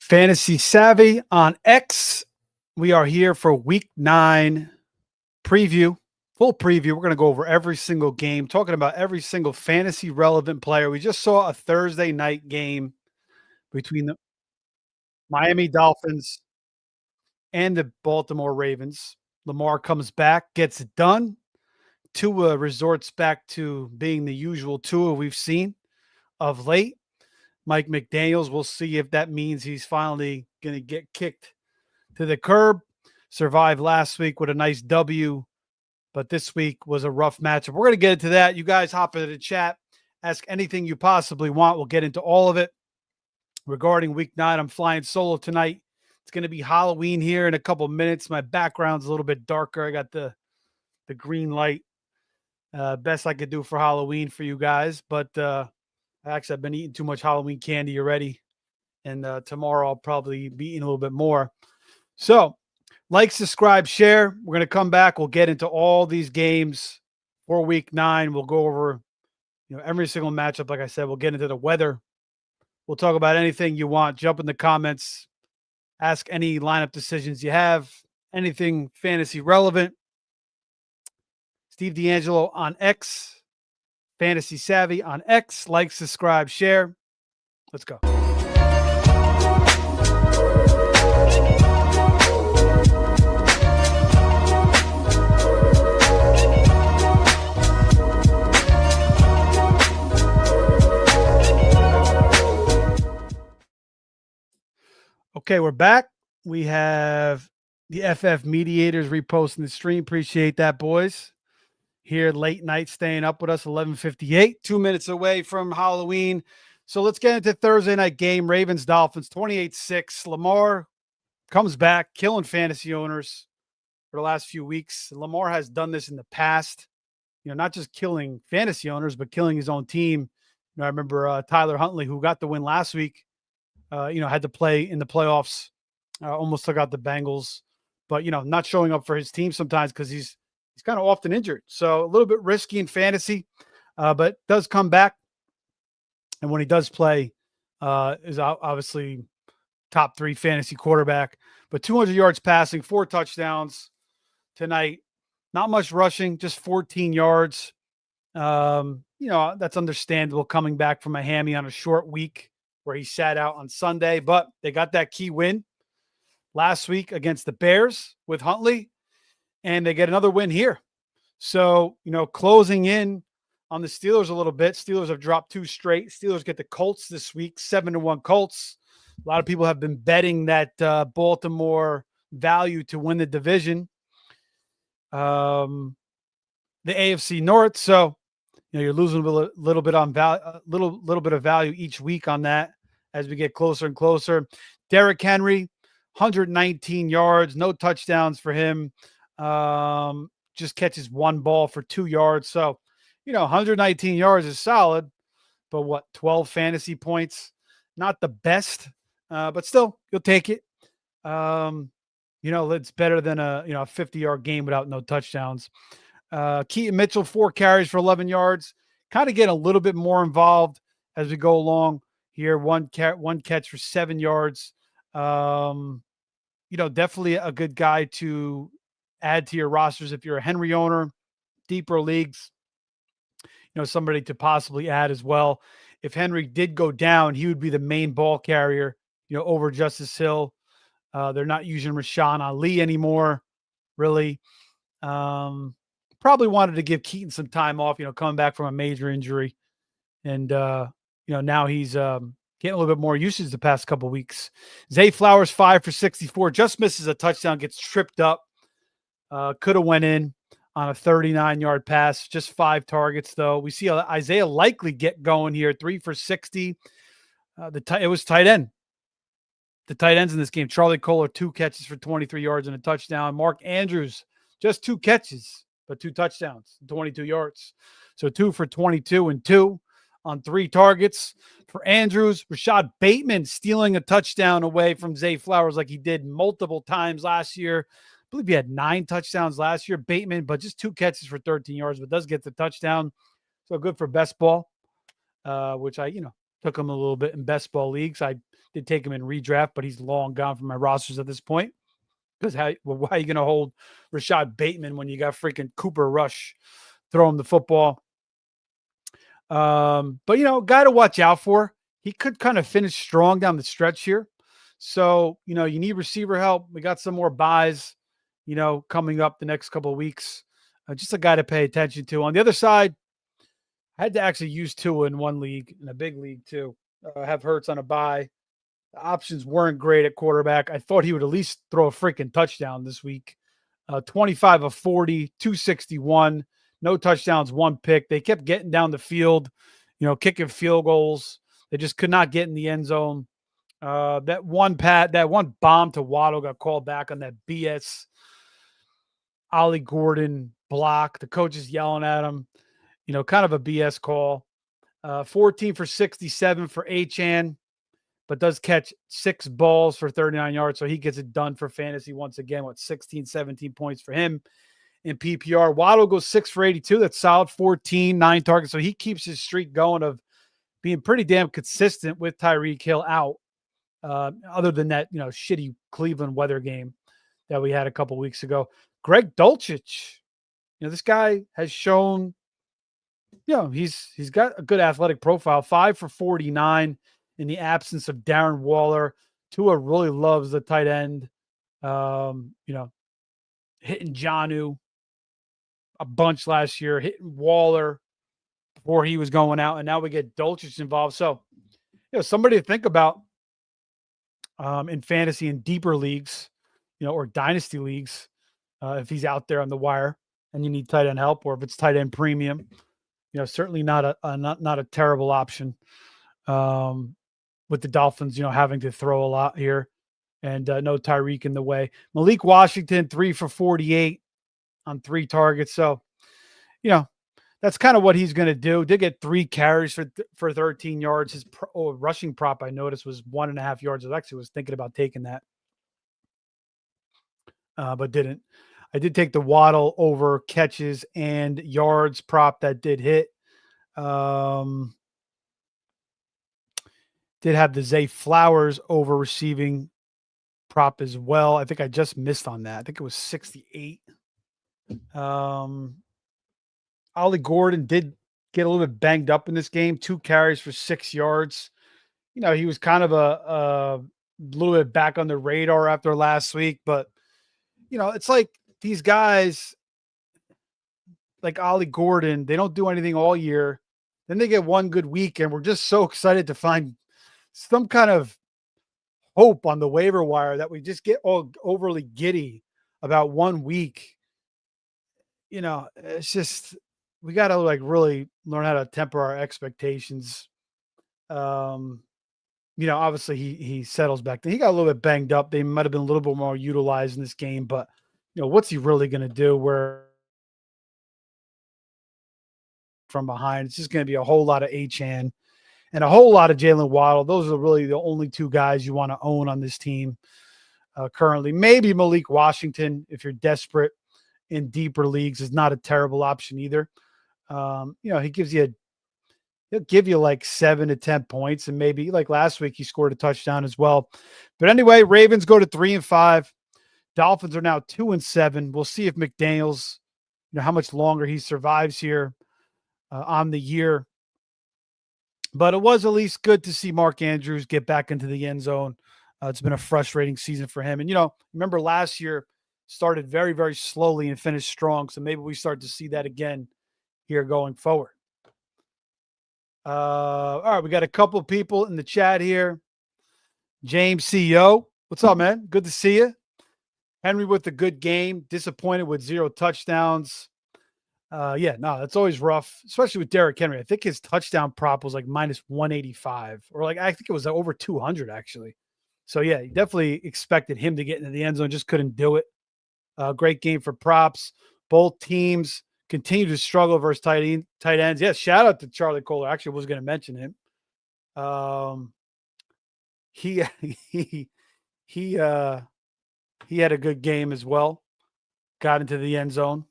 Fantasy Savvy on X. We are here for week 9 preview, full preview. We're going to go over every single game, talking about every single fantasy relevant player. We just saw a Thursday night game between the Miami Dolphins and the Baltimore Ravens. Lamar comes back, gets it done. Tua resorts back to being the usual Tua we've seen of late. Mike McDaniels, we'll see if that means he's finally going to get kicked to the curb. Survived last week with a nice W, but this week was a rough matchup. We're going to get into that. You guys hop into the chat, ask anything you possibly want. We'll get into all of it. Regarding week 9, I'm flying solo tonight. It's going to be Halloween here in a couple minutes. My background's a little bit darker. I got the green light. Best I could do for Halloween for you guys, but actually I've been eating too much Halloween candy already, and tomorrow I'll probably be eating a little bit more. So, like, subscribe, share. We're going to come back. We'll get into all these games for week 9. We'll go over, every single matchup. Like I said, we'll get into the weather. We'll talk about anything you want. Jump in the comments. Ask any lineup decisions you have. Anything fantasy relevant. Steve D'Angelo on X. Fantasy Savvy on X. Like, subscribe, share. Let's go. Okay, we're back. We have the FF Mediators reposting the stream. Appreciate that, boys. Here late night, staying up with us, 11:58, 2 minutes away from Halloween. So let's get into Thursday night game. Ravens Dolphins 28-6. Lamar comes back, killing fantasy owners for the last few weeks. Lamar has done this in the past, not just killing fantasy owners, but killing his own team. I remember Tyler Huntley, who got the win last week, had to play in the playoffs, almost took out the Bengals, but, not showing up for his team sometimes because he's kind of often injured. So a little bit risky in fantasy, but does come back. And when he does play, is obviously top 3 fantasy quarterback, but 200 yards passing, 4 touchdowns tonight. Not much rushing, just 14 yards. That's understandable coming back from a hammy on a short week where he sat out on Sunday, but they got that key win last week against the Bears with Huntley, and they get another win here. So, closing in on the Steelers a little bit. Steelers have dropped 2 straight. Steelers get the Colts this week, 7-1 Colts. A lot of people have been betting that Baltimore value to win the division, the AFC North. So, you're losing a little bit on little bit of value each week on that as we get closer and closer. Derrick Henry, 119 yards, no touchdowns for him. Just catches 1 ball for 2 yards. So, 119 yards is solid, but what, 12 fantasy points? Not the best, but still, you'll take it. It's better than a 50-yard game without no touchdowns. Keaton Mitchell, 4 carries for 11 yards. Kind of get a little bit more involved as we go along here. One catch for 7 yards. Definitely a good guy to add to your rosters if you're a Henry owner, deeper leagues. Somebody to possibly add as well. If Henry did go down, he would be the main ball carrier, over Justice Hill. They're not using Rashawn Ali anymore, really. Probably wanted to give Keaton some time off, coming back from a major injury. And, now he's getting a little bit more usage the past couple weeks. Zay Flowers, 5 for 64, just misses a touchdown, gets tripped up. Could have went in on a 39-yard pass, just 5 targets, though. We see Isaiah Likely get going here, 3 for 60. It was tight end. The tight ends in this game, Charlie Kohler, 2 catches for 23 yards and a touchdown. Mark Andrews, just 2 catches, but 2 touchdowns, 22 yards. So 2 for 22 and 2 on 3 targets for Andrews. Rashad Bateman stealing a touchdown away from Zay Flowers like he did multiple times last year. I believe he had 9 touchdowns last year, Bateman, but just 2 catches for 13 yards, but does get the touchdown. So good for best ball, which I Took him a little bit in best ball leagues. I did take him in redraft, but he's long gone from my rosters at this point. Because why are you going to hold Rashad Bateman when you got freaking Cooper Rush throw him the football? But guy to watch out for. He could kind of finish strong down the stretch here. So, you need receiver help. We got some more buys, coming up the next couple of weeks. Just a guy to pay attention to. On the other side, I had to actually use Tua in one league, in a big league too. Have Hurts on a bye. The options weren't great at quarterback. I thought he would at least throw a freaking touchdown this week. 25 of 40, 261, no touchdowns, one pick. They kept getting down the field, kicking field goals. They just could not get in the end zone. That one bomb to Waddle got called back on that BS Ollie Gordon block. The coach is yelling at him, kind of a BS call. 14 for 67 for Achane, but does catch 6 balls for 39 yards. So he gets it done for fantasy once again. 16, 17 points for him in PPR. Waddle goes 6 for 82. That's solid. 14, 9 targets. So he keeps his streak going of being pretty damn consistent with Tyreek Hill out. Other than that, shitty Cleveland weather game that we had a couple weeks ago. Greg Dulcich, this guy has shown, he's got a good athletic profile. 5 for 49 in the absence of Darren Waller. Tua really loves the tight end. Hitting Jonnu a bunch last year, hitting Waller before he was going out, and now we get Dulcich involved. So, somebody to think about in fantasy and deeper leagues, or dynasty leagues, if he's out there on the wire and you need tight end help, or if it's tight end premium, certainly not a terrible option. With the Dolphins, having to throw a lot here, and no Tyreek in the way. Malik Washington, 3 for 48 on 3 targets. So, that's kind of what he's going to do. Did get 3 carries for 13 yards. His rushing prop, I noticed, was 1.5 yards. I actually was thinking about taking that, but didn't. I did take the Waddle over catches and yards prop that did hit. Did have the Zay Flowers over receiving prop as well. I think I just missed on that. I think it was 68. Ollie Gordon did get a little bit banged up in this game. 2 carries for 6 yards. He was kind of a little bit back on the radar after last week, but it's like these guys like Ollie Gordon, they don't do anything all year. Then they get one good week, and we're just so excited to find some kind of hope on the waiver wire that we just get all overly giddy about 1 week. It's just, we got to really learn how to temper our expectations. Obviously he settles back then. He got a little bit banged up. They might've been a little bit more utilized in this game, but what's he really going to do where from behind? It's just going to be a whole lot of Achane and a whole lot of Jalen Waddle. Those are really the only 2 guys you want to own on this team currently. Maybe Malik Washington, if you're desperate in deeper leagues, is not a terrible option either. He gives you he'll give you like 7 to 10 points, and maybe like last week he scored a touchdown as well. But anyway, Ravens go to 3-5. Dolphins are now 2-7. We'll see if McDaniels, how much longer he survives here on the year. But it was at least good to see Mark Andrews get back into the end zone. It's been a frustrating season for him. And, remember last year started very, very slowly and finished strong. So maybe we start to see that again here going forward. All right, we got a couple of people in the chat here. James CEO, what's up, man? Good to see you. Henry with a good game. Disappointed with 0 touchdowns. It's always rough, especially with Derrick Henry. I think his touchdown prop was like minus 185, or I think it was over 200 actually. So yeah, you definitely expected him to get into the end zone, just couldn't do it. Great game for props. Both teams continue to struggle versus tight ends. Yeah, shout out to Charlie Kohler. Actually, was going to mention him. He had a good game as well. Got into the end zone.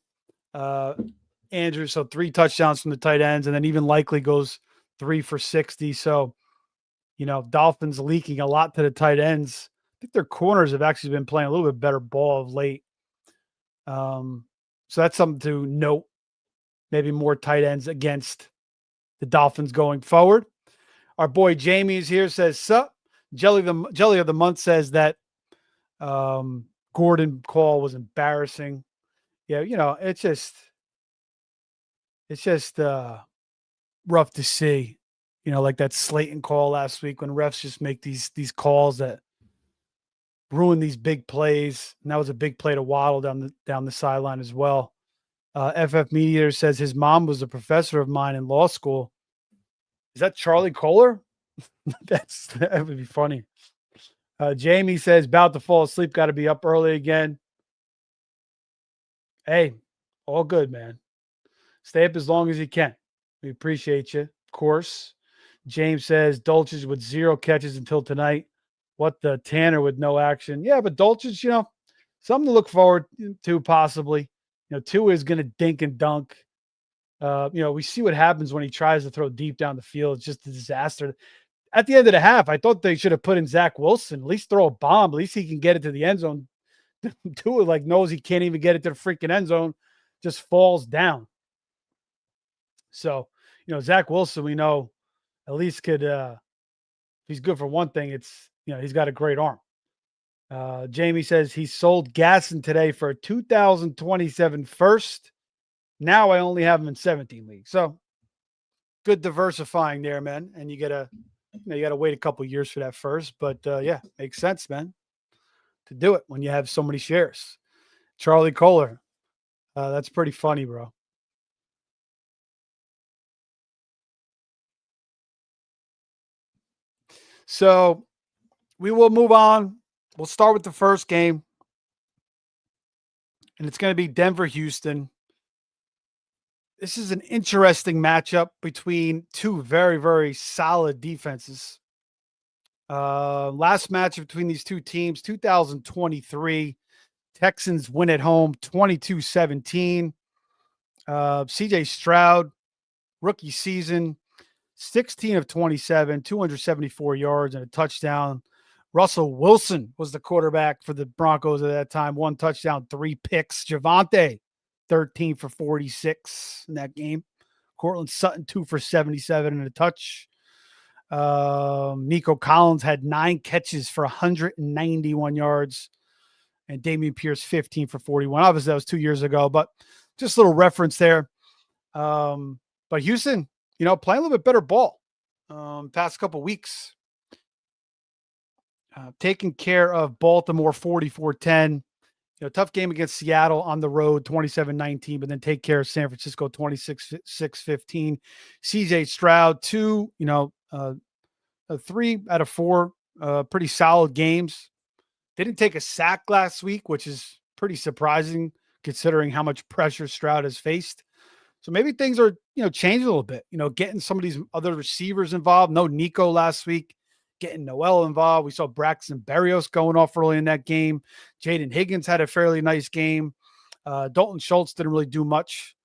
Andrew, so 3 touchdowns from the tight ends, and then even Likely goes 3 for 60. So Dolphins leaking a lot to the tight ends. I think their corners have actually been playing a little bit better ball of late. So that's something to note. Maybe more tight ends against the Dolphins going forward. Our boy Jamie is here, says, sup. Jelly of the month says that Gordon call was embarrassing. Yeah, it's just rough to see. Like that Slayton call last week when refs just make these calls that ruin these big plays. And that was a big play to Waddle down the sideline as well. FF Mediator says his mom was a professor of mine in law school. Is that Charlie Kohler? That would be funny. Jamie says, about to fall asleep, got to be up early again. Hey, all good, man. Stay up as long as you can. We appreciate you, of course. James says, Dulcich with 0 catches until tonight. What the Tanner with no action. Yeah, but Dulcich, something to look forward to possibly. Tua is going to dink and dunk. We see what happens when he tries to throw deep down the field. It's just a disaster. At the end of the half, I thought they should have put in Zach Wilson. At least throw a bomb. At least he can get it to the end zone. Tua knows he can't even get it to the freaking end zone. Just falls down. So, Zach Wilson, we know at least could, if he's good for one thing, it's, he's got a great arm. Jamie says he sold Gasson today for a 2027 first. Now I only have him in 17 leagues. So good diversifying there, man. And you gotta wait a couple years for that first. But yeah, makes sense, man, to do it when you have so many shares. Charlie Kohler. That's pretty funny, bro. So we will move on. We'll start with the first game. And it's going to be Denver-Houston. This is an interesting matchup between two very, very solid defenses. Last match between these two teams, 2023. Texans win at home 22-17. CJ Stroud, rookie season, 16 of 27, 274 yards and a touchdown. Russell Wilson was the quarterback for the Broncos at that time. 1 touchdown, 3 picks. Javonte, 13 for 46 in that game. Cortland Sutton, 2 for 77 and a touch. Nico Collins had 9 catches for 191 yards. And Damian Pierce, 15 for 41. Obviously, that was 2 years ago, but just a little reference there. But Houston, playing a little bit better ball past couple weeks. Taking care of Baltimore 44-10. Tough game against Seattle on the road, 27-19, but then take care of San Francisco 26-15. CJ Stroud, 3 out of 4 pretty solid games. Didn't take a sack last week, which is pretty surprising considering how much pressure Stroud has faced. So maybe things are, changing a little bit, getting some of these other receivers involved. No Nico last week, getting Noel involved. We saw Braxton Berrios going off early in that game. Jaden Higgins had a fairly nice game. Dalton Schultz didn't really do much.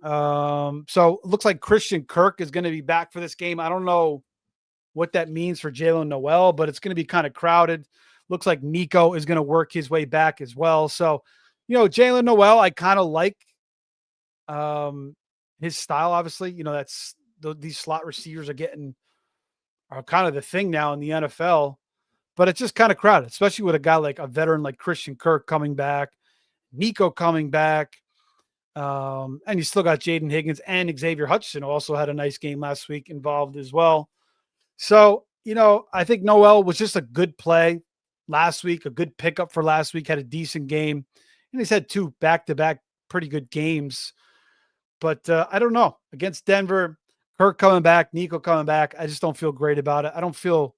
So it looks like Christian Kirk is going to be back for this game. I don't know what that means for Jalen Noel, but it's going to be kind of crowded. Looks like Nico is going to work his way back as well. So, Jalen Noel, I kind of like his style, obviously. That's these slot receivers are kind of the thing now in the NFL, but it's just kind of crowded, especially with a guy like a veteran like Christian Kirk coming back, Nico coming back. And you still got Jaden Higgins and Xavier Hutchinson also had a nice game last week involved as well. So, I think Noel was just a good play last week, a good pickup for last week, had a decent game. And he's had 2 back-to-back pretty good games. But I don't know. Against Denver, Kirk coming back, Nico coming back, I just don't feel great about it. I don't feel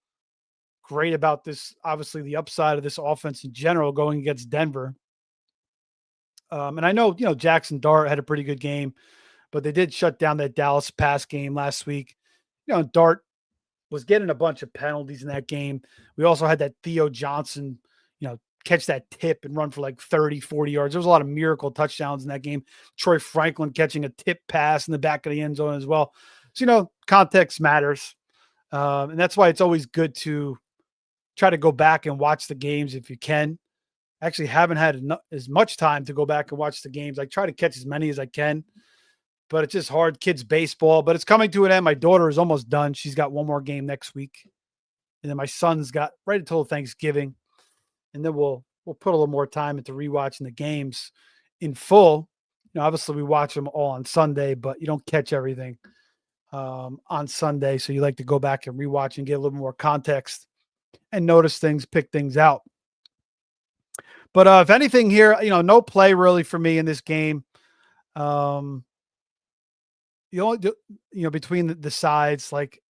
great about this, obviously, the upside of this offense in general going against Denver. And I know, Jackson Dart had a pretty good game, but they did shut down that Dallas pass game last week. Dart was getting a bunch of penalties in that game. We also had that Theo Johnson, catch that tip and run for like 30, 40 yards. There was a lot of miracle touchdowns in that game. Troy Franklin catching a tip pass in the back of the end zone as well. So, context matters. And that's why it's always good to try to go back and watch the games if you can. Actually, haven't had as much time to go back and watch the games. I try to catch as many as I can, but it's just hard. Kids baseball, but it's coming to an end. My daughter is almost done. She's got one more game next week, and then my son's got right until Thanksgiving, and then we'll put a little more time into rewatching the games in full. Obviously we watch them all on Sunday, but you don't catch everything on Sunday, so you like to go back and rewatch and get a little more context and notice things, pick things out. But if anything here, no play really for me in this game. You only do, between the sides, like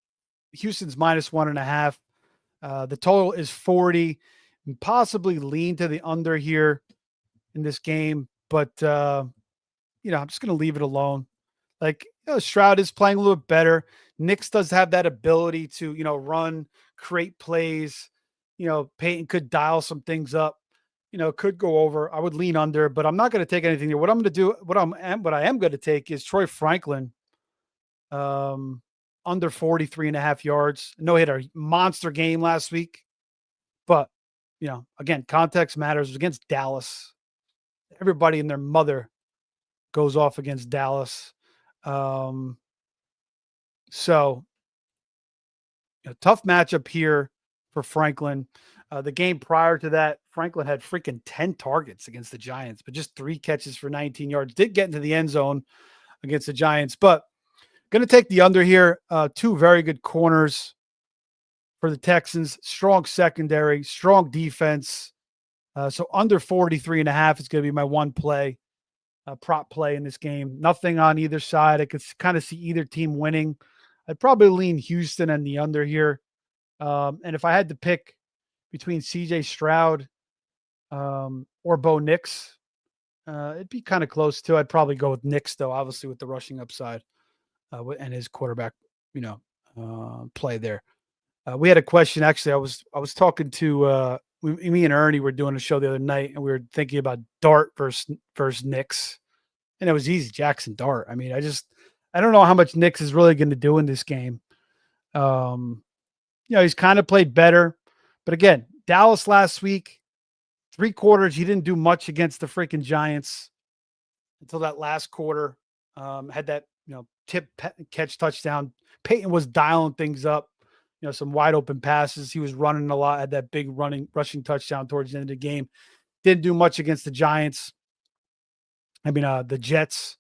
Houston's -1.5. The total is 40, and possibly lean to the under here in this game. But I'm just going to leave it alone. Like, Stroud is playing a little bit better. Nix does have that ability to, run, create plays. Peyton could dial some things up. Could go over. I would lean under, but I'm not going to take anything here. What I'm going to do, what I am going to take is Troy Franklin, under 43.5 yards. No hitter, monster game last week. But, again, context matters. Against Dallas. Everybody and their mother goes off against Dallas. So tough matchup here for Franklin. The game prior to that, Franklin had freaking 10 targets against the Giants, but just 3 catches for 19 yards. Did get into the end zone against the Giants, but going to take the under here. 2 very good corners for the Texans. Strong secondary, strong defense. So under 43.5 is going to be my one play. Prop play in this game. Nothing on either side. I could kind of see either team winning. I'd probably lean Houston and the under here. And if I had to pick between CJ Stroud or Bo Nix, it'd be kind of close too. I'd probably go with Nix though, obviously with the rushing upside and his quarterback, play there. We had a question. Actually, I was talking to me and Ernie were doing a show the other night, and we were thinking about Dart versus Nix, and it was easy. Jackson Dart. I mean, I don't know how much Nix is really going to do in this game. He's kind of played better, but again, Dallas last week, 3 quarters, he didn't do much against the freaking Giants until that last quarter. Had that tip catch touchdown. Peyton was dialing things up. Some wide open passes. He was running a lot, had that big rushing touchdown towards the end of the game. Didn't do much against the Giants. I mean, the Jets,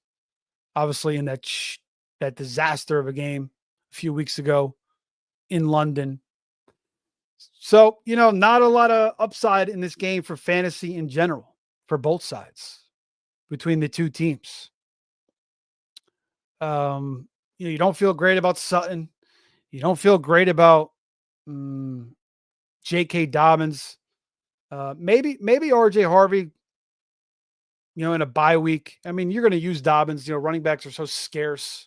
obviously in that disaster of a game a few weeks ago in London. So, not a lot of upside in this game for fantasy in general for both sides between the two teams. You don't feel great about Sutton. You don't feel great about J.K. Dobbins. Maybe R.J. Harvey, in a bye week. I mean, you're going to use Dobbins. Running backs are so scarce.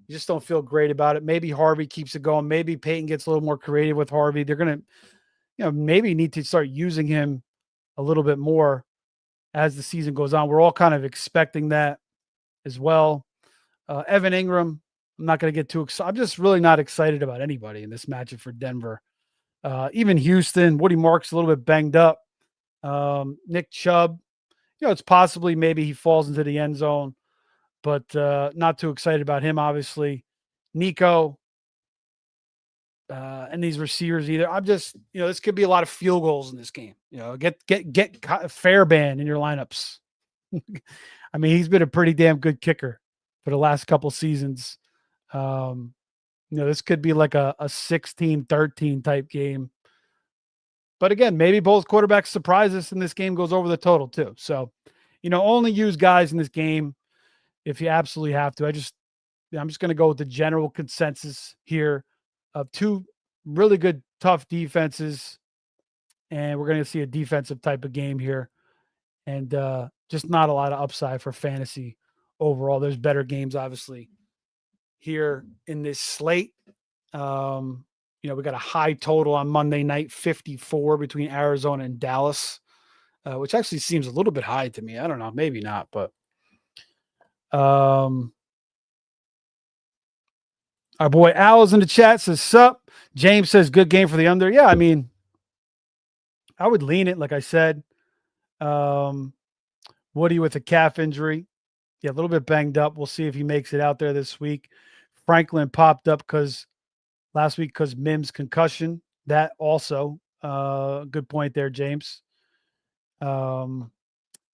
You just don't feel great about it. Maybe Harvey keeps it going. Maybe Peyton gets a little more creative with Harvey. They're going to, maybe need to start using him a little bit more as the season goes on. We're all kind of expecting that as well. Evan Ingram, I'm not going to get too excited. I'm just really not excited about anybody in this matchup for Denver. Even Houston, Woody Marks a little bit banged up. Nick Chubb, it's possibly maybe he falls into the end zone, but not too excited about him, obviously. Nico and these receivers either. I'm just, this could be a lot of field goals in this game. Get Fairbairn in your lineups. I mean, he's been a pretty damn good kicker for the last couple seasons. This could be like a 16-13 type game. But again, maybe both quarterbacks surprise us and this game goes over the total too. So, only use guys in this game if you absolutely have to. I'm just going to go with the general consensus here of 2 really good, tough defenses. And we're going to see a defensive type of game here. And just not a lot of upside for fantasy overall. There's better games, obviously, here in this slate. We got a high total on Monday night, 54 between Arizona and Dallas, which actually seems a little bit high to me. I don't know, maybe not, but Our boy Al is in the chat, says, sup. James says, good game for the under. Yeah, I mean, I would lean it, like I said. Woody with a calf injury. Yeah, a little bit banged up. We'll see if he makes it out there this week. Franklin popped up last week because Mims concussion. That also, good point there, James. And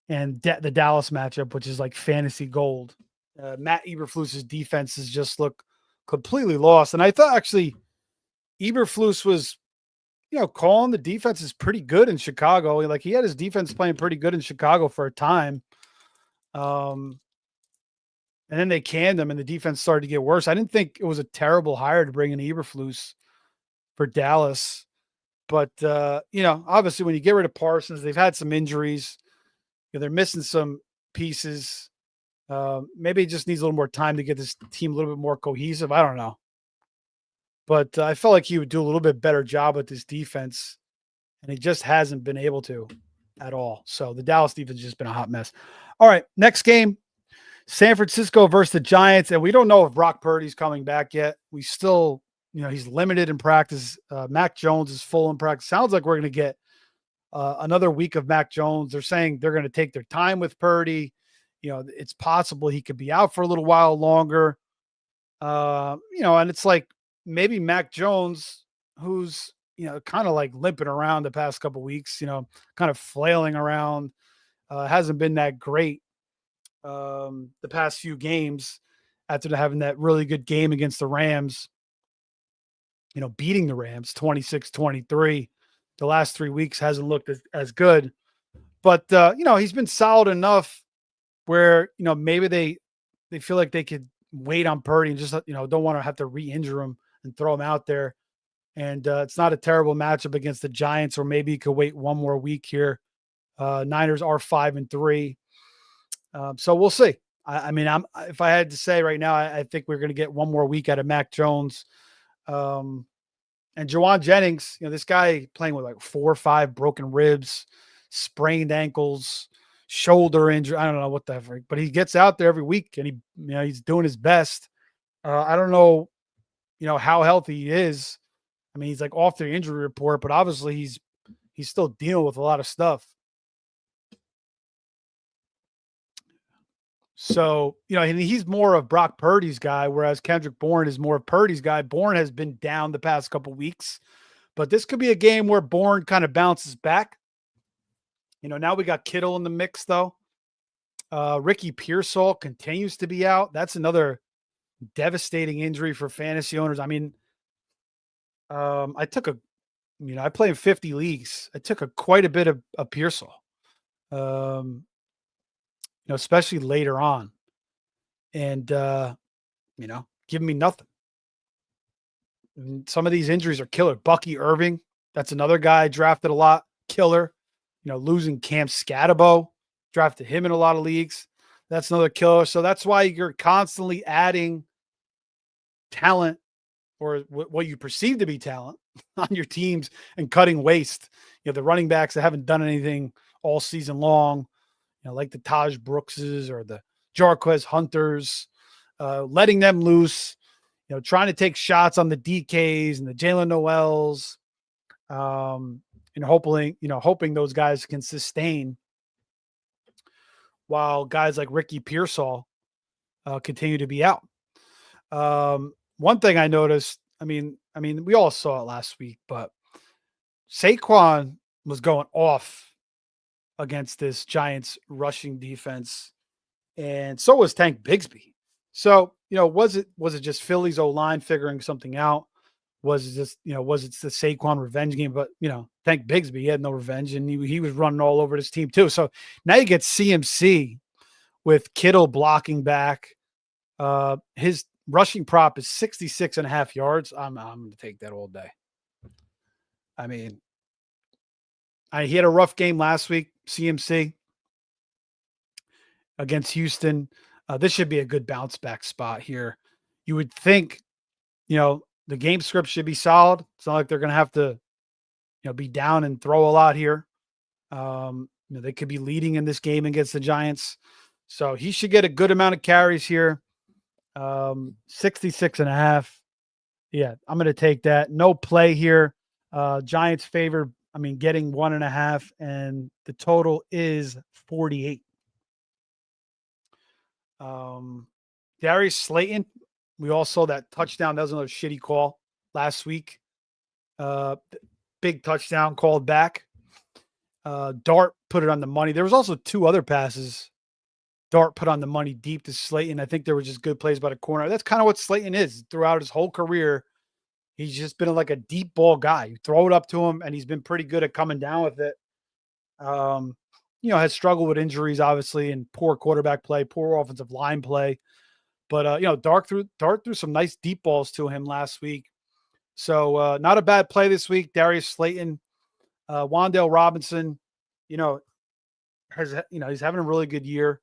the Dallas matchup, which is like fantasy gold. Matt Eberflus's defense has just looked completely lost. And I thought actually Eberflus was, calling the defense is pretty good in Chicago. Like he had his defense playing pretty good in Chicago for a time. And then they canned him and the defense started to get worse. I didn't think it was a terrible hire to bring in Eberflus for Dallas. But, obviously when you get rid of Parsons, they've had some injuries. They're missing some pieces. Maybe it just needs a little more time to get this team a little bit more cohesive. I don't know. But I felt like he would do a little bit better job with this defense, and he just hasn't been able to at all. So the Dallas defense has just been a hot mess. All right, next game, San Francisco versus the Giants, and we don't know if Brock Purdy's coming back yet. We still, he's limited in practice. Mac Jones is full in practice. Sounds like we're going to get another week of Mac Jones. They're saying they're going to take their time with Purdy. It's possible he could be out for a little while longer. And it's like maybe Mac Jones, who's, kind of like limping around the past couple of weeks, kind of flailing around, hasn't been that great the past few games after having that really good game against the Rams, beating the Rams 26-23. The last 3 weeks hasn't looked as good, but he's been solid enough where, maybe they feel like they could wait on Purdy and just, don't want to have to re-injure him and throw him out there. And it's not a terrible matchup against the Giants, or maybe you could wait one more week here. Niners are 5-3. So we'll see. I mean, if I had to say right now, I think we're going to get one more week out of Mac Jones. And Jawan Jennings, this guy playing with like 4 or 5 broken ribs, sprained ankles, shoulder injury. I don't know what the heck, but he gets out there every week and he's doing his best. I don't know, how healthy he is. I mean, he's like off the injury report, but obviously he's still dealing with a lot of stuff. So, and he's more of Brock Purdy's guy, whereas Kendrick Bourne is more of Purdy's guy. Bourne has been down the past couple weeks, but this could be a game where Bourne kind of bounces back. Now we got Kittle in the mix, though. Ricky Pearsall continues to be out. That's another devastating injury for fantasy owners. I mean, I play in 50 leagues. I took quite a bit of Pearsall, especially later on, and giving me nothing. And some of these injuries are killer. Bucky Irving, that's another guy I drafted a lot, killer. Losing Cam Scatterbo, drafted him in a lot of leagues. That's another killer. So that's why you're constantly adding talent, or what you perceive to be talent, on your teams and cutting waste. The running backs that haven't done anything all season long, like the Taj Brookses or the Jarquez Hunters, letting them loose, trying to take shots on the DKs and the Jalen Noels, and hoping those guys can sustain, while guys like Ricky Pearsall continue to be out. One thing I noticed, I mean, we all saw it last week, but Saquon was going off against this Giants rushing defense, and so was Tank Bigsby. So, was it just Philly's O-line figuring something out? Was it just, was it the Saquon revenge game? But, Tank Bigsby, he had no revenge, and he was running all over this team too. So now you get CMC with Kittle blocking back. His rushing prop is 66.5 yards. I'm going to take that all day. I mean, he had a rough game last week, CMC, against Houston. This should be a good bounce back spot here. You would think, the game script should be solid. It's not like they're going to have to, be down and throw a lot here. They could be leading in this game against the Giants. So he should get a good amount of carries here. 66.5. Yeah, I'm going to take that. No play here. Giants favor. I mean, getting 1.5, and the total is 48. Um, Darius Slayton. We all saw that touchdown. That was another shitty call last week. Big touchdown called back. Dart put it on the money. There was also two other passes Dart put on the money deep to Slayton. I think there were just good plays by the corner. That's kind of what Slayton is throughout his whole career. He's just been like a deep ball guy. You throw it up to him, and he's been pretty good at coming down with it. Um, has struggled with injuries, obviously, and poor quarterback play, poor offensive line play. But Dart threw some nice deep balls to him last week. So not a bad play this week. Darius Slayton, Wan'Dale Robinson, you know, he's having a really good year.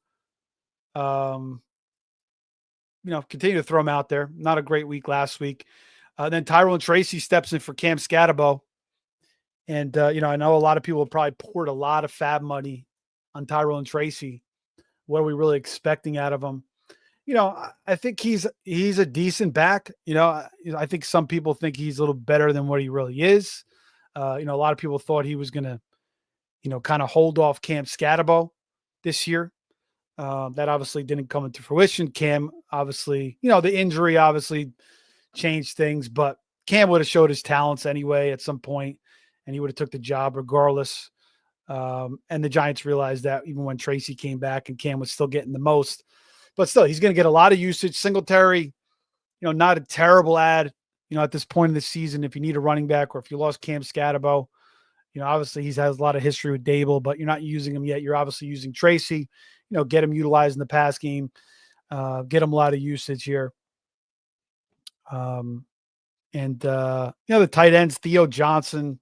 Continue to throw him out there. Not a great week last week. Then Tyrone Tracy steps in for Cam Scatterbo. And, I know a lot of people have probably poured a lot of fab money on Tyrone Tracy. What are we really expecting out of him? I think he's a decent back. I think some people think he's a little better than what he really is. A lot of people thought he was going to, kind of hold off Cam Scatterbo this year. That obviously didn't come into fruition. Cam, obviously, the injury obviously changed things, but Cam would have showed his talents anyway at some point, and he would have took the job regardless. And the Giants realized that even when Tracy came back and Cam was still getting the most. But still, he's going to get a lot of usage. Singletary, not a terrible ad, at this point in the season if you need a running back or if you lost Cam Scatterbo. Obviously he has a lot of history with Dable, but you're not using him yet. You're obviously using Tracy. Get him utilized in the pass game. Get him a lot of usage here. The tight ends, Theo Johnson,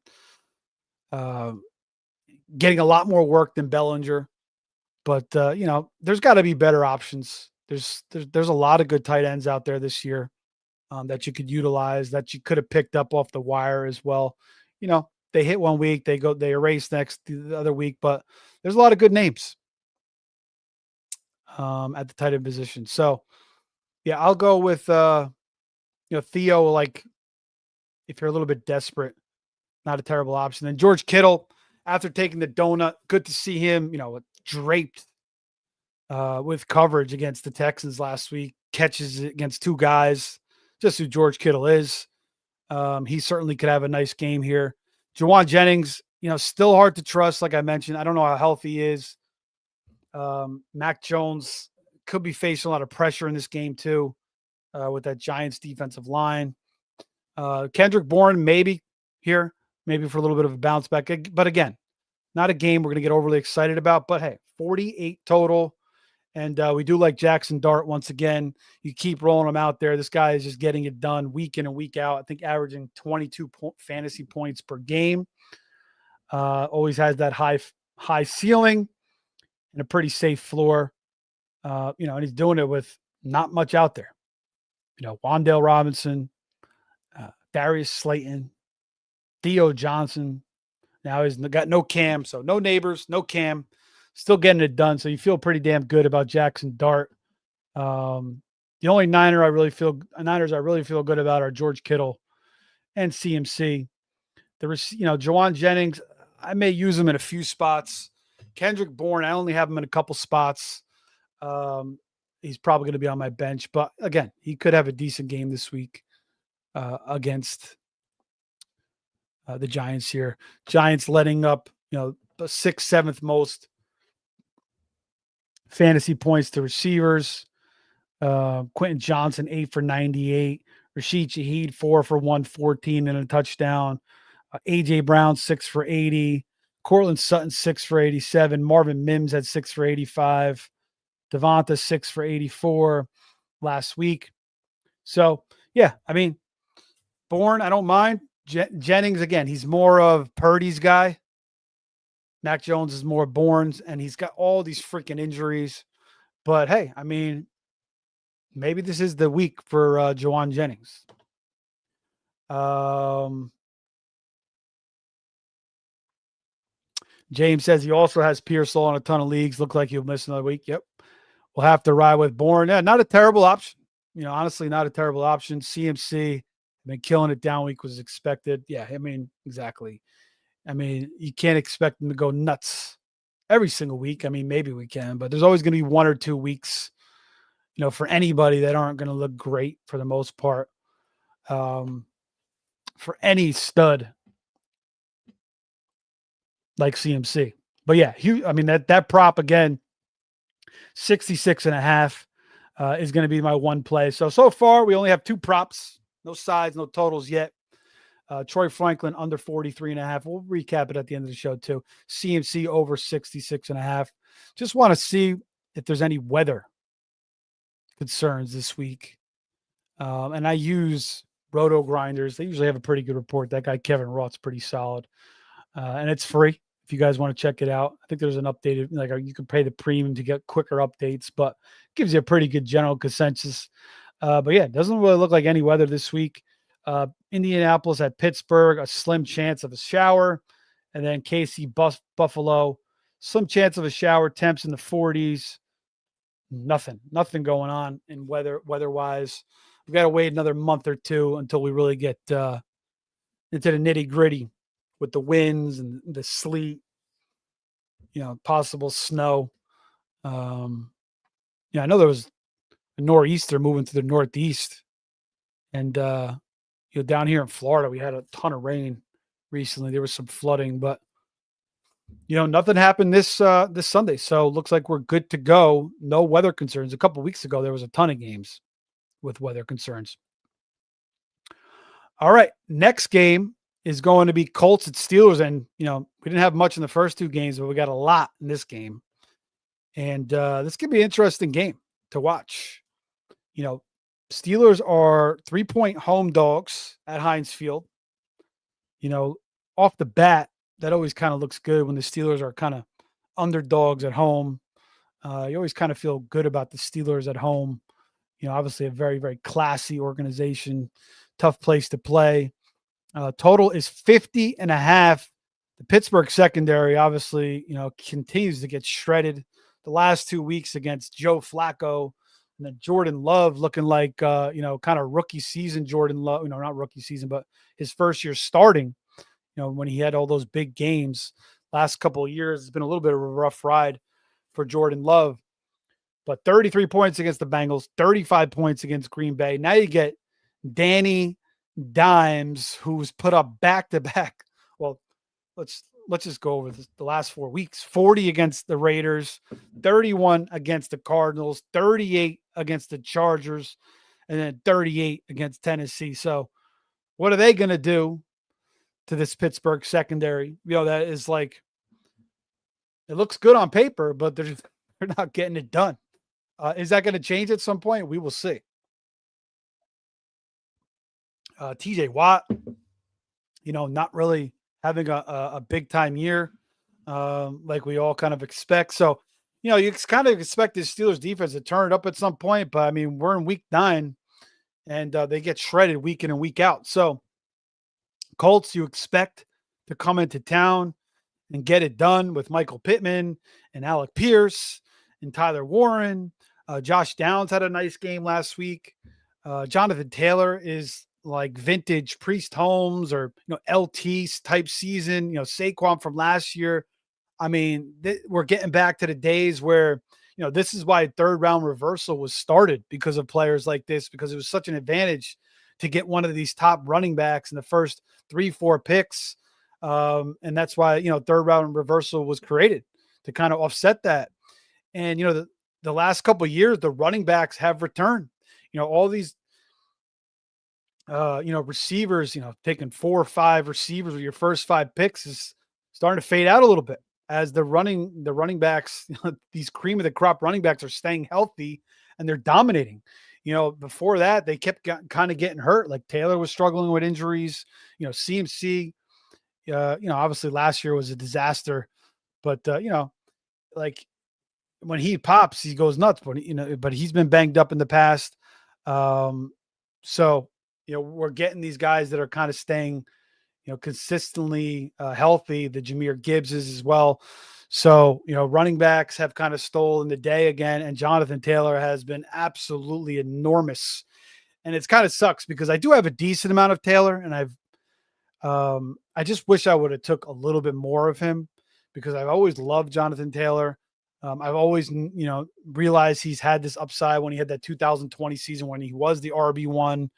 getting a lot more work than Bellinger. But there's got to be better options. There's a lot of good tight ends out there this year that you could utilize, that you could have picked up off the wire as well. They hit one week, they erase the other week, but there's a lot of good names at the tight end position. So yeah, I'll go with Theo. Like if you're a little bit desperate, not a terrible option. Then George Kittle, after taking the donut, good to see him, draped with coverage against the Texans last week, catches against two guys, just who George Kittle is. He certainly could have a nice game here. Jauan Jennings, still hard to trust. Like I mentioned, I don't know how healthy he is. Mac Jones could be facing a lot of pressure in this game too, with that Giants defensive line. Kendrick Bourne, maybe here, maybe for a little bit of a bounce back. But again, not a game we're going to get overly excited about. But hey, 48 total. And we do like Jackson Dart once again. You keep rolling him out there. This guy is just getting it done week in and week out. I think averaging 22 fantasy points per game. Always has that high ceiling and a pretty safe floor. And he's doing it with not much out there. Wan'Dale Robinson, Darius Slayton, Theo Johnson. Now he's got no Cam, so no Neighbors, no Cam. Still getting it done, so you feel pretty damn good about Jackson Dart. The only Niners I really feel good about are George Kittle and CMC. There was, Jauan Jennings, I may use him in a few spots. Kendrick Bourne, I only have him in a couple spots. He's probably going to be on my bench, but again, he could have a decent game this week against the Giants here. Giants letting up, the 6th, 7th most fantasy points to receivers. Quentin Johnson, 8 for 98. Rashid Shaheed, 4 for 114 and a touchdown. A.J. Brown, 6 for 80. Cortland Sutton, 6 for 87. Marvin Mims had 6 for 85. Devonta, 6 for 84 last week. So, yeah, I mean, Bourne, I don't mind. Jennings, again, he's more of Purdy's guy. Mac Jones is more Bourne's, and he's got all these freaking injuries. But, hey, I mean, maybe this is the week for Jauan Jennings. James says he also has Pearsall on a ton of leagues. Look like he'll miss another week. Yep. We'll have to ride with Bourne. Yeah, not a terrible option. Honestly, not a terrible option. CMC, been killing it. Down week was expected. Yeah, I mean, exactly. I mean, you can't expect them to go nuts every single week. I mean, maybe we can, but there's always going to be 1 or 2 weeks, for anybody that aren't going to look great for the most part. For any stud like CMC. But yeah, I mean, that prop again, 66.5 is going to be my one play. So far we only have 2 props, no sides, no totals yet. Troy Franklin under 43.5. We'll recap it at the end of the show too. CMC over 66.5. Just want to see if there's any weather concerns this week. And I use Roto Grinders. They usually have a pretty good report. That guy, Kevin Roth's pretty solid. And it's free if you guys want to check it out. I think there's an updated, like you can pay the premium to get quicker updates, but it gives you a pretty good general consensus. But yeah, it doesn't really look like any weather this week. Indianapolis at Pittsburgh, a slim chance of a shower. And then KC Buffalo, slim chance of a shower, temps in the 40s. Nothing going on in weather-wise. We've got to wait another month or 2 until we really get into the nitty-gritty with the winds and the sleet, possible snow. I know there was a nor'easter moving to the northeast. And, down here in Florida, we had a ton of rain recently. There was some flooding, but, nothing happened this Sunday. So it looks like we're good to go. No weather concerns. A couple weeks ago, there was a ton of games with weather concerns. All right. Next game is going to be Colts at Steelers. And, we didn't have much in the first 2 games, but we got a lot in this game. And this could be an interesting game to watch. Steelers are 3-point home dogs at Heinz Field. Off the bat, that always kind of looks good when the Steelers are kind of underdogs at home. You always kind of feel good about the Steelers at home. Obviously a very, very classy organization, tough place to play. Total is 50.5. The Pittsburgh secondary, obviously, continues to get shredded the last 2 weeks against Joe Flacco. And then Jordan Love looking like, kind of rookie season Jordan Love, not rookie season, but his first year starting, when he had all those big games. Last couple of years, it's been a little bit of a rough ride for Jordan Love. But 33 points against the Bengals, 35 points against Green Bay. Now you get Danny Dimes, who's put up back-to-back. Well, let's just go over the last 4 weeks. 40 against the Raiders, 31 against the Cardinals, 38 against the Chargers, and then 38 against Tennessee. So what are they going to do to this Pittsburgh secondary? That is like, it looks good on paper, but they're not getting it done. Is that going to change at some point? We will see. TJ Watt, not really having a big time year like we all kind of expect. So, you kind of expect the Steelers defense to turn it up at some point, but I mean, we're in week 9 and they get shredded week in and week out. So Colts, you expect to come into town and get it done with Michael Pittman and Alec Pierce and Tyler Warren. Josh Downs had a nice game last week. Jonathan Taylor is like vintage Priest Holmes or LT type season. Saquon from last year. I mean, we're getting back to the days where this is why 3rd round reversal was started, because of players like this, because it was such an advantage to get one of these top running backs in the first 3-4 picks. And that's why 3rd round reversal was created to kind of offset that. And the last couple of years, the running backs have returned. All these receivers, taking 4 or 5 receivers with your first 5 picks is starting to fade out a little bit as the running backs, these cream of the crop running backs are staying healthy and they're dominating. Before that, they kept kind of getting hurt. Like Taylor was struggling with injuries, CMC, obviously last year was a disaster, but like when he pops, he goes nuts, but he's been banged up in the past. So, we're getting these guys that are kind of staying, consistently healthy. The Jahmyr Gibbs is as well. So, running backs have kind of stolen the day again. And Jonathan Taylor has been absolutely enormous And it's kind of sucks because I do have a decent amount of Taylor, and I just wish I would have took a little bit more of him because I've always loved Jonathan Taylor. I've always, realized he's had this upside when he had that 2020 season when he was the RB1.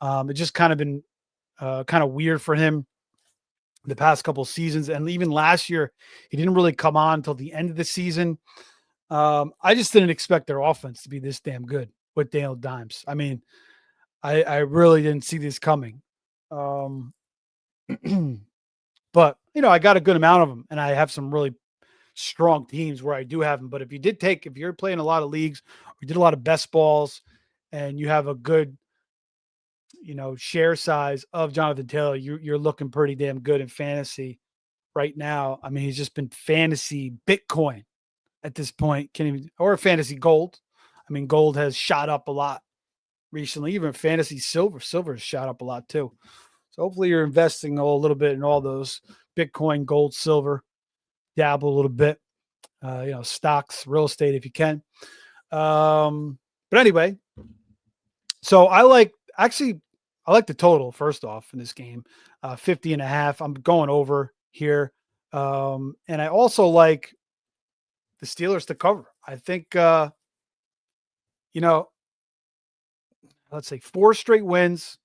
It just kind of been kind of weird for him the past couple seasons. And even last year, he didn't really come on until the end of the season. I just didn't expect their offense to be this damn good with Daniel Dimes. I mean, I really didn't see this coming. But, I got a good amount of them, and I have some really strong teams where I do have them. But if you're playing a lot of leagues, or you did a lot of best balls, and you have a good, share size of Jonathan Taylor, you're looking pretty damn good in fantasy right now. I mean, he's just been fantasy Bitcoin at this point, or fantasy gold. I mean, gold has shot up a lot recently. Even fantasy silver has shot up a lot too. So hopefully you're investing a little bit in all those Bitcoin, gold, silver, dabble a little bit, stocks, real estate if you can. But anyway, so I like the total first off in this game, 50.5. I'm going over here. And I also like the Steelers to cover. I think, let's say 4 straight wins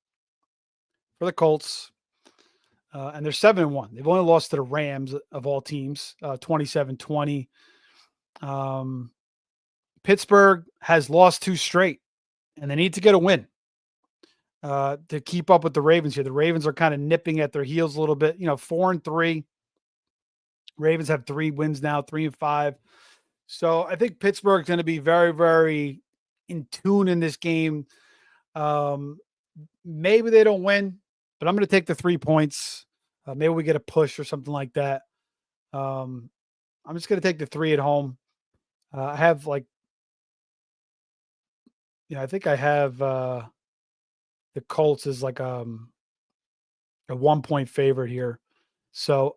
for the Colts. And they're 7-1. They've only lost to the Rams of all teams, 27-20. Pittsburgh has lost 2 straight, and they need to get a win to keep up with the Ravens here. The Ravens are kind of nipping at their heels a little bit, 4-3. Ravens have 3 wins now, 3-5. So I think Pittsburgh's going to be very, very in tune in this game. Maybe they don't win, but I'm going to take the 3 points. Maybe we get a push or something like that. I'm just going to take the 3 at home. I have I think I have the Colts as like a 1-point favorite here. So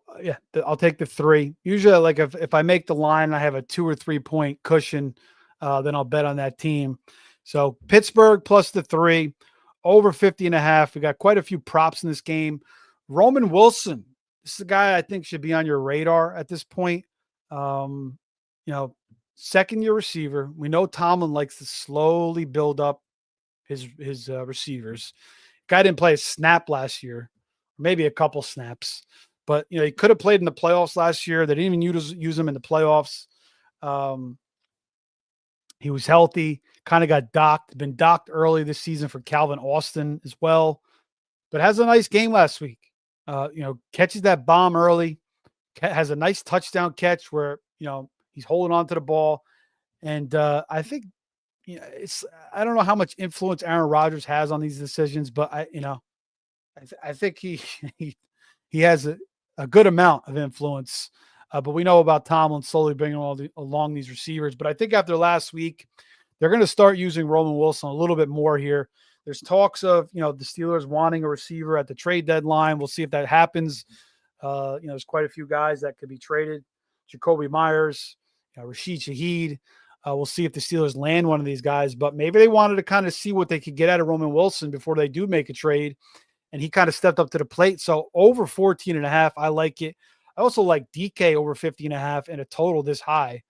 I'll take the 3. Usually, like if I make the line, I have a 2 or 3 point cushion. Then I'll bet on that team. So Pittsburgh plus the 3, over 50.5. We got quite a few props in this game. Roman Wilson, this is a guy I think should be on your radar at this point. Second-year receiver. We know Tomlin likes to slowly build up his receivers. Guy didn't play a snap last year, maybe a couple snaps. But, he could have played in the playoffs last year. They didn't even use him in the playoffs. He was healthy, kind of got docked, been docked early this season for Calvin Austin as well, but has a nice game last week. Catches that bomb early, has a nice touchdown catch where, he's holding on to the ball. And I think, I don't know how much influence Aaron Rodgers has on these decisions, but I think he has a good amount of influence. But we know about Tomlin slowly bringing along these receivers. But I think after last week, they're going to start using Roman Wilson a little bit more here. There's talks of, the Steelers wanting a receiver at the trade deadline. We'll see if that happens. There's quite a few guys that could be traded. Jacoby Myers, Rashid Shaheed. We'll see if the Steelers land one of these guys. But maybe they wanted to kind of see what they could get out of Roman Wilson before they do make a trade. And he kind of stepped up to the plate. So over 14.5, I like it. I also like DK over 50.5 and a total this high.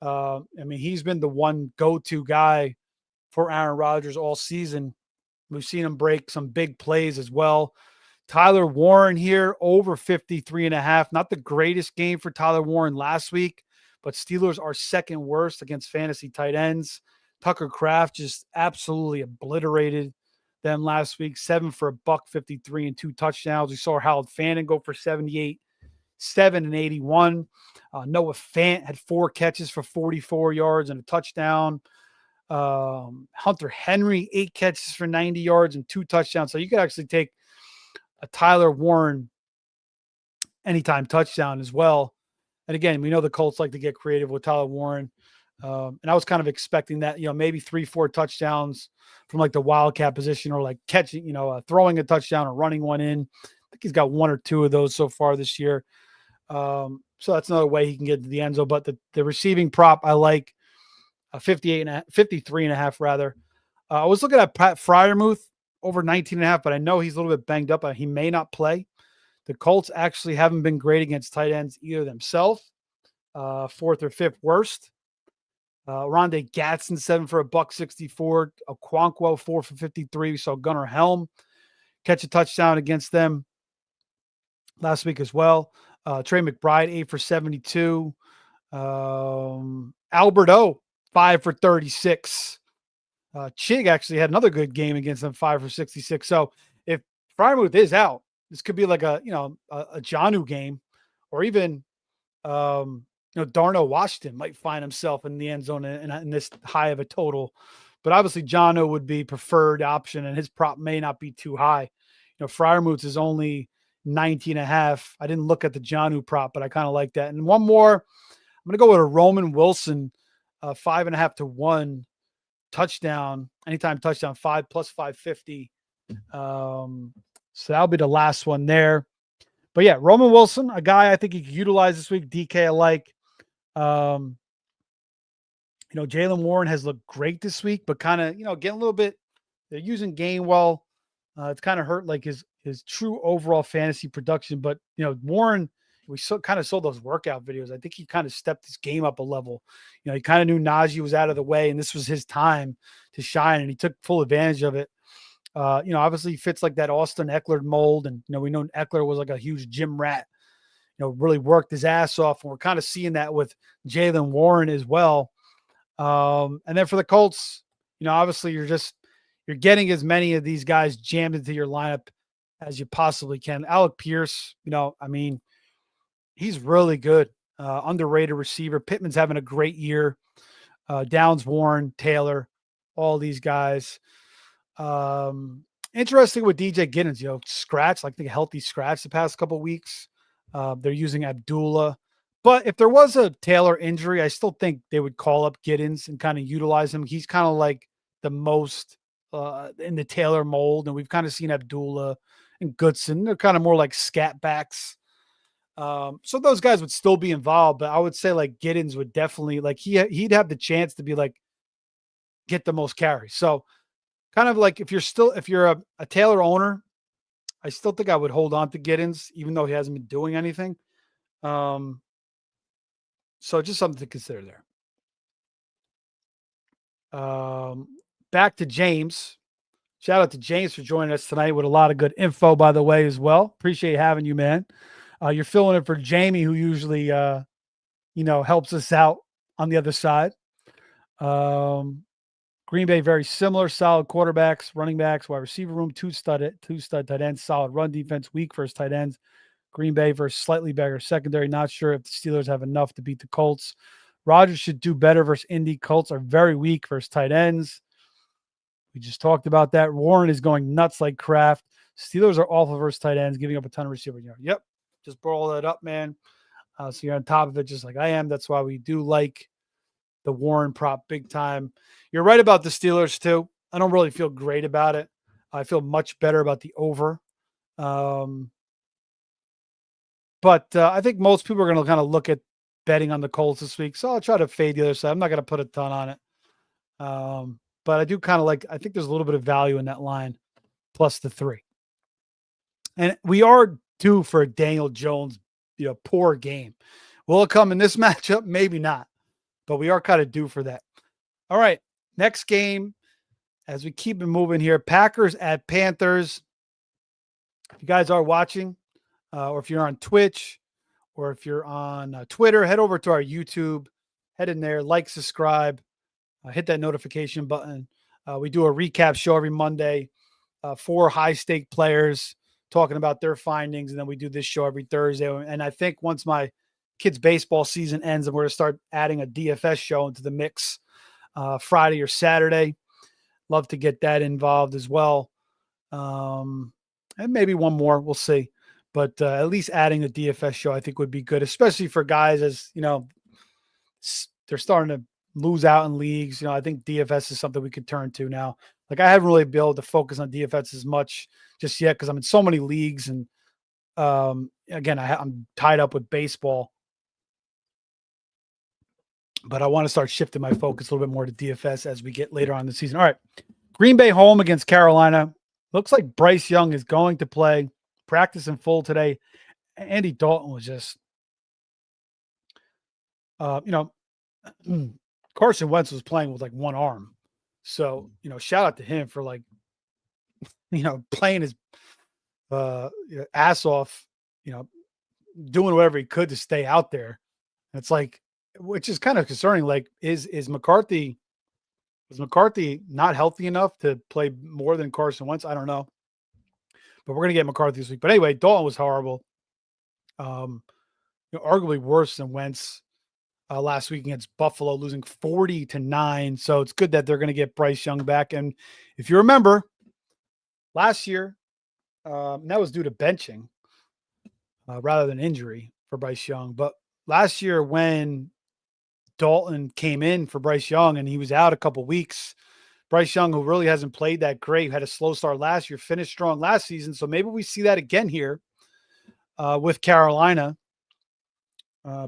He's been the one go-to guy for Aaron Rodgers all season. We've seen him break some big plays as well. Tyler Warren here over 53.5. Not the greatest game for Tyler Warren last week, but Steelers are second worst against fantasy tight ends. Tucker Kraft just absolutely obliterated them last week. 7 for $153 and 2 touchdowns. We saw Harold Fannin go for 78, 7 and 81. Noah Fant had 4 catches for 44 yards and a touchdown. Hunter Henry, 8 catches for 90 yards and 2 touchdowns. So you could actually take a Tyler Warren anytime touchdown as well. And again, we know the Colts like to get creative with Tyler Warren. And I was kind of expecting that, maybe 3-4 touchdowns from like the wildcat position, or like catching, throwing a touchdown or running one in. I think he's got 1 or 2 of those so far this year. So that's another way he can get to the end zone. But the receiving prop, I like 53.5 rather. I was looking at Pat Fryermuth over 19.5, but I know he's a little bit banged up. He may not play. The Colts actually haven't been great against tight ends either themselves. Fourth or fifth worst. Rondé Gatson 7 for $164. Okonkwo 4 for 53. We saw Gunnar Helm catch a touchdown against them last week as well. Trey McBride 8 for 72. Albert O 5 for 36. Chig actually had another good game against them, 5 for 66. So if Fryermuth is out, this could be like a Jonnu game, or even Darnell Washington might find himself in the end zone in this high of a total. But obviously Jonnu would be preferred option, and his prop may not be too high. Fryermuth is only 19.5. I didn't look at the Jonnu prop, but I kind of like that. And one more, I'm going to go with a Roman Wilson, 5.5 to 1 touchdown, anytime touchdown, 5 plus 550. So that'll be the last one there. But yeah, Roman Wilson, a guy I think he could utilize this week. DK alike. Jaylen Warren has looked great this week, but kind of, getting a little bit, they're using Gainwell. It's kind of hurt like his true overall fantasy production. But, Warren, we kind of saw those workout videos. I think he kind of stepped his game up a level. He kind of knew Najee was out of the way, and this was his time to shine, and he took full advantage of it. Obviously he fits like that Austin Eckler mold. And, we know Eckler was like a huge gym rat, really worked his ass off. And we're kind of seeing that with Jaylen Warren as well. And then for the Colts, obviously you're getting as many of these guys jammed into your lineup as you possibly can. Alec Pierce, he's really good. Underrated receiver. Pittman's having a great year. Downs, Warren, Taylor, all these guys. Interesting with DJ Giddens, scratch, like the healthy scratch the past couple of weeks. They're using Abdullah, but if there was a Taylor injury, I still think they would call up Giddens and kind of utilize him. He's kind of like the most in the Taylor mold, and we've kind of seen Abdullah and Goodson. They're kind of more like scat backs. So those guys would still be involved, but I would say like Giddens would definitely he'd have the chance to be like get the most carries. So kind of like if you're a Taylor owner, I still think I would hold on to Giddens, even though he hasn't been doing anything. So just something to consider there. Back to James. Shout out to James for joining us tonight with a lot of good info, by the way, as well. Appreciate having you, man. You're filling it for Jamie, who usually, helps us out on the other side. Green Bay, very similar, solid quarterbacks, running backs, wide receiver room, two stud tight ends, solid run defense, weak versus tight ends. Green Bay versus slightly better secondary. Not sure if the Steelers have enough to beat the Colts. Rodgers should do better versus Indy. Colts are very weak versus tight ends. We just talked about that. Warren is going nuts like Kraft. Steelers are awful versus tight ends, giving up a ton of receiver yards. Yep. Just brought all that up, man. So you're on top of it just like I am. That's why we do like the Warren prop big time. You're right about the Steelers too. I don't really feel great about it. I feel much better about the over. But I think most people are going to kind of look at betting on the Colts this week. So I'll try to fade the other side. I'm not going to put a ton on it. But I do kind of I think there's a little bit of value in that line plus the 3. And we are due for a Daniel Jones, poor game. Will it come in this matchup? Maybe not, but we are kind of due for that. All right. Next game, as we keep it moving here, Packers at Panthers. If you guys are watching, or if you're on Twitch, or if you're on Twitter, head over to our YouTube, head in there, like, subscribe, hit that notification button. We do a recap show every Monday, 4 high-stake players talking about their findings, and then we do this show every Thursday. And I think once my kids' baseball season ends, and we're going to start adding a DFS show into the mix Friday or Saturday. Love to get that involved as well. And maybe one more, we'll see. But at least adding a DFS show I think would be good, especially for guys as, they're starting to lose out in leagues. I think DFS is something we could turn to now. Like I haven't really been able to focus on DFS as much just yet because I'm in so many leagues. And again, I'm tied up with baseball. But I want to start shifting my focus a little bit more to DFS as we get later on in the season. All right. Green Bay home against Carolina. Looks like Bryce Young is going to play. Practice in full today. Andy Dalton was just, you know, Carson Wentz was playing with like one arm. So, shout out to him for like, playing his ass off, you know, doing whatever he could to stay out there. It's like, which is kind of concerning. Like, is McCarthy not healthy enough to play more than Carson Wentz? I don't know. But we're gonna get McCarthy this week. But anyway, Dalton was horrible. Arguably worse than Wentz last week against Buffalo, losing 40-9. So it's good that they're going to get Bryce Young back. And if you remember, last year, that was due to benching rather than injury for Bryce Young. But last year, when Dalton came in for Bryce Young and he was out a couple weeks, Bryce Young, who really hasn't played that great, had a slow start last year, finished strong last season. So maybe we see that again here with Carolina.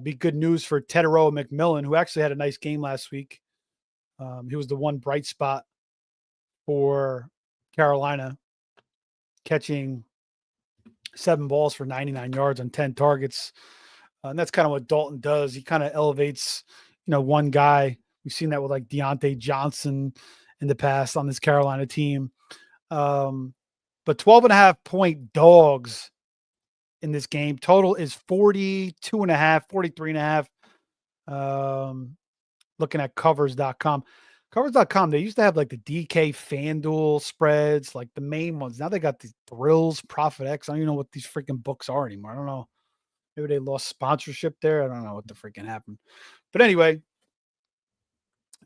Be good news for Tetairoa McMillan, who actually had a nice game last week. He was the one bright spot for Carolina, catching 7 balls for 99 yards on 10 targets. And that's kind of what Dalton does. He kind of elevates, one guy. We've seen that with like Deontay Johnson in the past on this Carolina team. But 12.5-point dogs in this game. Total is 43.5. Looking at covers.com. Covers.com, they used to have like the DK FanDuel spreads, like the main ones. Now they got these Thrills, Profit X. I don't even know what these freaking books are anymore. I don't know. Maybe they lost sponsorship there. I don't know what the freaking happened. But anyway,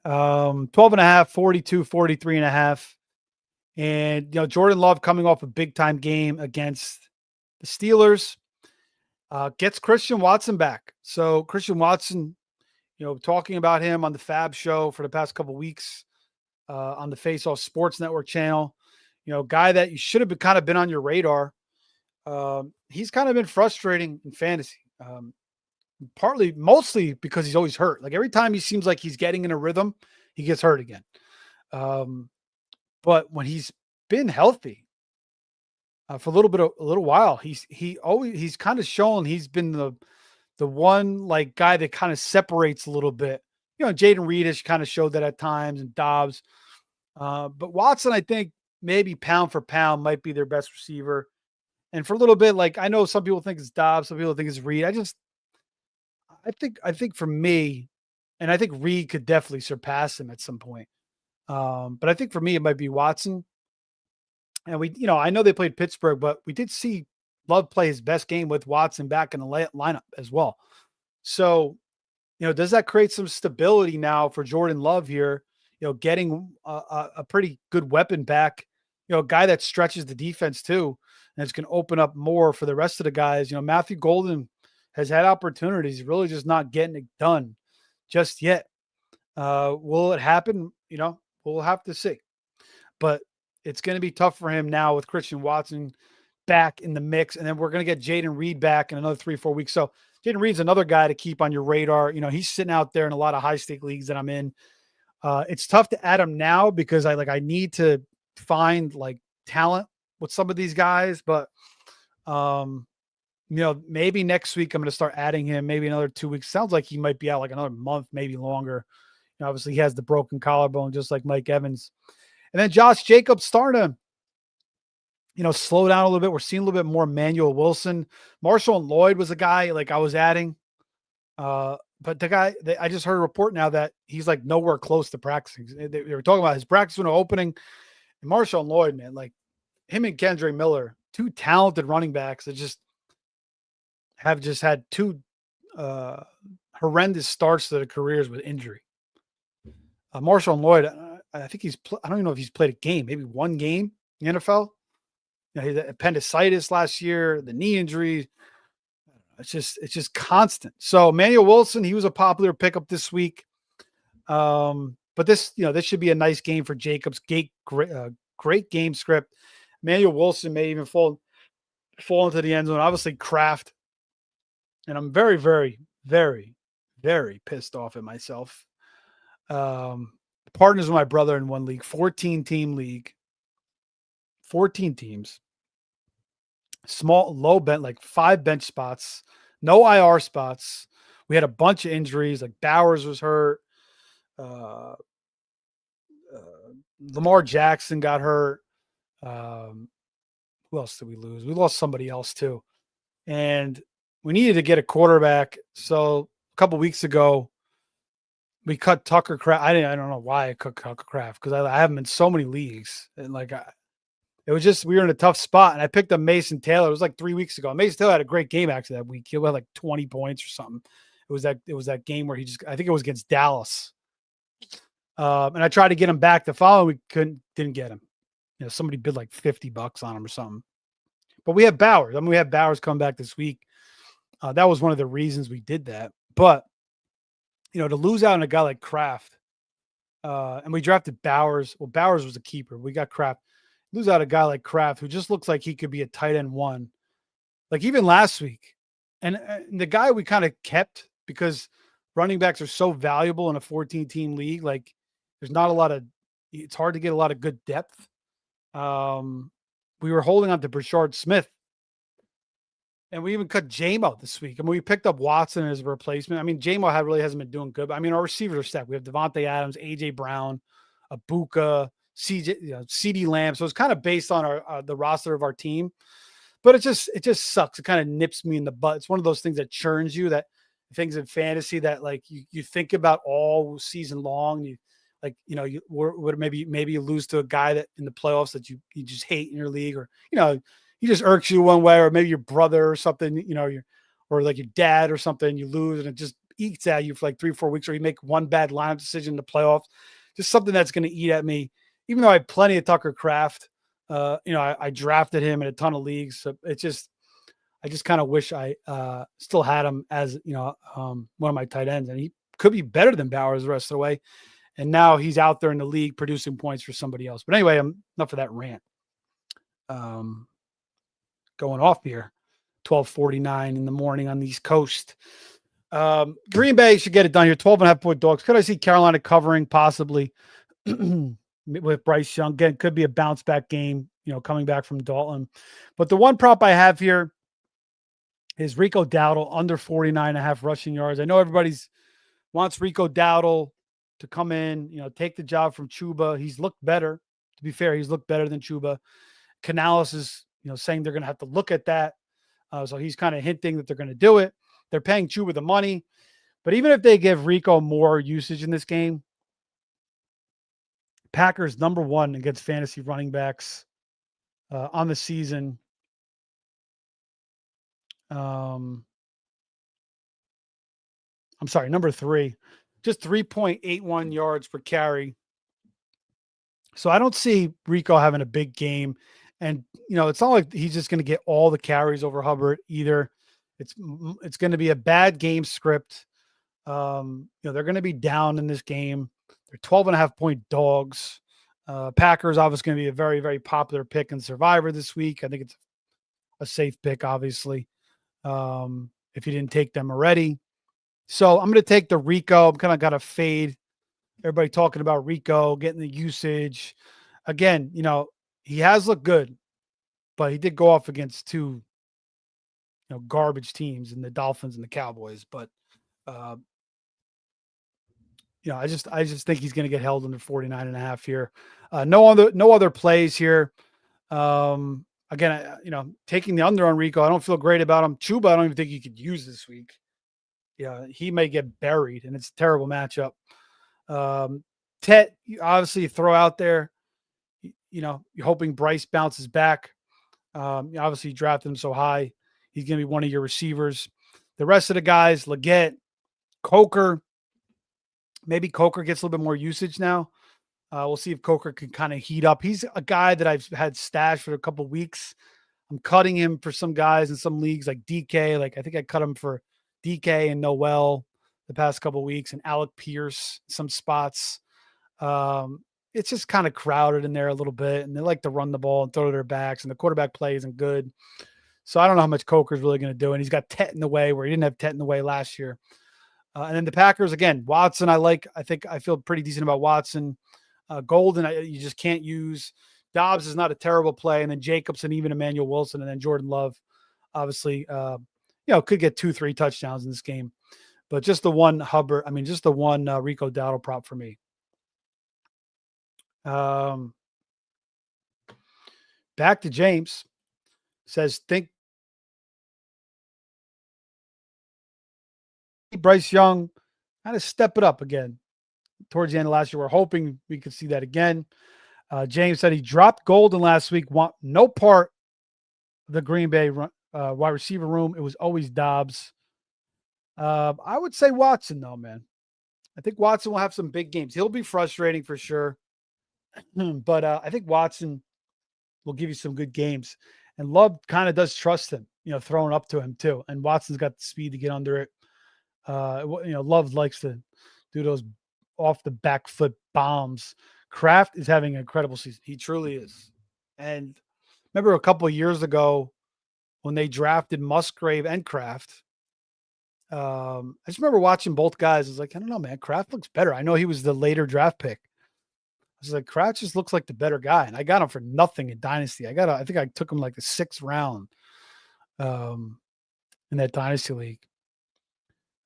12.5, 42, 43.5. And, Jordan Love coming off a big time game against the Steelers, gets Christian Watson back. So Christian Watson, talking about him on the Fab show for the past couple of weeks on the Face Off Sports Network channel, guy that you should have been on your radar. He's kind of been frustrating in fantasy, mostly because he's always hurt. Like every time he seems like he's getting in a rhythm, he gets hurt again. But when he's been healthy for a little while, he's kind of shown he's been the one like guy that kind of separates a little bit. Jaden Reed has kind of showed that at times, and Dobbs. But Watson, I think maybe pound for pound might be their best receiver. And for a little bit, like I know some people think it's Dobbs, some people think it's Reed. I think for me, and I think Reed could definitely surpass him at some point. But I think for me, it might be Watson. And I know they played Pittsburgh, but we did see Love play his best game with Watson back in the lineup as well. So, does that create some stability now for Jordan Love here? Getting a pretty good weapon back, a guy that stretches the defense too, and it's going to open up more for the rest of the guys. Matthew Golden has had opportunities, really just not getting it done just yet. Will it happen? We'll have to see. But it's going to be tough for him now with Christian Watson back in the mix. And then we're going to get Jaden Reed back in another 3-4 weeks. So Jaden Reed's another guy to keep on your radar. He's sitting out there in a lot of high stake leagues that I'm in. It's tough to add him now because I need to find like talent with some of these guys, but maybe next week I'm going to start adding him, maybe another 2 weeks. Sounds like he might be out like another month, maybe longer. Obviously he has the broken collarbone, just like Mike Evans. And then Josh Jacobs starting to, slow down a little bit. We're seeing a little bit more Emmanuel Wilson. Marshall Lloyd was a guy like I was adding. But the guy, I just heard a report now that he's like nowhere close to practicing. They were talking about his practice window opening. And Marshall Lloyd, man, like him and Kendre Miller, 2 talented running backs that have had 2 horrendous starts to their careers with injury. Marshall Lloyd, I think I don't even know if he's played a game, maybe 1 game in the NFL. He had appendicitis last year, the knee injury. It's just constant. So Emmanuel Wilson, he was a popular pickup this week. But this should be a nice game for Jacobs. Great game script. Emmanuel Wilson may even fall into the end zone. Obviously Kraft. And I'm very, very, very, very pissed off at myself. Partners with my brother in one league, 14-team league, 14 teams, small, low bench, like 5 bench spots, no IR spots. We had a bunch of injuries, like Bowers was hurt. Uh, Lamar Jackson got hurt. Who else did we lose? We lost somebody else too. And we needed to get a quarterback. So a couple weeks ago, we cut Tucker Kraft. I don't know why I cut Tucker Kraft because I have him in so many leagues. And it was just, we were in a tough spot. And I picked up Mason Taylor. It was like 3 weeks ago. Mason Taylor had a great game actually that week. He had like 20 points or something. It was that game where I think it was against Dallas. And I tried to get him back the following week, didn't get him. Somebody bid like $50 on him or something. But we have Bowers. I mean, we have Bowers come back this week. That was one of the reasons we did that. But, to lose out on a guy like Kraft, and we drafted Bowers. Well, Bowers was a keeper. We got Kraft. Lose out a guy like Kraft who just looks like he could be a tight end 1. Like even last week. And the guy we kind of kept because running backs are so valuable in a 14-team league. Like there's not a lot of – it's hard to get a lot of good depth. We were holding on to Brashard Smith. And we even cut J-Mo this week. I mean, we picked up Watson as a replacement. I mean, J-Mo really hasn't been doing good. But I mean, our receivers are stacked. We have Devontae Adams, A.J. Brown, Abuka, CeeDee Lamb. So it's kind of based on the roster of our team. But it just sucks. It kind of nips me in the butt. It's one of those things that churns you, that things in fantasy that like you think about all season long. Maybe you lose to a guy that in the playoffs that you just hate in your league, or he just irks you one way, or maybe your brother or something, or like your dad or something, you lose and it just eats at you for like 3 or 4 weeks, or you make one bad lineup decision in the playoffs, just something that's going to eat at me. Even though I had plenty of Tucker Kraft, I drafted him in a ton of leagues. So I just kind of wish I still had him as, one of my tight ends, and he could be better than Bowers the rest of the way. And now he's out there in the league producing points for somebody else. But anyway, enough of that rant. Going off here, 12:49 in the morning on the East Coast. Green Bay should get it done here. 12.5-point dogs. Could I see Carolina covering possibly with Bryce Young? Again, could be a bounce back game, coming back from Dalton. But the one prop I have here is Rico Dowdle under 49.5 rushing yards. I know everybody's wants Rico Dowdle to come in, take the job from Chuba. He's looked better. To be fair, he's looked better than Chuba. Canales is, saying they're going to have to look at that. So he's kind of hinting that they're going to do it. They're paying Chuba the money. But even if they give Rico more usage in this game, Packers number 1 against fantasy running backs on the season. I'm sorry, number 3. Just 3.81 yards per carry. So I don't see Rico having a big game. And, it's not like he's just going to get all the carries over Hubbard either. It's going to be a bad game script. They're going to be down in this game. They're 12.5-point dogs. Packers obviously going to be a very, very popular pick in Survivor this week. I think it's a safe pick, obviously, if you didn't take them already. So I'm going to take the Rico. I'm kind of got to fade everybody talking about Rico getting the usage. Again, he has looked good, but he did go off against 2, garbage teams in the Dolphins and the Cowboys. But, I just think he's going to get held under 49.5 here. No other plays here. Again, taking the under on Rico, I don't feel great about him. Chuba, I don't even think you could use this week. Yeah, he may get buried, and it's a terrible matchup. Tet, you obviously throw out there. You're hoping Bryce bounces back. Obviously, you draft him so high. He's going to be one of your receivers. The rest of the guys, Leggett, Coker. Maybe Coker gets a little bit more usage now. We'll see if Coker can kind of heat up. He's a guy that I've had stashed for a couple of weeks. I'm cutting him for some guys in some leagues like DK. Like I think I cut him for DK and Noel the past couple of weeks, and Alec Pierce, some spots. It's just kind of crowded in there a little bit, and they like to run the ball and throw to their backs, and the quarterback play isn't good. So I don't know how much Coker's really going to do. And he's got Tet in the way where he didn't have Tet in the way last year. And then the Packers again, Watson. I think I feel pretty decent about Watson. Golden, you just can't use. Dobbs is not a terrible play, and then Jacobs and even Emmanuel Wilson, and then Jordan Love, obviously, could get 2-3 touchdowns in this game. But just the one Hubbard, I mean, just the one Rico Dowdle prop for me. Back to James. Says, think Bryce Young kind of step it up again towards the end of last year. We're hoping we could see that again. James said he dropped Golden last week. Want no part of the Green Bay wide receiver room. It was always Dobbs. I would say Watson, though, man. I think Watson will have some big games. He'll be frustrating for sure. But I think Watson will give you some good games. And Love kind of does trust him, throwing up to him too. And Watson's got the speed to get under it. Love likes to do those off the back foot bombs. Kraft is having an incredible season. He truly is. And remember a couple of years ago when they drafted Musgrave and Kraft, I just remember watching both guys. I was like, I don't know, man. Kraft looks better. I know he was the later draft pick. I was like, Kraft just looks like the better guy. And I got him for nothing in Dynasty. I think I took him like the 6th round in that Dynasty league.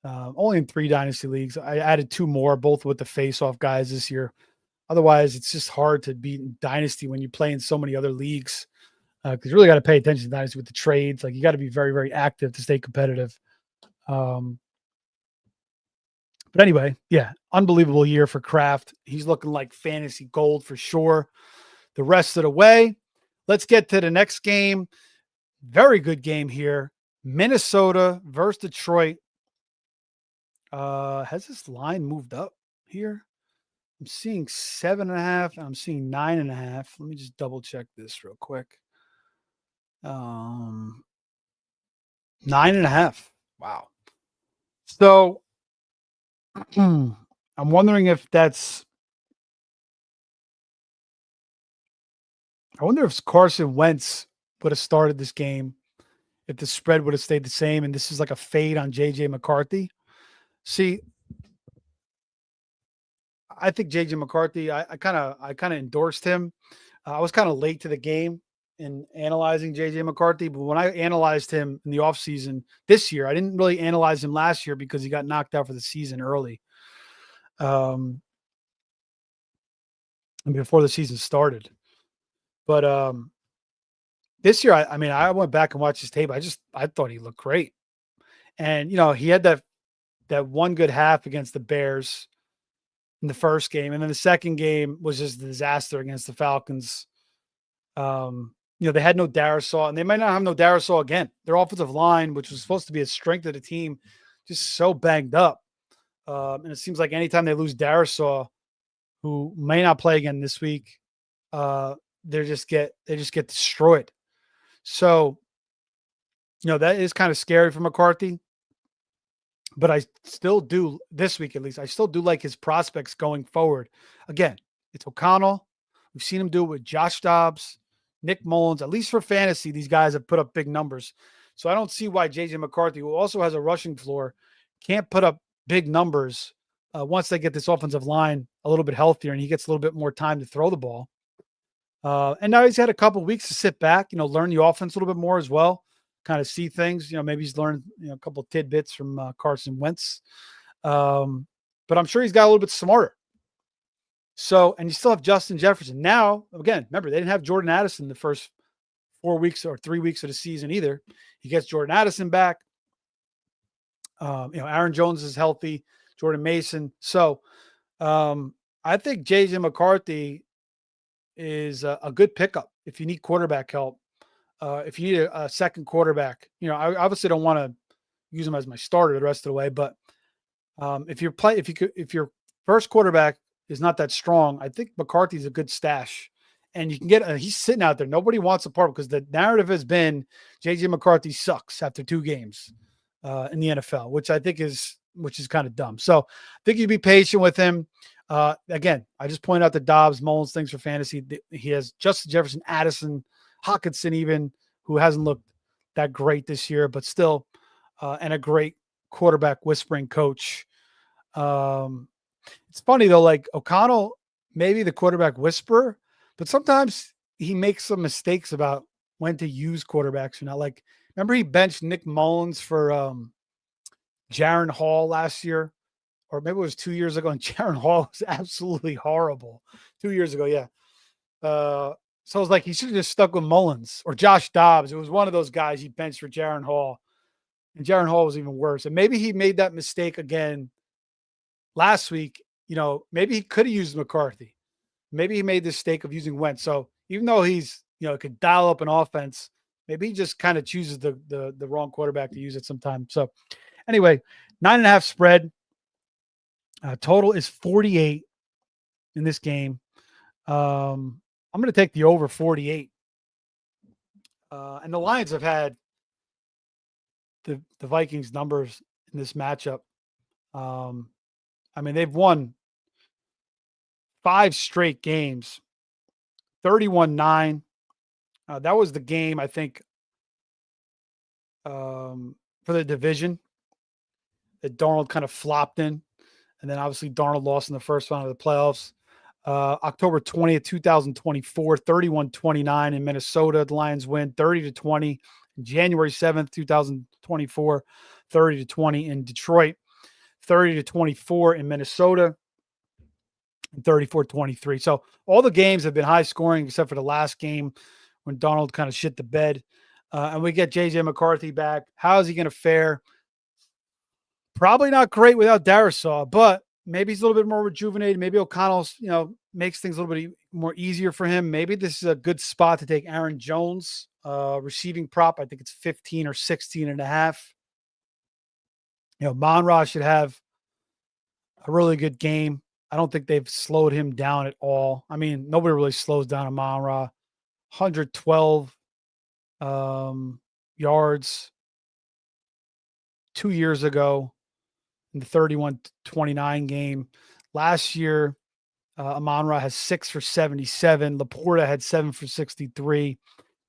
Only in 3 Dynasty leagues. I added 2 more, both with the face-off guys this year. Otherwise, it's just hard to beat in Dynasty when you play in so many other leagues. Because you really got to pay attention to Dynasty with the trades. Like, you got to be very, very active to stay competitive. But anyway, yeah, unbelievable year for Kraft. He's looking like fantasy gold for sure. The rest of the way, let's get to the next game. Very good game here. Minnesota versus Detroit. Has this line moved up here? I'm seeing 7.5. I'm seeing 9.5. Let me just double check this real quick. 9.5. Wow. So I'm wondering if that's. I wonder if Carson Wentz would have started this game, if the spread would have stayed the same, and this is like a fade on JJ McCarthy. See, I think JJ McCarthy. I kind of endorsed him. I was kind of late to the game in analyzing JJ McCarthy, but when I analyzed him in the offseason this year, I didn't really analyze him last year because he got knocked out for the season early. And before the season started. But this year, I went back and watched his tape. I thought he looked great. And, he had that one good half against the Bears in the first game. And then the second game was just a disaster against the Falcons. They had no Darisaw, and they might not have no Darisaw again. Their offensive line, which was supposed to be a strength of the team, just so banged up. And it seems like anytime they lose Darisaw, who may not play again this week, they just get destroyed. So, that is kind of scary for McCarthy. But I still do, this week at least, I still do like his prospects going forward. Again, it's O'Connell. We've seen him do it with Josh Dobbs, Nick Mullins. At least for fantasy, these guys have put up big numbers. So I don't see why JJ McCarthy, who also has a rushing floor, can't put up big numbers once they get this offensive line a little bit healthier and he gets a little bit more time to throw the ball. And now he's had a couple of weeks to sit back, learn the offense a little bit more as well, kind of see things. Maybe he's learned a couple of tidbits from Carson Wentz. But I'm sure he's got a little bit smarter. So, and you still have Justin Jefferson. Now, again, remember, they didn't have Jordan Addison the first 4 weeks or 3 weeks of the season either. He gets Jordan Addison back. Aaron Jones is healthy, Jordan Mason. So I think JJ McCarthy is a good pickup if you need quarterback help. If you need a second quarterback, I obviously don't want to use him as my starter the rest of the way, but if your first quarterback is not that strong, I think McCarthy's a good stash. And you can get he's sitting out there. Nobody wants a part because the narrative has been JJ McCarthy sucks after 2 games in the NFL, which is kind of dumb. So I think you'd be patient with him. Again, I just pointed out the Dobbs, Mullins things for fantasy. He has Justin Jefferson, Addison, Hockenson even, who hasn't looked that great this year, but still, and a great quarterback whispering coach Um, it's funny though, like O'Connell, maybe the quarterback whisperer, but sometimes he makes some mistakes about when to use quarterbacks or not. Like, remember he benched Nick Mullins for Jaron Hall last year, or maybe it was 2 years ago, and Jaron Hall was absolutely horrible 2 years ago. Yeah. So I was like, he should have just stuck with Mullins or Josh Dobbs. It was one of those guys he benched for Jaron Hall, and Jaron Hall was even worse. And maybe he made that mistake again last week. Maybe he could have used McCarthy. Maybe he made the mistake of using Wentz. So even though he's, could dial up an offense, maybe he just kind of chooses the wrong quarterback to use it sometime. So anyway, 9.5 spread. Total is 48 in this game. I'm going to take the over 48. And the Lions have had the Vikings numbers in this matchup. They've won 5 straight games, 31-9. That was the game, I think, for the division that Darnold kind of flopped in. And then obviously Darnold lost in the first round of the playoffs. October 20th, 2024, 31-29 in Minnesota. The Lions win 30-20. January 7th, 2024, 30-20 in Detroit. 30-24 in Minnesota. 34-23. So all the games have been high scoring except for the last game when Darnold kind of shit the bed. And we get JJ McCarthy back. How is he going to fare? Probably not great without Darisaw, but maybe he's a little bit more rejuvenated. Maybe O'Connell's, makes things a little bit more easier for him. Maybe this is a good spot to take Aaron Jones, receiving prop. I think it's 15 or 16.5. Monra should have a really good game. I don't think they've slowed him down at all. I mean, nobody really slows down Amon-Ra. 112 yards 2 years ago in the 31-29 game. Last year, Amon-Ra has 6 for 77. Laporta had 7 for 63.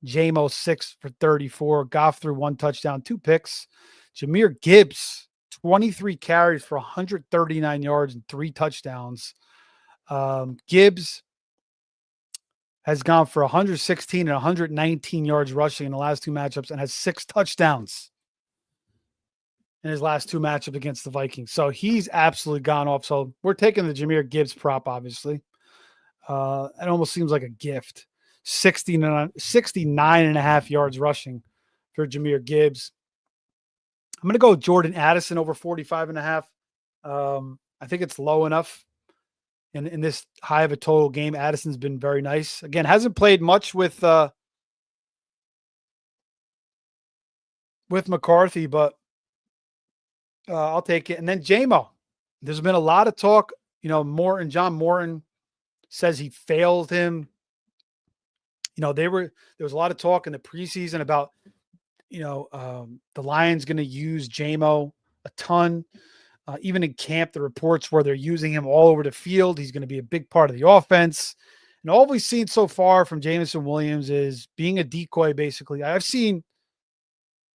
Jamo 6 for 34. Goff threw 1 touchdown, 2 picks. Jahmyr Gibbs, 23 carries for 139 yards and 3 touchdowns. Gibbs has gone for 116 and 119 yards rushing in the last 2 matchups and has 6 touchdowns in his last 2 matchups against the Vikings. So he's absolutely gone off. So we're taking the Jahmyr Gibbs prop, obviously. It almost seems like a gift. 69.5 yards rushing for Jahmyr Gibbs. I'm going to go with Jordan Addison over 45.5. I think it's low enough in this high of a total game. Addison's been very nice. Again, hasn't played much with McCarthy, but I'll take it. And then Jamo. There's been a lot of talk. John Morton says he failed him. There was a lot of talk in the preseason about the Lions going to use Jamo a ton. Even in camp, the reports where they're using him all over the field. He's going to be a big part of the offense. And all we've seen so far from Jameson Williams is being a decoy, basically. I've seen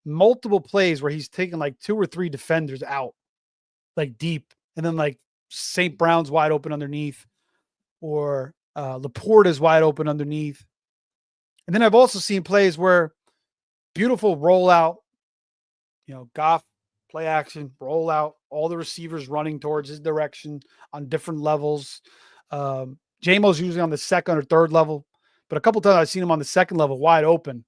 multiple plays where he's taken like 2 or 3 defenders out, like deep, and then like St. Brown's wide open underneath, or Laporta's wide open underneath. And then I've also seen plays where beautiful rollout, Goff, play action, roll out, all the receivers running towards his direction on different levels. Jamo's usually on the second or third level, but a couple times I've seen him on the second level wide open.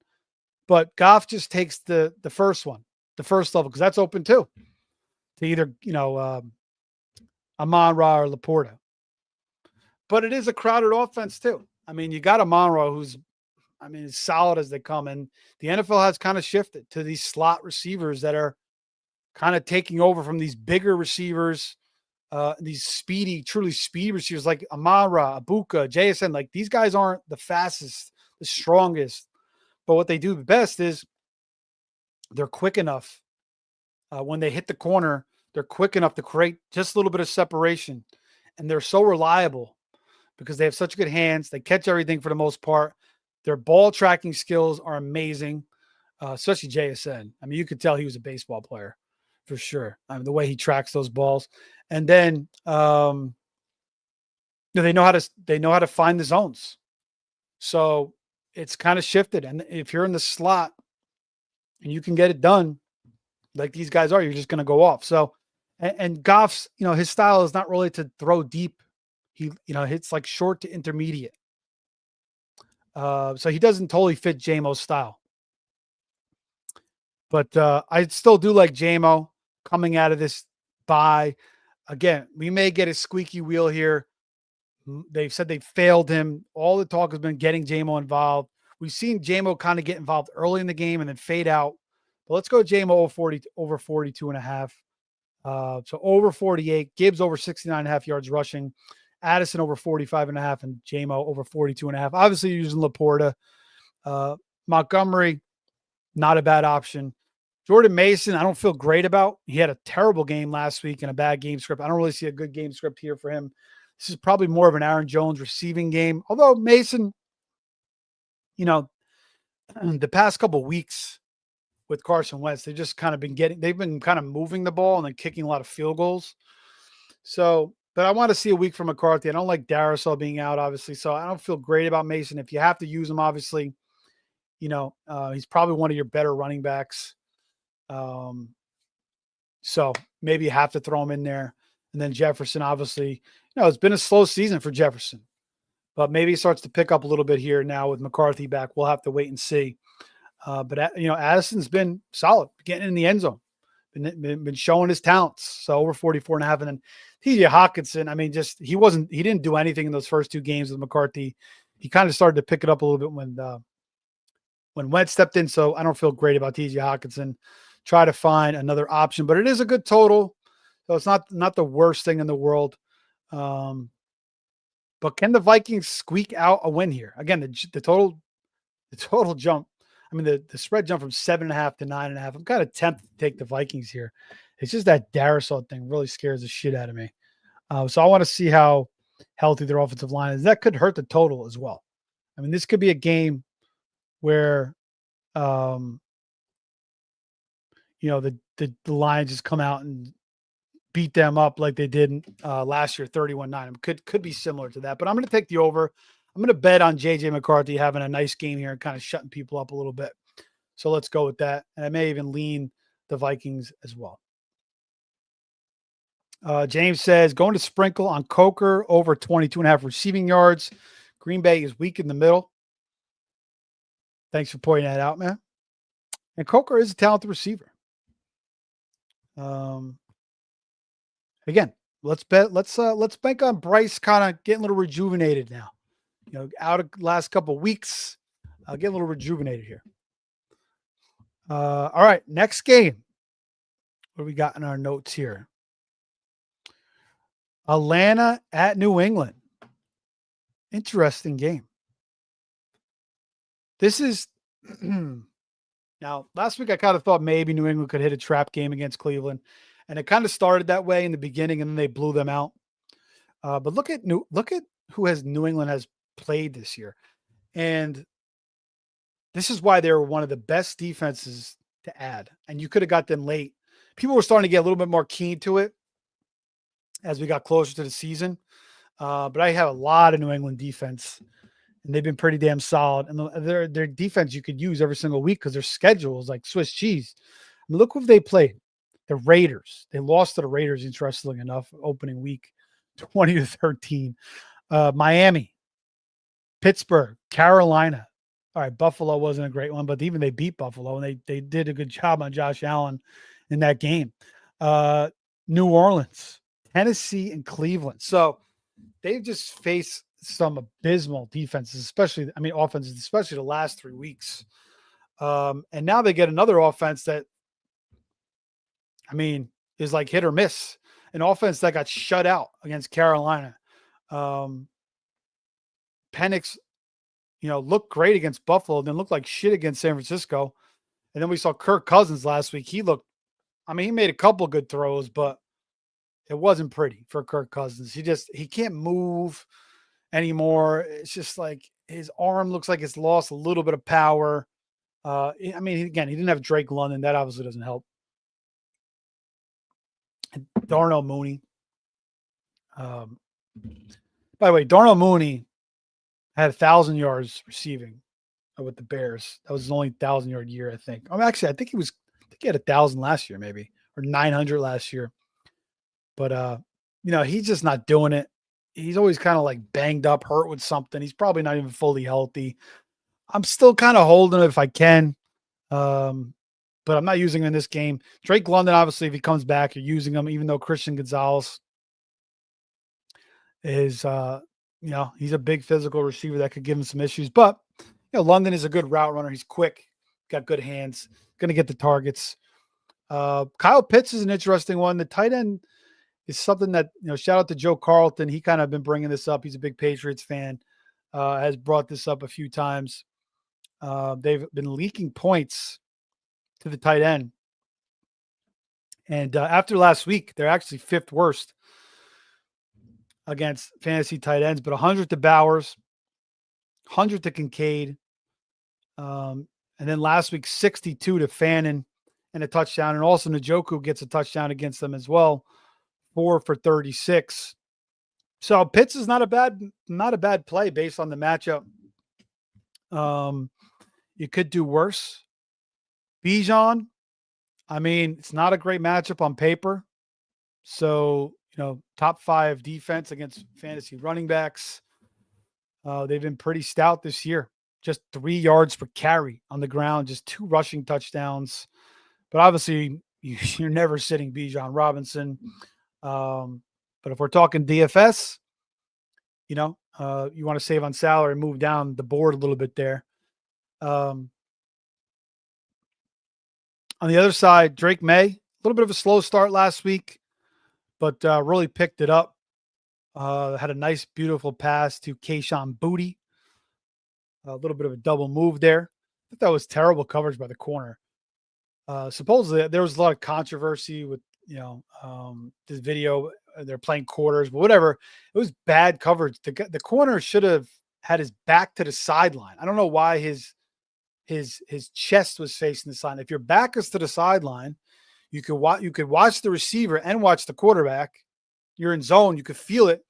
But Goff just takes the first one, the first level, because that's open too, to either, Amon-Ra or Laporta. But it is a crowded offense too. I mean, you got Amon-Ra who's, as solid as they come. And the NFL has kind of shifted to these slot receivers that are kind of taking over from these bigger receivers, these truly speedy receivers like Amon-Ra, Abuka, JSN. Like, these guys aren't the fastest, the strongest, but what they do best is they're quick enough. When they hit the corner, they're quick enough to create just a little bit of separation. And they're so reliable because they have such good hands. They catch everything for the most part. Their ball tracking skills are amazing, especially JSN. You could tell he was a baseball player. for sure. I mean, the way he tracks those balls, and then they know how to find the zones. So it's kind of shifted. And if you're in the slot and you can get it done like these guys are, you're just going to go off. So, and Goff's, his style is not really to throw deep. He, hits like short to intermediate. So he doesn't totally fit JMO's style. But I still do like JMO coming out of this bye. Again, we may get a squeaky wheel here. They've said they failed him. All the talk has been getting JMO involved. We've seen JMO kind of get involved early in the game and then fade out. But let's go JMO over 42.5. So over 48. Gibbs over 69.5 yards rushing. Addison over 45.5 and JMO over 42.5. Obviously using Laporta. Montgomery, not a bad option. Jordan Mason, I don't feel great about. He had a terrible game last week and a bad game script. I don't really see a good game script here for him. This is probably more of an Aaron Jones receiving game. Although Mason, the past couple of weeks with Carson Wentz, they've been kind of moving the ball and then kicking a lot of field goals. So, but I want to see a week from McCarthy. I don't like Darrisaw being out, obviously. So I don't feel great about Mason. If you have to use him, obviously, he's probably one of your better running backs. So maybe you have to throw him in there. And then Jefferson, obviously, it's been a slow season for Jefferson, but maybe he starts to pick up a little bit here now with McCarthy back. We'll have to wait and see. But Addison's been solid, getting in the end zone, been showing his talents. So over 44.5. And then TJ Hawkinson, I mean, he didn't do anything in those first two games with McCarthy. He kind of started to pick it up a little bit when Wentz stepped in. So I don't feel great about TJ Hawkinson. Try to find another option, but it is a good total. So it's not the worst thing in the world. But can the Vikings squeak out a win here? Again, the total jump. I mean, the spread jumped from 7.5 to 9.5. I'm kind of tempted to take the Vikings here. It's just that Darrisaw thing really scares the shit out of me. So I want to see how healthy their offensive line is. That could hurt the total as well. I mean, this could be a game where, the Lions just come out and beat them up like they did last year, 31-9. Could be similar to that, but I'm going to take the over. I'm going to bet on JJ McCarthy having a nice game here and kind of shutting people up a little bit. So let's go with that. And I may even lean the Vikings as well. James says going to sprinkle on Coker over 22.5 receiving yards. Green Bay is weak in the middle. Thanks for pointing that out, man. And Coker is a talented receiver. Again, let's bank on Bryce kind of getting a little rejuvenated now. Out of last couple of weeks, get a little rejuvenated here. All right, next game. What do we got in our notes here? Atlanta at New England. Interesting game. This is now last week I kind of thought maybe New England could hit a trap game against Cleveland. And it kind of started that way in the beginning, and then they blew them out. But look at who New England has played this year. And this is why they were one of the best defenses to add. And you could have got them late. People were starting to get a little bit more keen to it as we got closer to the season. But I have a lot of New England defense, and they've been pretty damn solid. And their defense you could use every single week because their schedule is like Swiss cheese. I mean, look who they played. The Raiders. They lost to the Raiders, interestingly enough, opening week, 20-13. Miami, Pittsburgh, Carolina. All right, Buffalo wasn't a great one, but even they beat Buffalo, and they did a good job on Josh Allen in that game. New Orleans, Tennessee, and Cleveland. So they've just faced some abysmal defenses, offenses, especially the last 3 weeks. And now they get another offense that, is like hit or miss. An offense that got shut out against Carolina. Penix, looked great against Buffalo, then looked like shit against San Francisco. And then we saw Kirk Cousins last week. He made a couple good throws, but it wasn't pretty for Kirk Cousins. He can't move anymore. It's just like his arm looks like it's lost a little bit of power. Again, he didn't have Drake London. That obviously doesn't help. Darnell Mooney. Um, by the way, Darnell Mooney had 1,000 yards receiving with the Bears. That was his only 1,000-yard year, I think. Actually, I think he had 1,000 last year, maybe, or 900 last year. But he's just not doing it. He's always kind of like banged up, hurt with something. He's probably not even fully healthy. I'm still kind of holding him if I can. But I'm not using him in this game. Drake London, obviously, if he comes back, you're using him, even though Christian Gonzalez is he's a big physical receiver that could give him some issues. But London is a good route runner. He's quick, got good hands, gonna get the targets. Kyle Pitts is an interesting one. The tight end is something that, shout out to Joe Carlton. He kind of been bringing this up. He's a big Patriots fan, has brought this up a few times. They've been leaking points to the tight end. And after last week, they're actually fifth worst against fantasy tight ends, but 100 to Bowers, 100 to Kincaid. And then last week, 62 to Fannin and a touchdown. And also Njoku gets a touchdown against them as well. 4 for 36. So Pitts is not a bad play based on the matchup. You could do worse. Bijan, I mean, it's not a great matchup on paper. So, top 5 defense against fantasy running backs. They've been pretty stout this year. Just 3 yards per carry on the ground, just 2 rushing touchdowns. But obviously, you're never sitting Bijan Robinson. But if we're talking DFS, you want to save on salary, move down the board a little bit there. On the other side, Drake May, a little bit of a slow start last week, but really picked it up. Had a nice, beautiful pass to Kayshon Boutte. A little bit of a double move there. I think that was terrible coverage by the corner. Supposedly, there was a lot of controversy with, this video. They're playing quarters, but whatever. It was bad coverage. The corner should have had his back to the sideline. I don't know why his chest was facing the sideline. If your back is to the sideline, you could watch the receiver and watch the quarterback. You're in zone. You could feel it,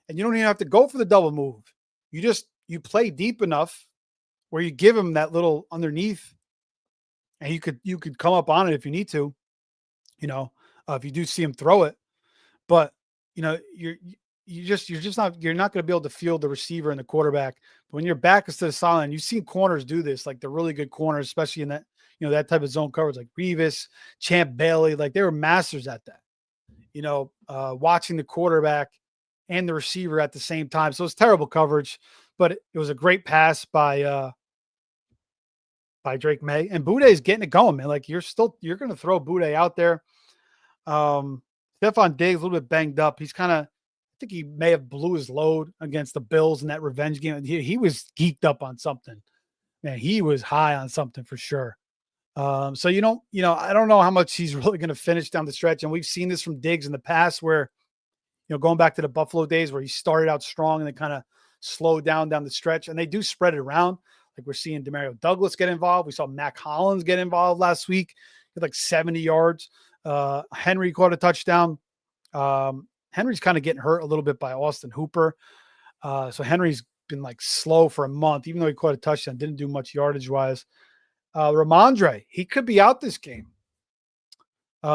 and you don't even have to go for the double move. You play deep enough where you give him that little underneath, and you could come up on it if you need to. If you do see him throw it, but you're not going to be able to field the receiver and the quarterback. But when your back is to the sideline, you've seen corners do this, like the really good corners, especially in that, that type of zone coverage, like Revis, Champ Bailey, like they were masters at that, watching the quarterback and the receiver at the same time. So it's terrible coverage, but it was a great pass by Drake May, and Boutte is getting it going, man. Like you're going to throw Boutte out there. Stephon Diggs a little bit banged up. I think he may have blew his load against the Bills in that revenge game. He was geeked up on something, man. He was high on something for sure. So I don't know how much he's really going to finish down the stretch. And we've seen this from Diggs in the past where, going back to the Buffalo days where he started out strong and then kind of slowed down the stretch, and they do spread it around. Like we're seeing Demario Douglas get involved. We saw Mac Hollins get involved last week with like 70 yards. Henry caught a touchdown. Henry's kind of getting hurt a little bit by Austin Hooper. So Henry's been like slow for a month, even though he caught a touchdown, didn't do much yardage wise. Ramondre, he could be out this game.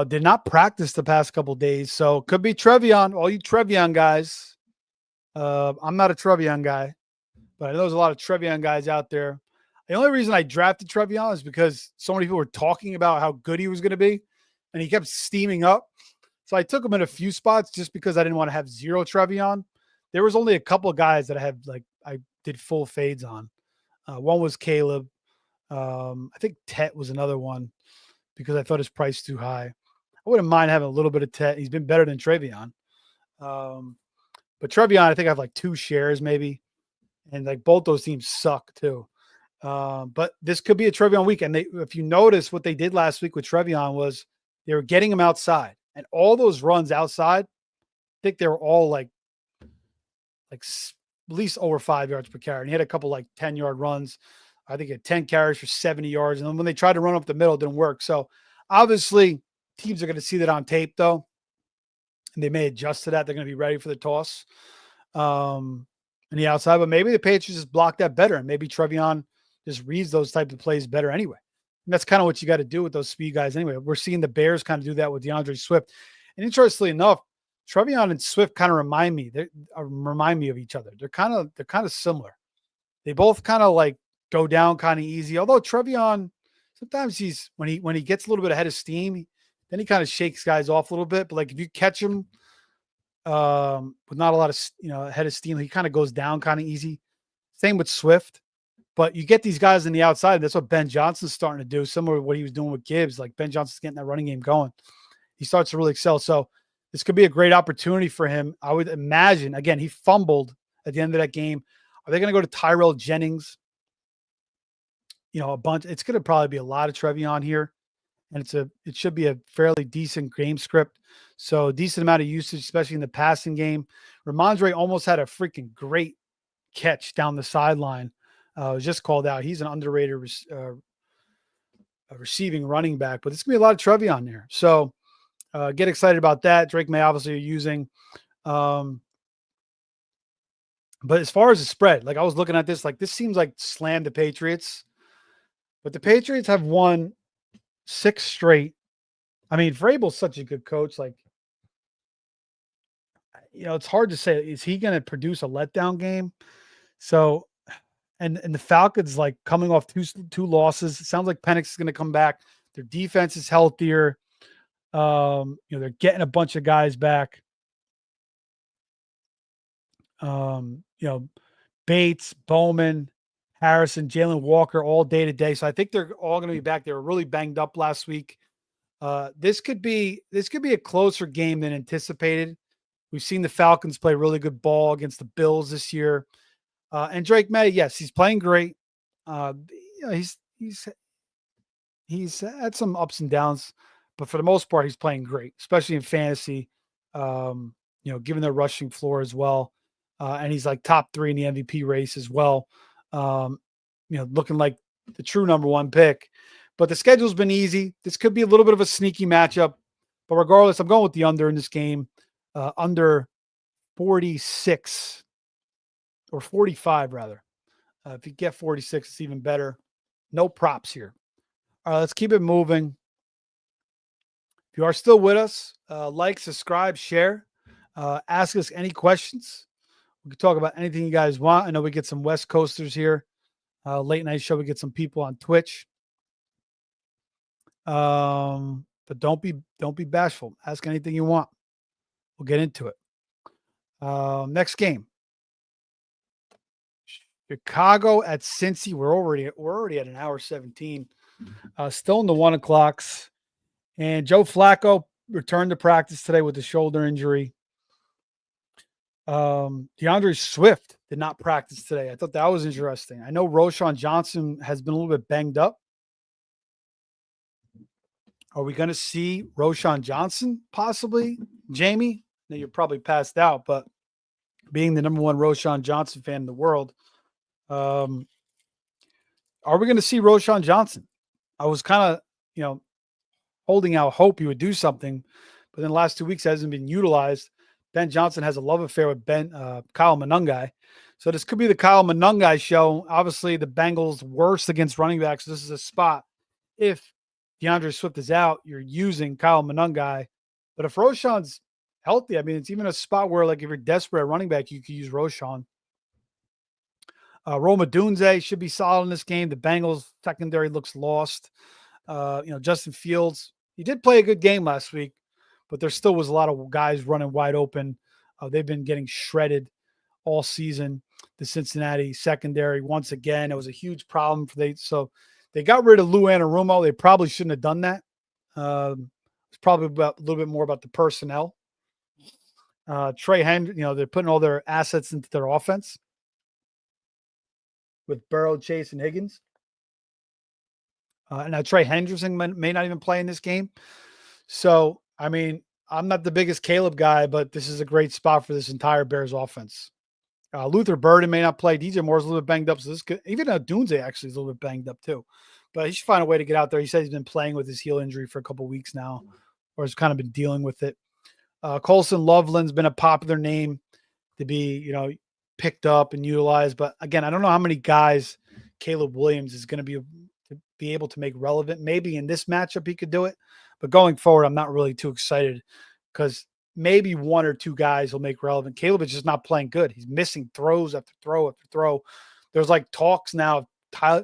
Did not practice the past couple of days. So could be Trevion. All you Trevion guys. I'm not a Trevion guy, but I know there's a lot of Trevion guys out there. The only reason I drafted Trevion is because so many people were talking about how good he was going to be, and he kept steaming up. So I took him in a few spots just because I didn't want to have zero Trevion. There was only a couple of guys that I did full fades on. One was Caleb. I think Tet was another one because I thought his price too high. I wouldn't mind having a little bit of Tet. He's been better than Trevion. But Trevion, I think I have like 2 shares maybe. And like both those teams suck too. But this could be a Trevion week. And if you notice what they did last week with Trevion was they were getting him outside. And all those runs outside, I think they were all like at least over 5 yards per carry. And he had a couple like 10-yard runs. I think he had 10 carries for 70 yards. And then when they tried to run up the middle, it didn't work. So obviously teams are going to see that on tape though. and they may adjust to that. They're going to be ready for the toss on the outside, but maybe the Patriots just block that better, and maybe Trevion just reads those types of plays better anyway. And that's kind of what you got to do with those speed guys anyway. We're seeing the Bears kind of do that with DeAndre Swift. And interestingly enough, Trevion and Swift kind of remind me of each other. They're kind of similar. They both kind of like go down kind of easy. Although Trevion, sometimes when he gets a little bit ahead of steam, then he kind of shakes guys off a little bit. But like if you catch him with not a lot of head of steam, he kind of goes down kind of easy. Same with Swift. But you get these guys in the outside. And that's what Ben Johnson's starting to do, similar to what he was doing with Gibbs. Like Ben Johnson's getting that running game going. He starts to really excel. So this could be a great opportunity for him. I would imagine, again, he fumbled at the end of that game. Are they going to go to Tyrell Jennings? A bunch. It's going to probably be a lot of Trevion here. And it should be a fairly decent game script. So decent amount of usage, especially in the passing game. Ramondre almost had a freaking great catch down the sideline. Was just called out. He's an underrated receiving running back, but it's going to be a lot of Trevion there. So get excited about that. Drake May obviously are using. But as far as the spread, like I was looking at this, like this seems like slam the Patriots. But the Patriots have won 6 straight. I mean, Vrabel's such a good coach. Like, it's hard to say. Is he going to produce a letdown game? So, and the Falcons, like coming off two losses, it sounds like Penix is going to come back. Their defense is healthier. They're getting a bunch of guys back. Bates, Bowman, Harrison, Jalen Walker, all day to day. So I think they're all going to be back. They were really banged up last week. This could be a closer game than anticipated. We've seen the Falcons play really good ball against the Bills this year. And Drake May, yes, he's playing great. He's had some ups and downs, but for the most part, he's playing great, especially in fantasy. Given their rushing floor as well. And he's like top 3 in the MVP race as well. Looking like the true number 1 pick. But the schedule's been easy. This could be a little bit of a sneaky matchup. But regardless, I'm going with the under in this game. Under 46 or 45, rather. If you get 46, it's even better. No props here. All right, let's keep it moving. If you are still with us, like, subscribe, share. Ask us any questions. We can talk about anything you guys want. I know we get some West Coasters here. Late night show, we get some people on Twitch. But don't be bashful. Ask anything you want. We'll get into it. Next game. Chicago at Cincy. We're already at an hour 17. Still in the 1 o'clocks. And Joe Flacco returned to practice today with a shoulder injury. DeAndre Swift did not practice today. I thought that was interesting. I know Roschon Johnson has been a little bit banged up. Are we going to see Roschon Johnson possibly, Jamie? Now you're probably passed out, but being the number 1 Roschon Johnson fan in the world, are we going to see Roschon Johnson? I was kind of, holding out hope he would do something, but in the last 2 weeks hasn't been utilized. Ben Johnson has a love affair with Kyle Monangai. So this could be the Kyle Monangai show. Obviously, the Bengals worst against running backs. This is a spot. If DeAndre Swift is out, you're using Kyle Monangai. But if Roschon's healthy, I mean, it's even a spot where, like, if you're desperate at running back, you could use Roschon. Rome Odunze should be solid in this game. The Bengals secondary looks lost. Justin Fields, he did play a good game last week, but there still was a lot of guys running wide open. They've been getting shredded all season. The Cincinnati secondary, once again, it was a huge problem so they got rid of Lou Anarumo. They probably shouldn't have done that. It's probably a little bit more about the personnel. Trey Hendrickson, they're putting all their assets into their offense with Burrow, Chase, and Higgins. Now Trey Hendrickson may not even play in this game. So, I mean, I'm not the biggest Caleb guy, but this is a great spot for this entire Bears offense. Luther Burden may not play. DJ Moore's a little bit banged up. So this could, even Dunze actually is a little bit banged up too. But he should find a way to get out there. He said he's been playing with his heel injury for a couple of weeks now, or has kind of been dealing with it. Colson Loveland's been a popular name to be, picked up and utilized. But again, I don't know how many guys Caleb Williams is going to be able to make relevant. Maybe in this matchup he could do it, but going forward, I'm not really too excited because maybe one or two guys will make relevant. Caleb is just not playing good. He's missing throws after throw after throw. There's like talks now of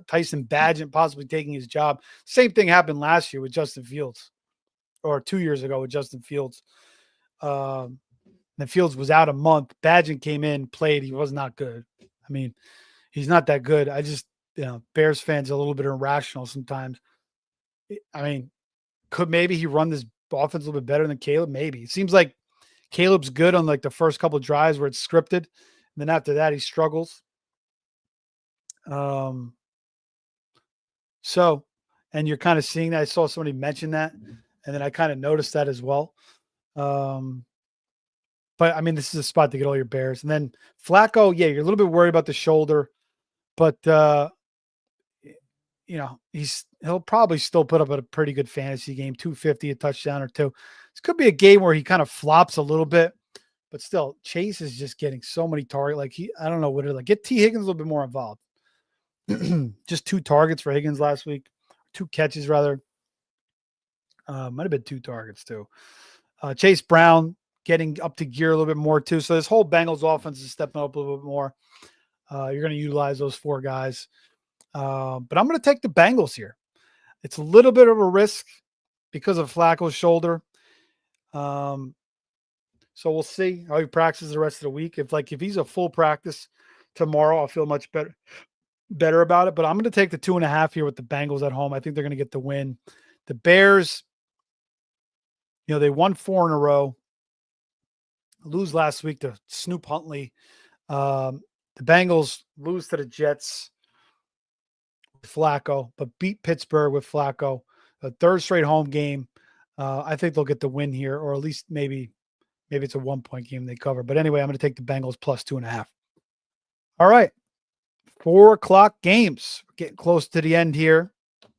Tyson Badgett possibly taking his job. Same thing happened last year with Justin Fields, or 2 years ago with Justin Fields. And Fields was out a month. Badgett came in, played. He was not good. I mean, he's not that good. I just, Bears fans are a little bit irrational sometimes. I mean, could maybe he run this offense a little bit better than Caleb? Maybe. It seems like Caleb's good on like the first couple of drives where it's scripted. And then after that, he struggles. So, and you're kind of seeing that. I saw somebody mention that, and then I kind of noticed that as well. But I mean, this is a spot to get all your Bears. And then Flacco, yeah, you're a little bit worried about the shoulder, but he'll probably still put up a pretty good fantasy game, 250, a touchdown or two. This could be a game where he kind of flops a little bit, but still, Chase is just getting so many targets. Like I don't know what it like. Get T. Higgins a little bit more involved. Just 2 targets for Higgins last week, 2 catches rather. Might have been 2 targets too. Chase Brown getting up to gear a little bit more too. So this whole Bengals offense is stepping up a little bit more. You're going to utilize those 4 guys. But I'm going to take the Bengals here. It's a little bit of a risk because of Flacco's shoulder. So we'll see how he practices the rest of the week. If he's a full practice tomorrow, I'll feel much better about it. But I'm going to take the 2.5 here with the Bengals at home. I think they're going to get the win. The Bears, they won 4 in a row. Lose last week to Snoop Huntley. The Bengals lose to the Jets with Flacco, but beat Pittsburgh with Flacco. A 3rd straight home game. I think they'll get the win here, or at least maybe it's a 1-point game they cover. But anyway, I'm going to take the Bengals plus 2.5. All right. 4:00 games. We're getting close to the end here. If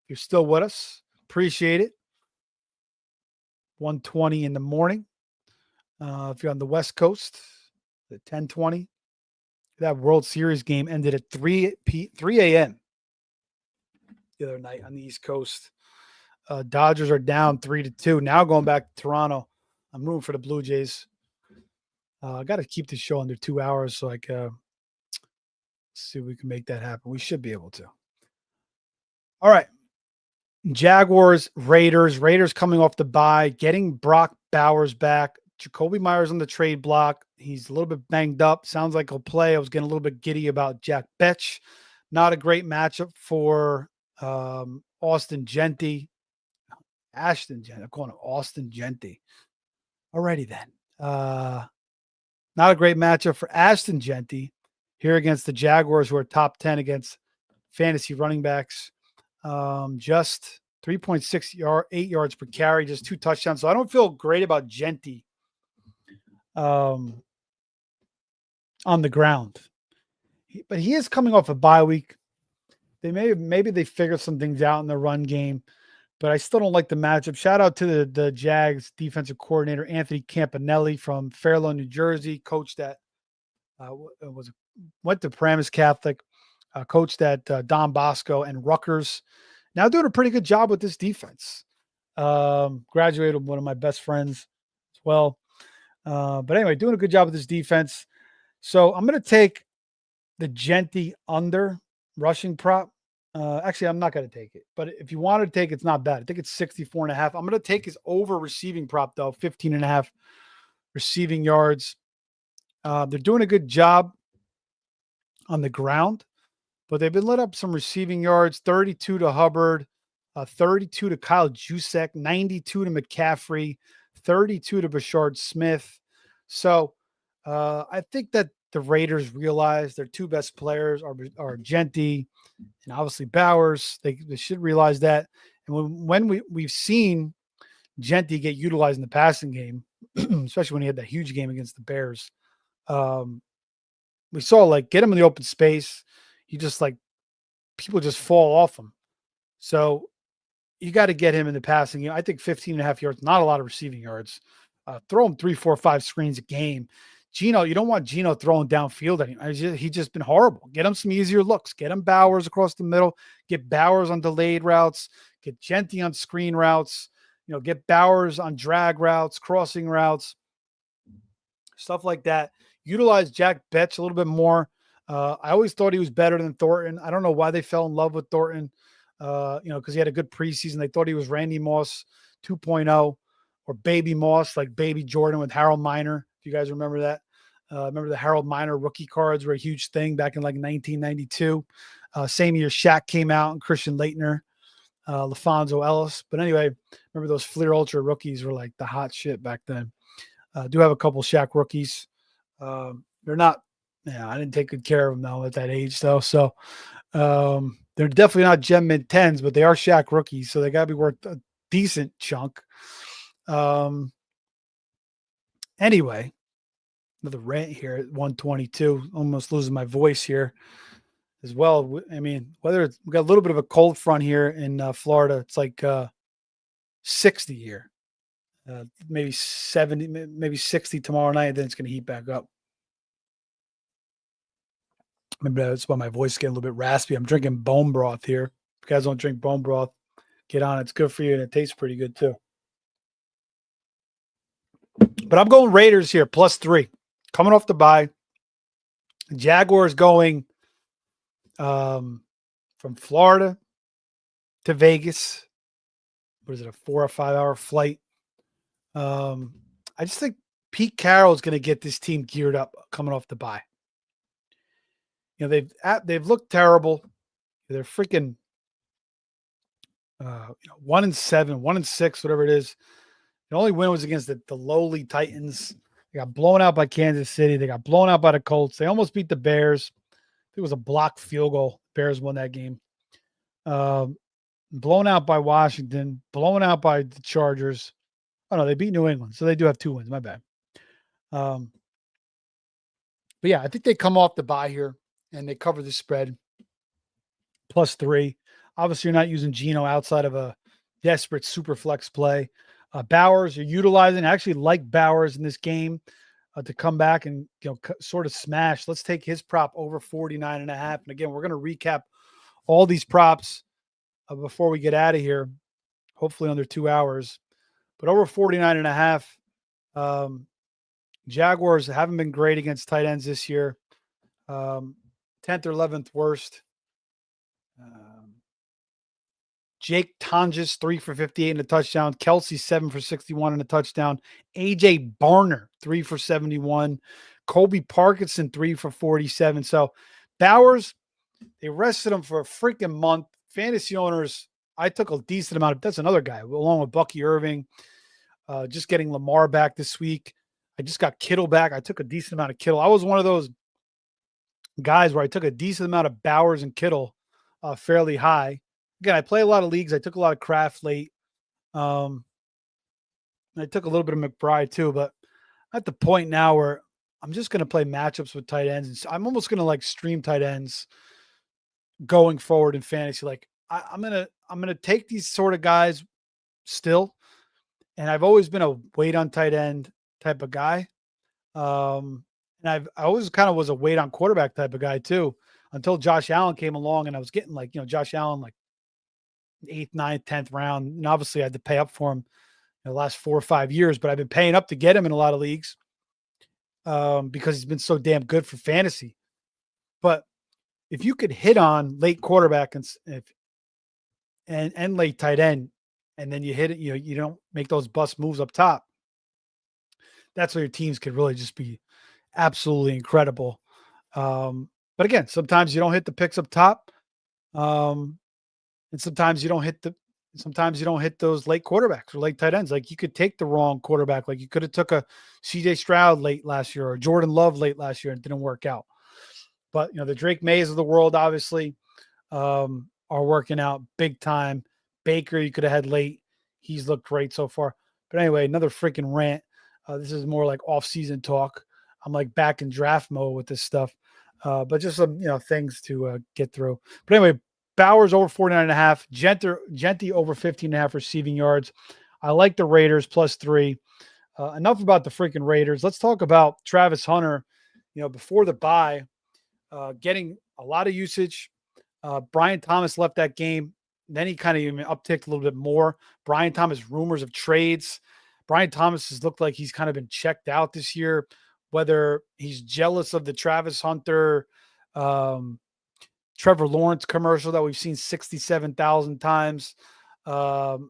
you're still with us, appreciate it. 1:20 in the morning. If you're on the West Coast, the 10:20. That World Series game ended at 3 a.m. the other night on the East Coast. Dodgers are down 3-2. Now going back to Toronto. I'm rooting for the Blue Jays. I got to keep the show under 2 hours so I can see if we can make that happen. We should be able to. All right. Jaguars, Raiders. Raiders coming off the bye, getting Brock Bowers back. Jacoby Myers on the trade block. He's a little bit banged up. Sounds like he'll play. I was getting a little bit giddy about Jack Betch. Not a great matchup for Austin Genty. Ashton Genty. I'm calling him Austin Genty. Alrighty then. Not a great matchup for Ashton Genty here against the Jaguars, who are top 10 against fantasy running backs. Just 3.8 yards per carry, just 2 touchdowns. So I don't feel great about Genty on the ground. But he is coming off a bye week. Maybe they figured some things out in the run game, but I still don't like the matchup. Shout out to the Jags defensive coordinator Anthony Campanelli from Fairlawn, New Jersey, coached at went to Paramus Catholic, coached at Don Bosco and Rutgers. Now doing a pretty good job with this defense. Graduated with one of my best friends as well. But anyway, doing a good job with this defense. So I'm going to take the Genty under rushing prop. Actually, I'm not going to take it. But if you want to take it, it's not bad. I think it's 64.5. I'm going to take his over receiving prop, though, 15.5 receiving yards. They're doing a good job on the ground, but they've been let up some receiving yards, 32 to Hubbard, 32 to Kyle Juszczyk, 92 to McCaffrey, 32 to Bashard Smith. So I think that the Raiders realize their 2 best players are Genty and obviously Bowers. They should realize that. And when we've seen Genty get utilized in the passing game, especially when he had that huge game against the Bears, we saw get him in the open space. He just people just fall off him. So you got to get him in the passing. I think 15.5 yards, not a lot of receiving yards. Throw him 3, 4, 5 screens a game. Geno, you don't want Geno throwing downfield anymore. He's just been horrible. Get him some easier looks. Get him Bowers across the middle. Get Bowers on delayed routes. Get Genty on screen routes. Get Bowers on drag routes, crossing routes, stuff like that. Utilize Jack Betts a little bit more. I always thought he was better than Thornton. I don't know why they fell in love with Thornton, because he had a good preseason. They thought he was Randy Moss 2.0 or Baby Moss, like Baby Jordan with Harold Miner. If you guys remember that. Remember the Harold Miner rookie cards were a huge thing back in like 1992. Same year Shaq came out and Christian Laettner, LaFonso Ellis. But anyway, remember those Fleer Ultra rookies were like the hot shit back then. Do have a couple Shaq rookies. They're not, I didn't take good care of them though at that age though. So they're definitely not Gem Mint 10s, but they are Shaq rookies. So they got to be worth a decent chunk. Anyway, another rant here at 122, almost losing my voice here as well. I mean, we got a little bit of a cold front here in Florida. It's like 60 here, maybe 70, maybe 60 tomorrow night. Then it's going to heat back up. Maybe that's why my voice is getting a little bit raspy. I'm drinking bone broth here. If you guys don't drink bone broth, get on it. It's good for you, and it tastes pretty good too. But I'm going Raiders here, +3. Coming off the bye. Jaguars going from Florida to Vegas. What is it, a 4 or 5 hour flight? I just think Pete Carroll is going to get this team geared up coming off the bye. They've looked terrible. They're freaking 1-7, 1-6, whatever it is. The only win was against the lowly Titans. They got blown out by Kansas City. They got blown out by the Colts. They almost beat the Bears. It was a blocked field goal. Bears won that game. Blown out by Washington. Blown out by the Chargers. Oh, no, they beat New England. So they do have 2 wins. My bad. But yeah, I think they come off the bye here and they cover the spread +3. Obviously, you're not using Geno outside of a desperate super flex play. Bowers, you're utilizing. I actually like Bowers in this game to come back and sort of smash. Let's take his prop over 49.5. And again, we're going to recap all these props before we get out of here, hopefully under 2 hours. But over 49.5. Jaguars haven't been great against tight ends this year. 10th or 11th worst. Jake Tonjes, 3 for 58 and a touchdown. Kelsey, 7 for 61 and a touchdown. AJ Barner, 3 for 71. Colby Parkinson, 3 for 47. So Bowers, they rested him for a freaking month. Fantasy owners, I took a decent amount of, that's another guy, along with Bucky Irving. Just getting Lamar back this week. I just got Kittle back. I took a decent amount of Kittle. I was one of those guys where I took a decent amount of Bowers and Kittle fairly high. Again, I play a lot of leagues. I took a lot of Kraft late. I took a little bit of McBride too, but at the point now where I'm just going to play matchups with tight ends. And I'm almost going to like stream tight ends going forward in fantasy. Like I'm going to take these sort of guys still. And I've always been a wait on tight end type of guy. And I always kind of was a wait on quarterback type of guy too, until Josh Allen came along and I was getting like, Josh Allen, like 8th, 9th, 10th round. And obviously I had to pay up for him in the last 4 or 5 years, but I've been paying up to get him in a lot of leagues because he's been so damn good for fantasy. But if you could hit on late quarterback and late tight end, and then you hit it, you don't make those bust moves up top, that's where your teams could really just be absolutely incredible. But again, sometimes you don't hit the picks up top. And sometimes you don't hit those late quarterbacks or late tight ends. Like you could take the wrong quarterback. Like you could have took a CJ Stroud late last year or Jordan Love late last year and it didn't work out. But the Drake Mays of the world obviously are working out big time. Baker, you could have had late. He's looked great so far. But anyway, another freaking rant. This is more like off-season talk. I'm like back in draft mode with this stuff. But just some things to get through. But anyway, Bowers over 49.5. Genty over 15.5 receiving yards. I like the Raiders +3. Enough about the freaking Raiders. Let's talk about Travis Hunter. Before the bye, getting a lot of usage. Brian Thomas left that game. Then he kind of even upticked a little bit more. Brian Thomas, rumors of trades. Brian Thomas has looked like he's kind of been checked out this year, whether he's jealous of the Travis Hunter, Trevor Lawrence commercial that we've seen 67,000 times, or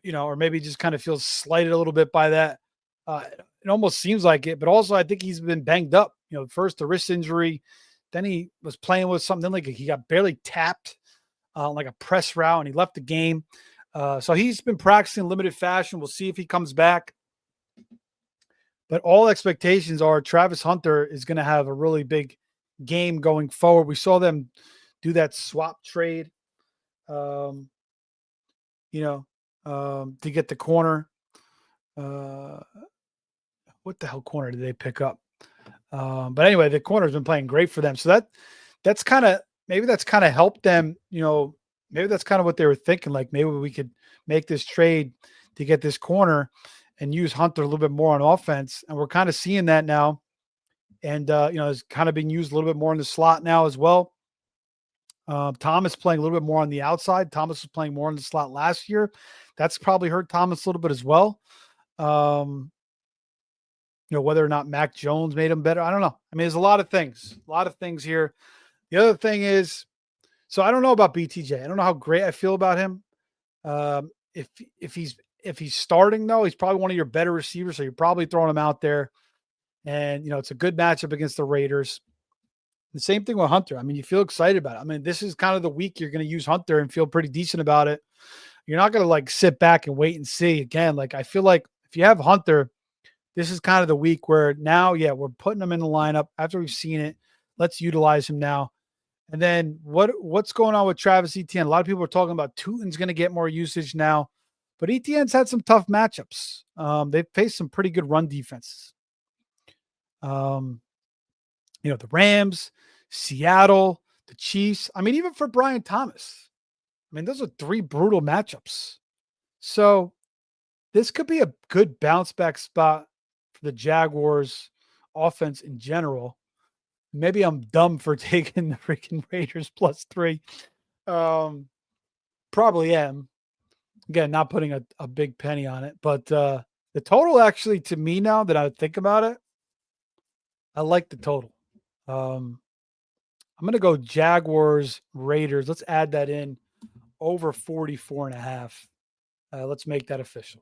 maybe just kind of feels slighted a little bit by that. It almost seems like it, but also I think he's been banged up. First the wrist injury, then he was playing with something like he got barely tapped, like a press route, and he left the game. So he's been practicing in limited fashion. We'll see if he comes back. But all expectations are Travis Hunter is going to have a really big game going forward. We saw them do that swap trade, to get the corner. What the hell corner did they pick up? But anyway, the corner's been playing great for them. So that's kind of helped them. Maybe that's kind of what they were thinking. Like maybe we could make this trade to get this corner and use Hunter a little bit more on offense. And we're kind of seeing that now. And, it's kind of being used a little bit more in the slot now as well. Thomas playing a little bit more on the outside. Thomas was playing more in the slot last year. That's probably hurt Thomas a little bit as well. Whether or not Mac Jones made him better, I don't know. I mean, there's a lot of things here. The other thing is, so I don't know about BTJ. I don't know how great I feel about him. If he's starting though, he's probably one of your better receivers. So you're probably throwing him out there. And, it's a good matchup against the Raiders. The same thing with Hunter. I mean, you feel excited about it. I mean, this is kind of the week you're going to use Hunter and feel pretty decent about it. You're not going to like sit back and wait and see again. Like, I feel like if you have Hunter, this is kind of the week where now, we're putting him in the lineup after we've seen it. Let's utilize him now. And then what's going on with Travis Etienne? A lot of people are talking about Tootin's going to get more usage now, but Etienne's had some tough matchups. They've faced some pretty good run defenses. The Rams, Seattle, the Chiefs. I mean, even for Brian Thomas, those are 3 brutal matchups. So this could be a good bounce back spot for the Jaguars offense in general. Maybe I'm dumb for taking the freaking Raiders +3. Probably am. Again, not putting a big penny on it, but the total actually, to me now that I think about it, I like the total. I'm going to go Jaguars, Raiders. Let's add that in over 44.5. Let's make that official.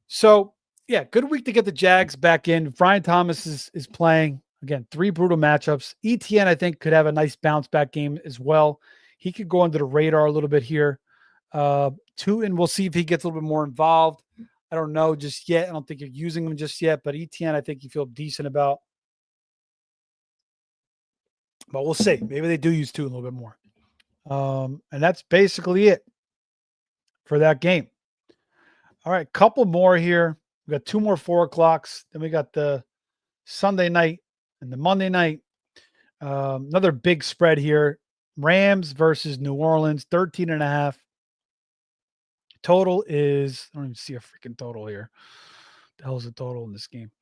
So, good week to get the Jags back in. Brian Thomas is playing. Again, 3 brutal matchups. Etienne, I think, could have a nice bounce back game as well. He could go under the radar a little bit here. Tootin, we'll see if he gets a little bit more involved. I don't know just yet. I don't think you're using him just yet. But Etienne, I think you feel decent about. But we'll see. Maybe they do use Tootin a little bit more. And that's basically it for that game. All right, couple more here. We got 2 more 4 o'clocks. Then we got the Sunday night and the Monday night. Another big spread here. Rams versus New Orleans, 13.5. Total is, I don't even see a freaking total here. The hell is the total in this game?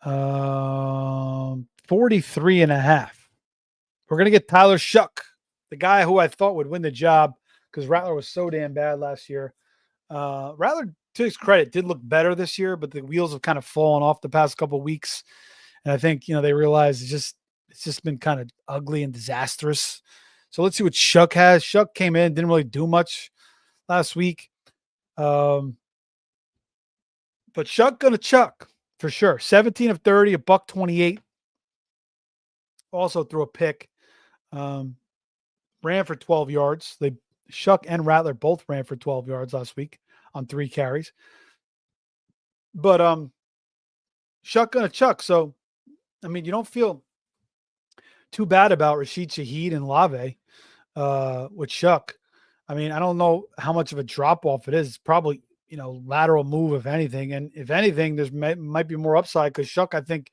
43.5. We're going to get Tyler Shuck, the guy who I thought would win the job because Rattler was so damn bad last year. Rattler, to his credit, did look better this year, but the wheels have kind of fallen off the past couple of weeks. And I think, they realize it's just been kind of ugly and disastrous. So let's see what Shuck has. Shuck came in, didn't really do much last week. But Shuck gonna chuck for sure. 17 of 30, $128. Also threw a pick. Ran for 12 yards. Shuck and Rattler both ran for 12 yards last week on 3 carries. But Shuck gonna chuck. So you don't feel too bad about Rashid Shaheed and Lave with Shuck. I don't know how much of a drop off it is. It's probably, lateral move, if anything. And if anything, there's might be more upside because Shuck, I think,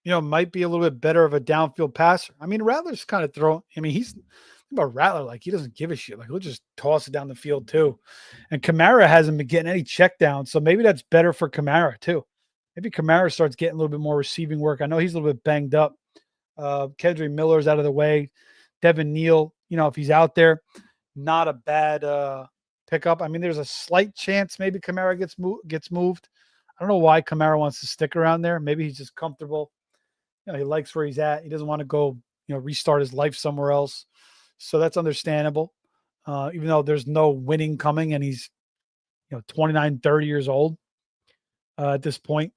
might be a little bit better of a downfield passer. I mean, Rattler's kind of throwing. I mean, he's about Rattler, like he doesn't give a shit. Like he'll just toss it down the field too. And Kamara hasn't been getting any check down, so maybe that's better for Kamara too. Maybe Kamara starts getting a little bit more receiving work. I know he's a little bit banged up. Kedry Miller's out of the way. Devin Neal, if he's out there, not a bad pickup. I mean, there's a slight chance maybe Kamara gets moved. I don't know why Kamara wants to stick around there. Maybe he's just comfortable. He likes where he's at. He doesn't want to go, restart his life somewhere else. So that's understandable. Even though there's no winning coming and he's, 29, 30 years old at this point.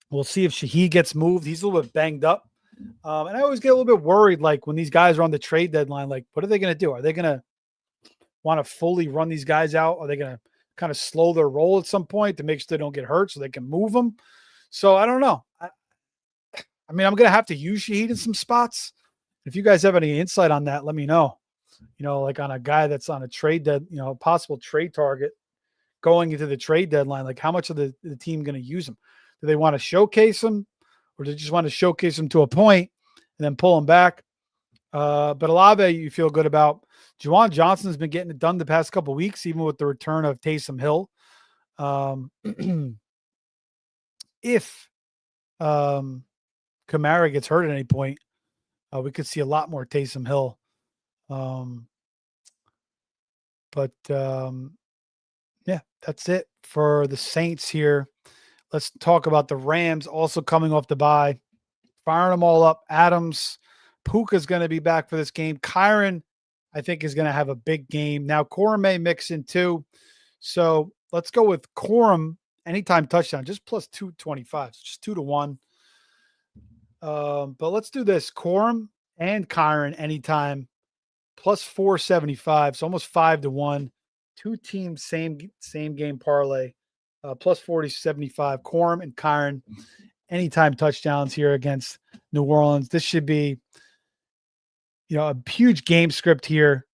We'll see if Shaheed gets moved. He's a little bit banged up. And I always get a little bit worried, like when these guys are on the trade deadline, like what are they going to do? Are they going to want to fully run these guys out? Are they going to kind of slow their roll at some point to make sure they don't get hurt so they can move them? So I don't know. I mean, I'm going to have to use Shaheed in some spots. If you guys have any insight on that, let me know. Like on a guy that's on a trade possible trade target going into the trade deadline, like how much of the team going to use him? Do they want to showcase him, or do they just want to showcase him to a point and then pull him back? But Olave, you feel good about. Juwan Johnson's been getting it done the past couple of weeks, even with the return of Taysom Hill. If Kamara gets hurt at any point, we could see a lot more Taysom Hill. Yeah, that's it for the Saints here. Let's talk about the Rams also coming off the bye, firing them all up. Adams, Puka's going to be back for this game. Kyren, I think, is going to have a big game. Now, Corum may mix in too. So let's go with Corum anytime touchdown, just plus 225, just 2-1. But let's do this. Corum and Kyren anytime plus 475. So almost 5-1. Two teams, same game parlay. Plus 40-75. Corum and Kyren anytime touchdowns here against New Orleans. This should be, a huge game script here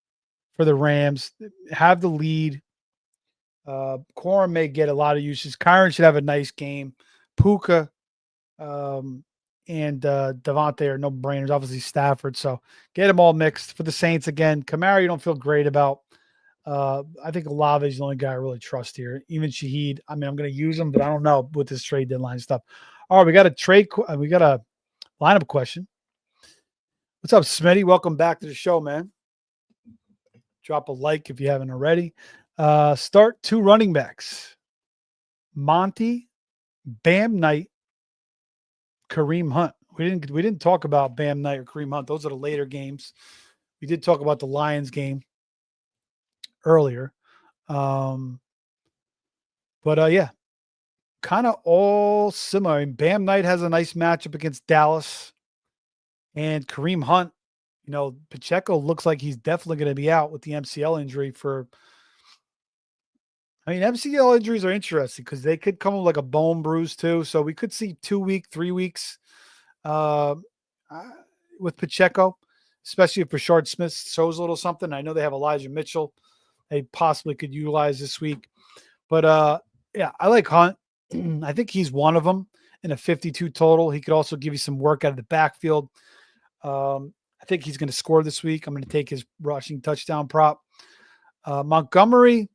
for the Rams. Have the lead. Corum may get a lot of uses. Kyren should have a nice game. Puka and Devontae are no brainers. Obviously Stafford. So get them all mixed for the Saints again. Kamara, you don't feel great about. I think Olave is the only guy I really trust here. Even Shaheed. I mean, I'm going to use him, but I don't know with this trade deadline stuff. All right, we got a lineup question. What's up, Smitty? Welcome back to the show, man. Drop a like if you haven't already. Start 2 running backs. Monty, Bam Knight, Kareem Hunt. We didn't talk about Bam Knight or Kareem Hunt. Those are the later games. We did talk about the Lions game earlier. Yeah, kind of all similar. I mean, Bam Knight has a nice matchup against Dallas, and Kareem Hunt, Pacheco looks like he's definitely going to be out with the MCL injury MCL injuries are interesting because they could come with like a bone bruise too. So we could see 2 weeks, 3 weeks with Pacheco, especially if Rashard Smith shows a little something. I know they have Elijah Mitchell they possibly could utilize this week. But yeah, I like Hunt. I think he's one of them in a 52 total. He could also give you some work out of the backfield. I think he's going to score this week. I'm going to take his rushing touchdown prop. Montgomery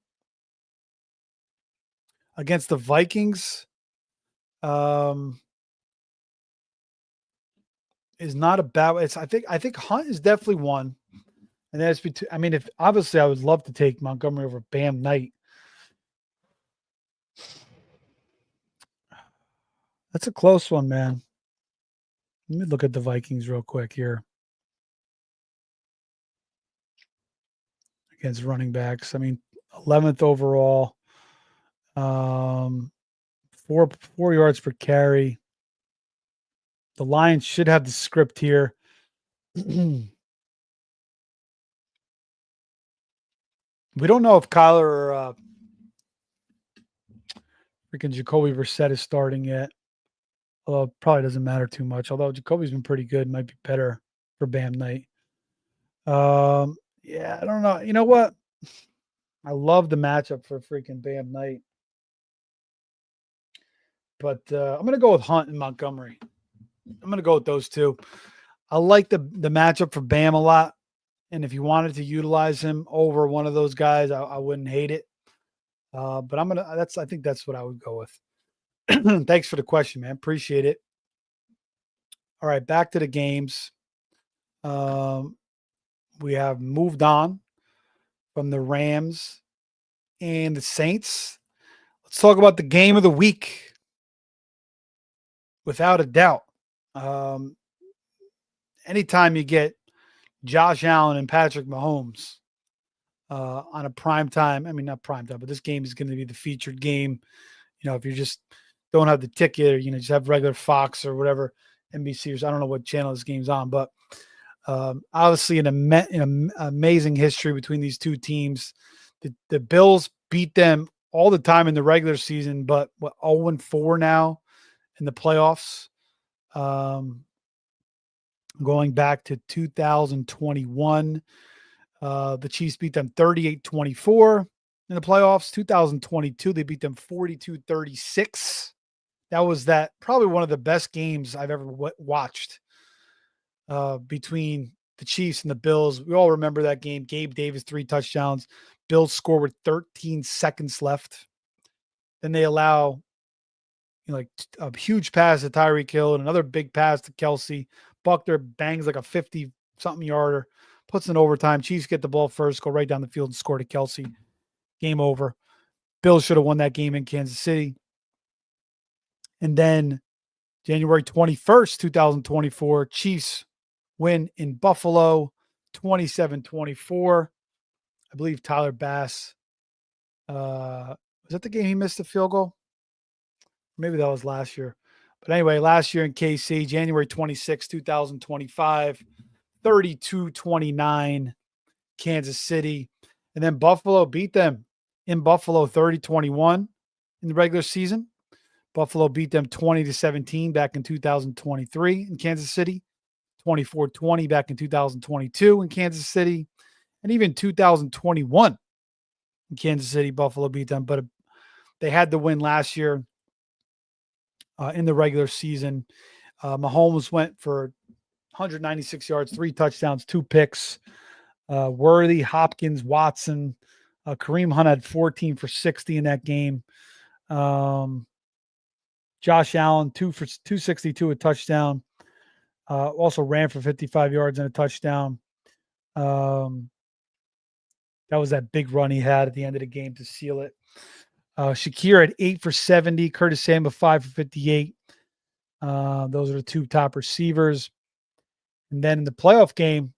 against the Vikings is not a bad. I think Hunt is definitely one. And that's between. I mean, if obviously I would love to take Montgomery over Bam Knight. That's a close one, man. Let me look at the Vikings real quick here. Against running backs. I mean, 11th overall. 4 yards per carry. The Lions should have the script here. We don't know if Kyler or freaking Jacoby Brissett is starting yet. Although it probably doesn't matter too much. Although Jacoby's been pretty good. Might be better for Bam Knight. Yeah, I don't know. You know what? I love the matchup for freaking Bam Knight. But I'm going to go with Hunt and Montgomery. I'm going to go with those two. I like the matchup for Bam a lot. And if you wanted to utilize him over one of those guys, I wouldn't hate it. But I think that's what I would go with. Thanks for the question, man. Appreciate it. All right, back to the games. We have moved on from the Rams and the Saints. Let's talk about the game of the week. Without a doubt. Anytime you get Josh Allen and Patrick Mahomes on a prime time, I mean, not prime time, but this game is going to be the featured game. You know, if you just don't have the ticket or, just have regular Fox or whatever, NBC, or I don't know what channel this game's on, but obviously an amazing history between these two teams. The Bills beat them all the time in the regular season, but 0-4 now in the playoffs. Going back to 2021, the Chiefs beat them 38-24 in the playoffs. 2022, they beat them 42-36. That was probably one of the best games I've ever watched between the Chiefs and the Bills. We all remember that game. Gabe Davis, 3 touchdowns. Bills score with 13 seconds left. Then they allow like a huge pass to Tyreek Hill and another big pass to Kelsey. Buckner bangs like a 50-something yarder, puts in overtime. Chiefs get the ball first, go right down the field and score to Kelsey. Game over. Bills should have won that game in Kansas City. And then January 21st, 2024, Chiefs win in Buffalo, 27-24. I believe Tyler Bass, was that the game he missed the field goal? Maybe that was last year. But anyway, last year in KC, January 26, 2025, 32-29, Kansas City. And then Buffalo beat them in Buffalo 30-21 in the regular season. Buffalo beat them 20-17 back in 2023 in Kansas City, 24-20 back in 2022 in Kansas City, and even 2021 in Kansas City, Buffalo beat them. But they had the win last year in the regular season. Mahomes went for 196 yards, 3 touchdowns, 2 picks. Worthy, Hopkins, Watson, Kareem Hunt had 14 for 60 in that game. Josh Allen, 2 for 262, a touchdown. Also ran for 55 yards and a touchdown. That was that big run he had at the end of the game to seal it. Shakir had 8 for 70. Curtis Samuel, 5 for 58. Those are the 2 top receivers. And then in the playoff game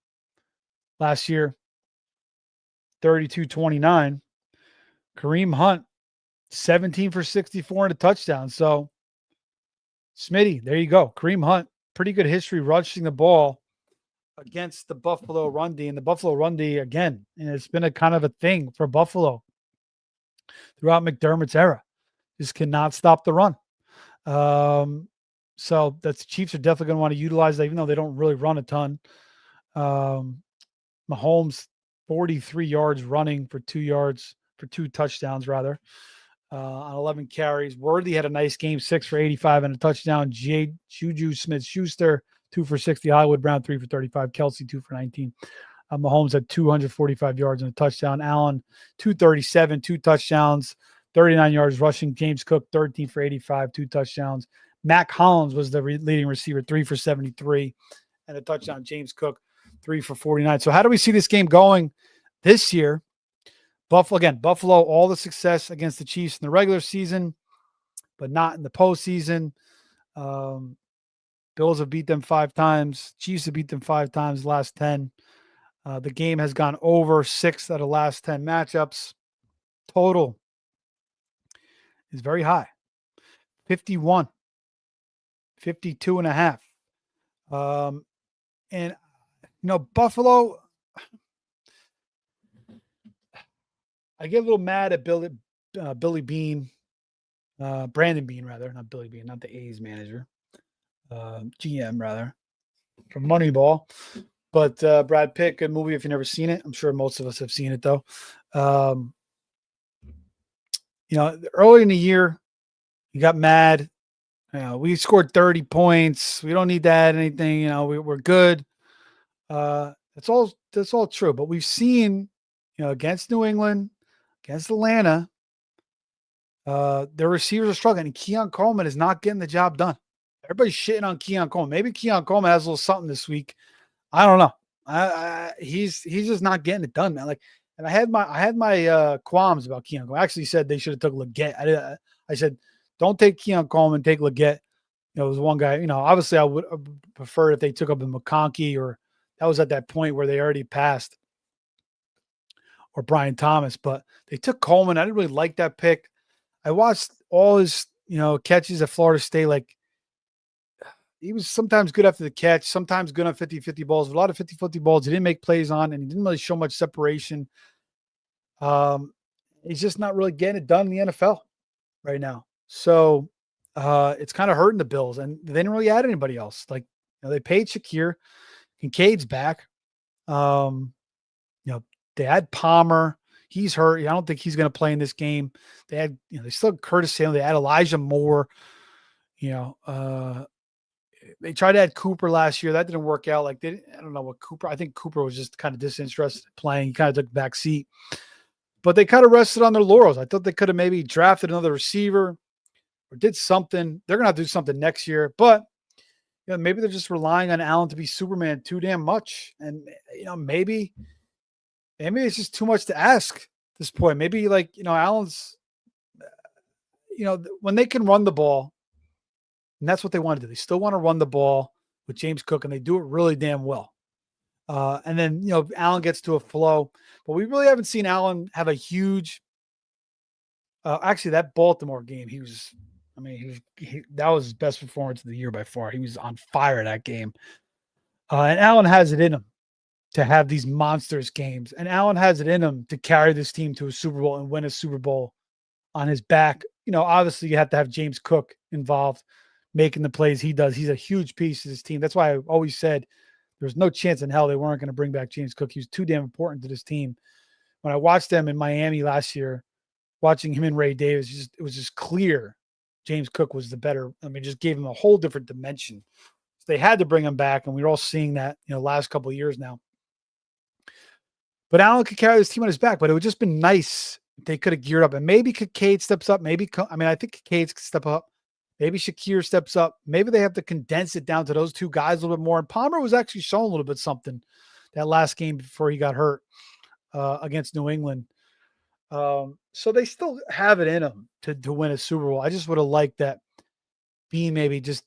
last year, 32-29, Kareem Hunt, 17 for 64 and a touchdown. So, Smitty, there you go. Kareem Hunt, pretty good history rushing the ball against the Buffalo run D. And the Buffalo run D, again, and it's been a kind of a thing for Buffalo throughout McDermott's era. Just cannot stop the run. So the Chiefs are definitely going to want to utilize that, even though they don't really run a ton. Mahomes, 43 yards running for 2 touchdowns rather, on 11 carries. Worthy had a nice game, 6 for 85 and a touchdown. Juju Smith-Schuster, 2 for 60. Hollywood Brown, 3 for 35. Kelsey, 2 for 19. Mahomes had 245 yards and a touchdown. Allen, 237, 2 touchdowns, 39 yards rushing. James Cook, 13 for 85, 2 touchdowns. Mac Hollins was the leading receiver, 3 for 73 and a touchdown. James Cook, 3 for 49. So how do we see this game going this year? Buffalo, all the success against the Chiefs in the regular season, but not in the postseason. Bills have beat them 5 times. Chiefs have beat them 5 times, last 10. The game has gone over 6 out of last 10 matchups. Total is very high. 51, 52 and a half. And, Buffalo, I get a little mad at Billy Bean, Brandon Bean, rather, not Billy Bean, not the A's manager, GM, rather, from Moneyball. But Brad Pitt, good movie if you've never seen it. I'm sure most of us have seen it, though. Early in the year, he got mad We scored 30 points. We don't need to add anything. We're good. That's all true. But we've seen, against New England, against Atlanta, their receivers are struggling. And Keon Coleman is not getting the job done. Everybody's shitting on Keon Coleman. Maybe Keon Coleman has a little something this week. I don't know. He's just not getting it done, man. Like, and I had my qualms about Keon Coleman. I actually said they should have took Leggett. I said, don't take Keon Coleman, take Leggett. It was one guy. Obviously I would prefer if they took up a McConkey, or that was at that point where they already passed, or Brian Thomas, but they took Coleman. I didn't really like that pick. I watched all his, catches at Florida State. Like, he was sometimes good after the catch, sometimes good on 50-50 balls. A lot of 50-50 balls he didn't make plays on, and he didn't really show much separation. He's just not really getting it done in the NFL right now. So it's kind of hurting the Bills, and they didn't really add anybody else. Like, they paid Shakir. Kincaid's back. They had Palmer. He's hurt. I don't think he's going to play in this game. They had, they still had Curtis Samuel. They had Elijah Moore. They tried to add Cooper last year. That didn't work out. I don't know what Cooper. I think Cooper was just kind of disinterested in playing. He kind of took the back seat. But they kind of rested on their laurels. I thought they could have maybe drafted another receiver or did something. They're going to have to do something next year. But maybe they're just relying on Allen to be Superman too damn much. And maybe it's just too much to ask at this point. Maybe Allen's, when they can run the ball, and that's what they want to do. They still want to run the ball with James Cook, and they do it really damn well. And then, Allen gets to a flow, but we really haven't seen Allen have a huge, actually that Baltimore game, that was his best performance of the year by far. He was on fire that game. And Allen has it in him to have these monstrous games. And Allen has it in him to carry this team to a Super Bowl and win a Super Bowl on his back. Obviously you have to have James Cook involved, making the plays he does. He's a huge piece of this team. That's why I always said there's no chance in hell they weren't going to bring back James Cook. He was too damn important to this team. When I watched them in Miami last year, watching him and Ray Davis, it was just clear James Cook was the better. Just gave him a whole different dimension. So they had to bring him back, and we're all seeing that, last couple of years now. But Allen could carry this team on his back, but it would just been nice if they could have geared up. And maybe Kincaid steps up. I think Kincaid could step up. Maybe Shakir steps up. Maybe they have to condense it down to those two guys a little bit more. And Palmer was actually showing a little bit something that last game before he got hurt against New England. So they still have it in them to win a Super Bowl. I just would have liked that Bean maybe just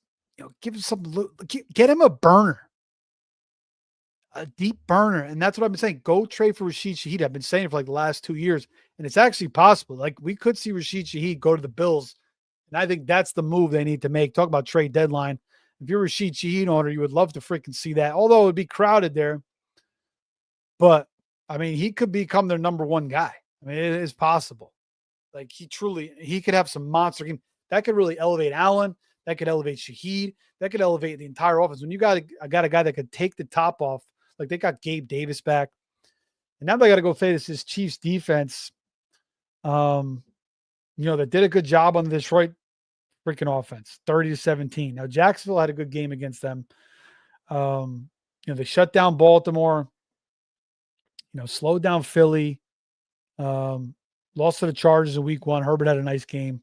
give him get him a burner, a deep burner. And that's what I've been saying. Go trade for Rashid Shaheed. I've been saying it for the last 2 years, and it's actually possible. We could see Rashid Shaheed go to the Bills. And I think that's the move they need to make. Talk about trade deadline. If you're a Rashid Shaheed owner, you would love to freaking see that. Although it would be crowded there. But, he could become their number one guy. It is possible. He could have some monster game. That could really elevate Allen. That could elevate Shaheed. That could elevate the entire offense. When you got a guy that could take the top off, they got Gabe Davis back. And now they got to go face this Chiefs defense, that did a good job on the Detroit freaking offense, 30-17. Now, Jacksonville had a good game against them. They shut down Baltimore, slowed down Philly, lost to the Chargers in week 1. Herbert had a nice game.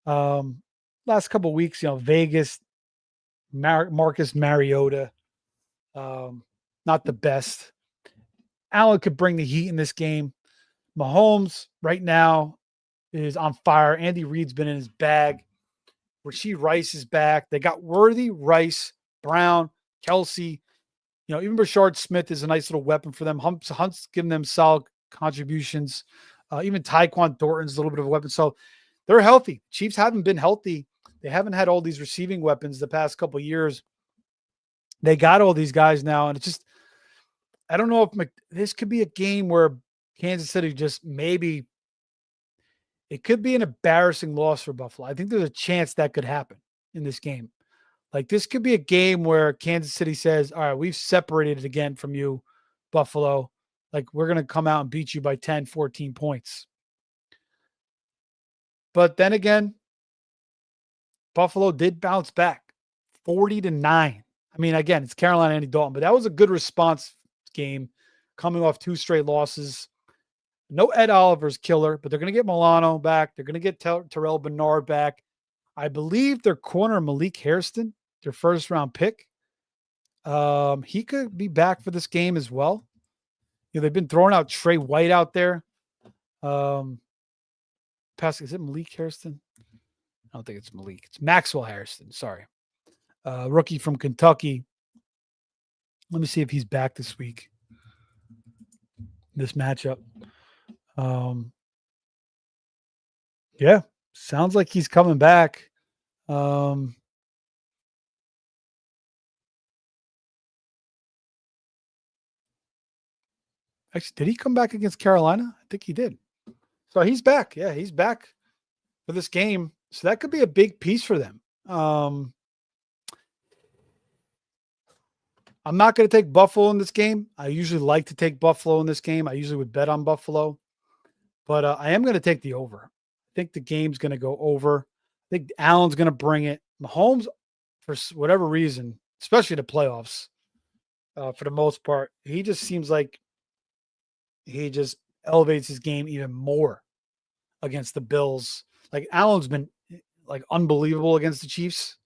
Last couple of weeks, Vegas, Marcus Mariota, not the best. Allen could bring the heat in this game. Mahomes right now is on fire. Andy Reid's been in his bag. Rashee Rice is back. They got Worthy, Rice, Brown, Kelsey. Even Rashard Smith is a nice little weapon for them. Hunt's giving them solid contributions. Even Tyquan Thornton's a little bit of a weapon. So they're healthy. Chiefs haven't been healthy. They haven't had all these receiving weapons the past couple of years. They got all these guys now, and it's just, I don't know if this could be a game where Kansas City just maybe it could be an embarrassing loss for Buffalo. I think there's a chance that could happen in this game. This could be a game where Kansas City says, all right, we've separated again from you, Buffalo. We're going to come out and beat you by 10, 14 points. But then again, Buffalo did bounce back 40-9. I mean, again, it's Carolina Andy Dalton, but that was a good response game coming off 2 straight losses. No Ed Oliver's killer, but they're going to get Milano back. They're going to get Terrell Bernard back. I believe their corner Malik Hairston, their first round pick. He could be back for this game as well. They've been throwing out Trey White out there. Is it Malik Hairston? I don't think it's Malik. It's Maxwell Hairston. Sorry. Rookie from Kentucky. Let me see if he's back this week. This matchup. Yeah, sounds like he's coming back. Actually, did he come back against Carolina? I think he did. So he's back. Yeah, he's back for this game. So that could be a big piece for them. I'm not going to take Buffalo in this game. I usually like to take Buffalo in this game. I usually would bet on Buffalo. But I am going to take the over. I think the game's going to go over. I think Allen's going to bring it. Mahomes, for whatever reason, especially the playoffs, for the most part, he just seems like he just elevates his game even more against the Bills. Like Allen's been like unbelievable against the Chiefs,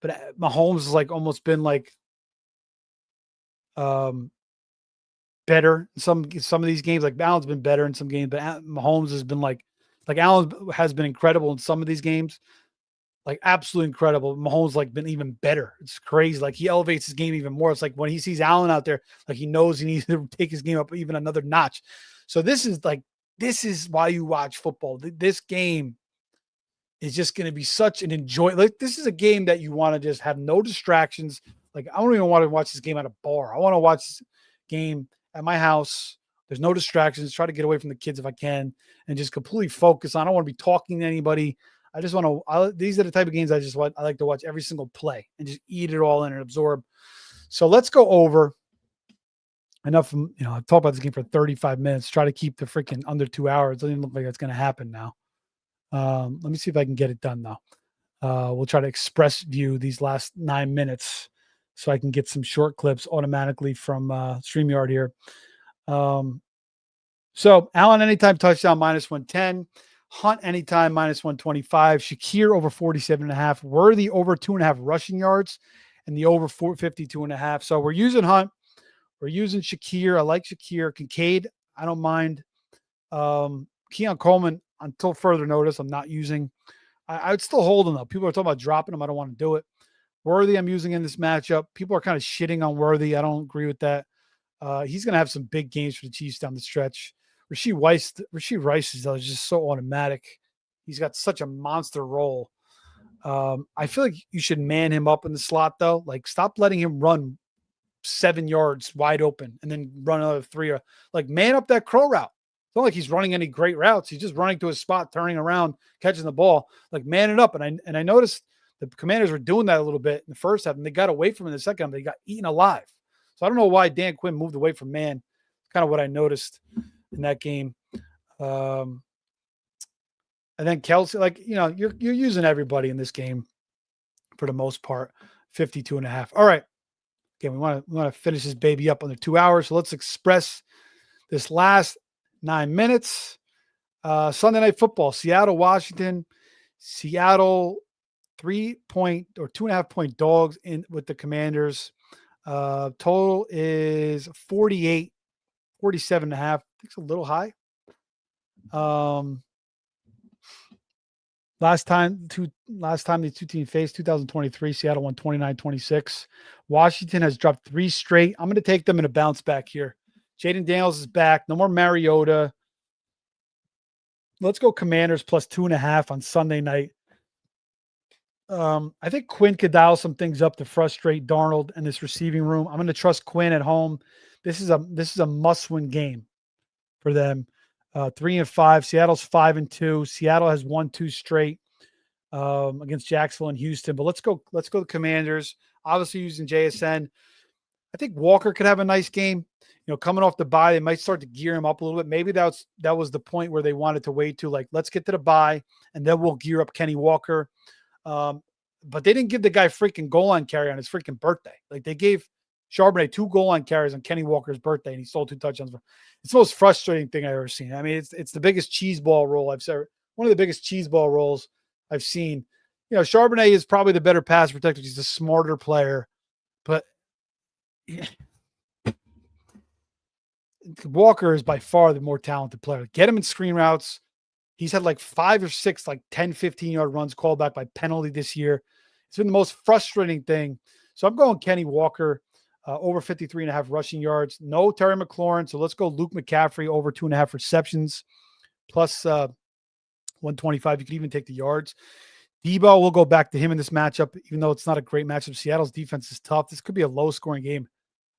but Mahomes has like almost been like better in some of these games. Like Allen's been better in some games, but Mahomes has been like Allen has been incredible in some of these games, like absolutely incredible. Mahomes like been even better. It's crazy. Like he elevates his game even more. It's like when he sees Allen out there, like he knows he needs to take his game up even another notch. So this is why you watch football. This game is just going to be such an enjoy. Like this is a game that you want to just have no distractions. Like I don't even want to watch this game at a bar. I want to watch this game at my house. There's no distractions. Try to get away from the kids if I can and just completely focus on. I don't want to be talking to anybody. I just want to, these are the type of games I like to watch every single play and just eat it all in and absorb. So let's go over enough. I've talked about this game for 35 minutes. Try to keep the freaking under 2 hours. It doesn't even look like it's going to happen now. Let me see if I can get it done though. We'll try to express view these last 9 minutes so I can get some short clips automatically from StreamYard here. So Allen anytime touchdown -110, Hunt anytime -125, Shakir over 47.5, Worthy over 2.5 rushing yards, and the over 52.5. So we're using Hunt, we're using Shakir. I like Shakir. Kincaid, I don't mind. Keon Coleman, until further notice, I'm not using. I would still hold him though. People are talking about dropping him. I don't want to do it. Worthy, I'm using in this matchup. People are kind of shitting on Worthy. I don't agree with that. He's going to have some big games for the Chiefs down the stretch. Rashee Rice is just so automatic. He's got such a monster role. I feel like you should man him up in the slot, though. Like, stop letting him run 7 yards wide open and then run another 3. Like, man up that crow route. It's not like he's running any great routes. He's just running to his spot, turning around, catching the ball. Like, man it up. And I noticed the Commanders were doing that a little bit in the first half, and they got away from it in the second half. They got eaten alive. So I don't know why Dan Quinn moved away from man. Kind of what I noticed in that game. And then Kelsey, you're using everybody in this game for the most part. 52.5. All right. Again, we want to finish this baby up under 2 hours. So let's express this last 9 minutes. Sunday Night Football, Seattle, Washington. Seattle 2.5 point dogs in with the Commanders. Total is 47.5. I think it's a little high. Last time the two teams faced, 2023, Seattle won 29-26. Washington has dropped 3 straight. I'm going to take them in a bounce back here. Jaden Daniels is back. No more Mariota. Let's go Commanders plus 2.5 on Sunday night. I think Quinn could dial some things up to frustrate Darnold and this receiving room. I'm going to trust Quinn at home. This is a must-win game for them. 3-5. Seattle's 5-2. Seattle has won 2 straight against Jacksonville and Houston. But let's go the Commanders. Obviously using JSN. I think Walker could have a nice game. Coming off the bye, they might start to gear him up a little bit. Maybe that was the point where they wanted to wait to let's get to the bye and then we'll gear up Kenny Walker. but they didn't give the guy freaking goal line carry on his freaking birthday. Like they gave Charbonnet 2 goal line carries on Kenny Walker's birthday, and he stole 2 touchdowns. It's the most frustrating thing I've ever seen. I mean, it's the biggest cheeseball roll I've ever. One of the biggest cheeseball rolls I've seen. You know, Charbonnet is probably the better pass protector. He's the smarter player, but yeah, Walker is by far the more talented player. Get him in screen routes. He's had like 5 or 6, like 10, 15-yard runs called back by penalty this year. It's been the most frustrating thing. So I'm going Kenny Walker over 53.5 rushing yards. No Terry McLaurin. So let's go Luke McCaffrey over 2.5 receptions plus 125. You could even take the yards. Debo, we'll go back to him in this matchup, even though it's not a great matchup. Seattle's defense is tough. This could be a low-scoring game.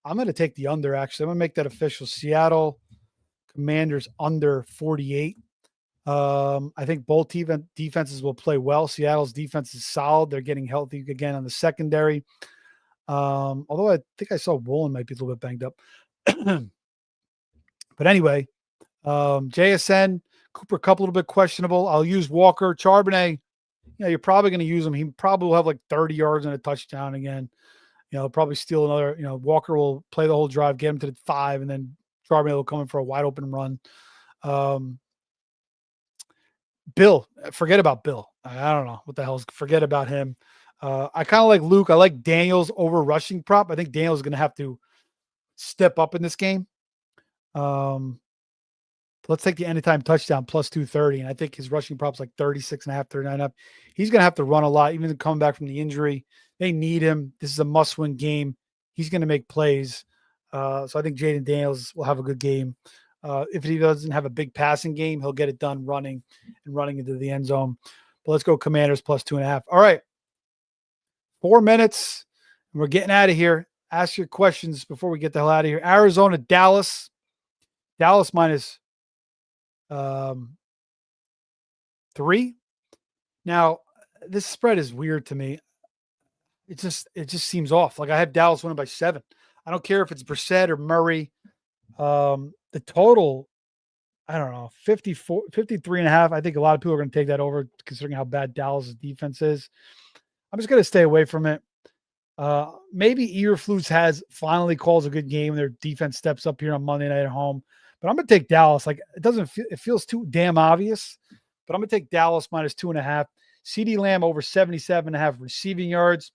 I'm going to take the under, actually. I'm going to make that official. Seattle Commanders under 48. I think both defenses will play well. Seattle's defense is solid. They're getting healthy again on the secondary. Although I think I saw Woolen might be a little bit banged up. But anyway, JSN, Cooper Kupp a little bit questionable. I'll use Walker. Charbonnet, you know, you're probably going to use him. He probably will have like 30 yards and a touchdown again. You know, probably steal another, you know, Walker will play the whole drive, get him to the 5, and then Charbonnet will come in for a wide open run. Bill, forget about Bill. I don't know what the hell's forget about him. I kind of like Luke. I like Daniels over rushing prop. I think Daniels is going to have to step up in this game. Let's take the anytime touchdown plus 230. And I think his rushing prop's like 36.5, 39.5. He's going to have to run a lot, even coming back from the injury. They need him. This is a must-win game. He's going to make plays. So I think Jaden Daniels will have a good game. If he doesn't have a big passing game, he'll get it done running into the end zone. But let's go Commanders plus 2.5. All right. 4 minutes. And we're getting out of here. Ask your questions before we get the hell out of here. Arizona, Dallas. Dallas minus 3. Now, this spread is weird to me. It just seems off. Like I have Dallas winning by 7. I don't care if it's Brissett or Murray. The total, I don't know, 53.5. I think a lot of people are going to take that over considering how bad Dallas' defense is. I'm just going to stay away from it. Maybe Eberflus has finally calls a good game. Their defense steps up here on Monday night at home. But I'm going to take Dallas. Like it feels too damn obvious. But I'm going to take Dallas minus 2.5. CeeDee Lamb over 77.5 receiving yards.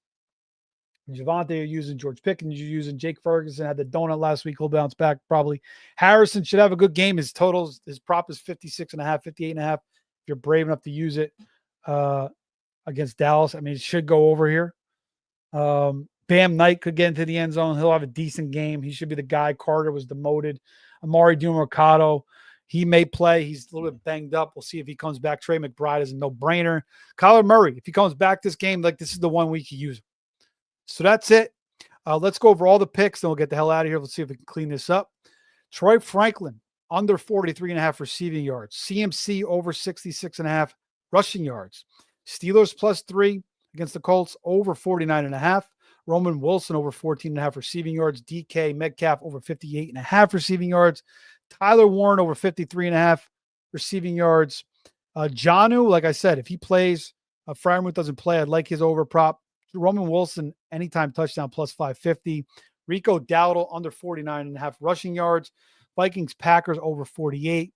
Javonte, you're using George Pickens, you're using Jake Ferguson, had the donut last week. He'll bounce back probably. Harrison should have a good game. His totals, his prop is 56.5, 58.5. If you're brave enough to use it against Dallas, I mean, it should go over here. Bam Knight could get into the end zone. He'll have a decent game. He should be the guy. Carter was demoted. Amari Mercado, he may play. He's a little bit banged up. We'll see if he comes back. Trey McBride is a no-brainer. Kyler Murray, if he comes back this game, like this is the 1 week you use him. So that's it. Let's go over all the picks, then we'll get the hell out of here. Let's see if we can clean this up. Troy Franklin, under 43.5 receiving yards. CMC over 66.5 rushing yards. Steelers plus 3 against the Colts, over 49.5. Roman Wilson over 14.5 receiving yards. DK Metcalf over 58.5 receiving yards. Tyler Warren over 53.5 receiving yards. Jonnu, like I said, if he plays, Freiermuth doesn't play, I'd like his over prop. Roman Wilson, anytime touchdown plus 550. Rico Dowdle under 49.5 rushing yards. Vikings Packers over 48.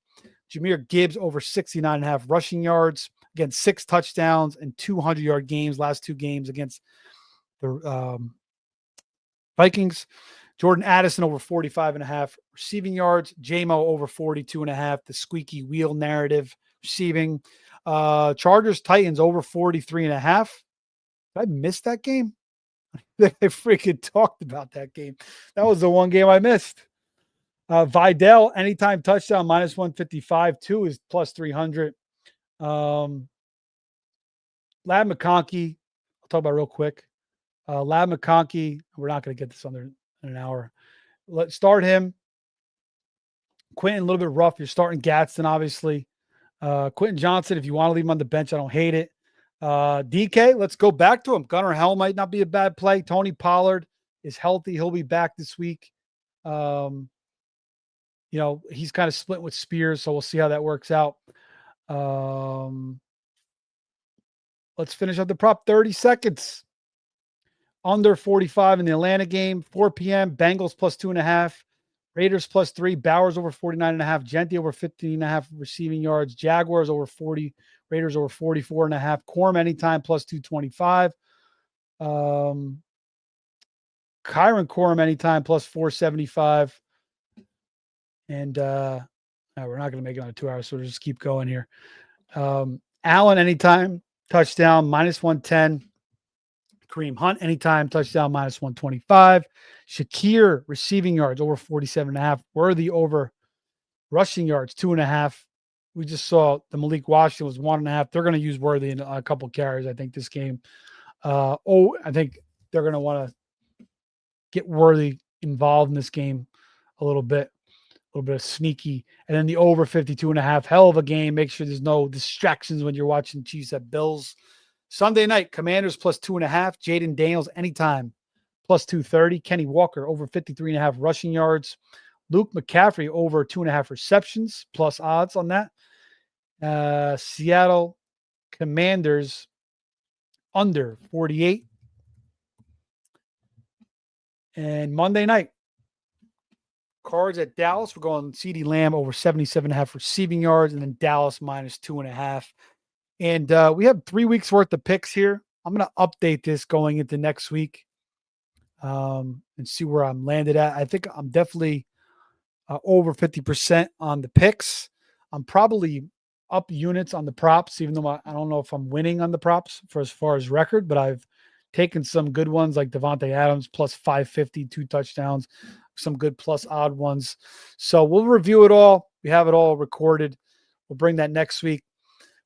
Jahmyr Gibbs over 69.5 rushing yards. Again, 6 touchdowns and 200-yard games last 2 games against the Vikings. Jordan Addison over 45.5 receiving yards. JMO over 42.5. The squeaky wheel narrative receiving. Chargers Titans over 43.5. Did I miss that game? I freaking talked about that game. That was the one game I missed. Vidal, anytime touchdown, minus 155. 2 is plus 300. Lab McConkey, I'll talk about real quick. Lab McConkey, we're not going to get this under in an hour. Let's start him. Quentin, a little bit rough. You're starting Gadsden, obviously. Quentin Johnson, if you want to leave him on the bench, I don't hate it. DK, let's go back to him. Gunnar Hell might not be a bad play. Tony Pollard is healthy. He'll be back this week. You know, he's kind of split with Spears, so we'll see how that works out. Let's finish up the prop. 30 seconds. Under 45 in the Atlanta game. 4 p.m. Bengals plus 2.5. Raiders plus 3. Bowers over 49.5. Genti over 15.5 receiving yards. Jaguars over 40. Raiders over 44.5. Quorum anytime plus 225. Kyron Quorum anytime plus 475. And no, we're not going to make it on 2 hours, so we'll just keep going here. Allen anytime touchdown minus 110. Kareem Hunt anytime touchdown minus 125. Shakir receiving yards over 47.5. Worthy over rushing yards 2.5. We just saw the Malik Washington was 1.5. They're going to use Worthy in a couple carries, I think, this game. I think they're going to want to get Worthy involved in this game a little bit of sneaky. And then the over 52.5. Hell of a game. Make sure there's no distractions when you're watching Chiefs at Bills. Sunday night, Commanders plus 2.5. Jaden Daniels anytime plus 230. Kenny Walker over 53.5 rushing yards. Luke McCaffrey over 2.5 receptions plus odds on that. Seattle Commanders under 48. And Monday night, Cards at Dallas. We're going CeeDee Lamb over 77.5 receiving yards, and then Dallas minus 2.5. And we have 3 weeks worth of picks here. I'm going to update this going into next week and see where I'm landed at. I think I'm definitely over 50% on the picks. I'm probably up units on the props, even though I don't know if I'm winning on the props for as far as record, but I've taken some good ones like Devontae Adams plus 550, 2 touchdowns, some good plus odd ones. So we'll review it all. We have it all recorded. We'll bring that next week.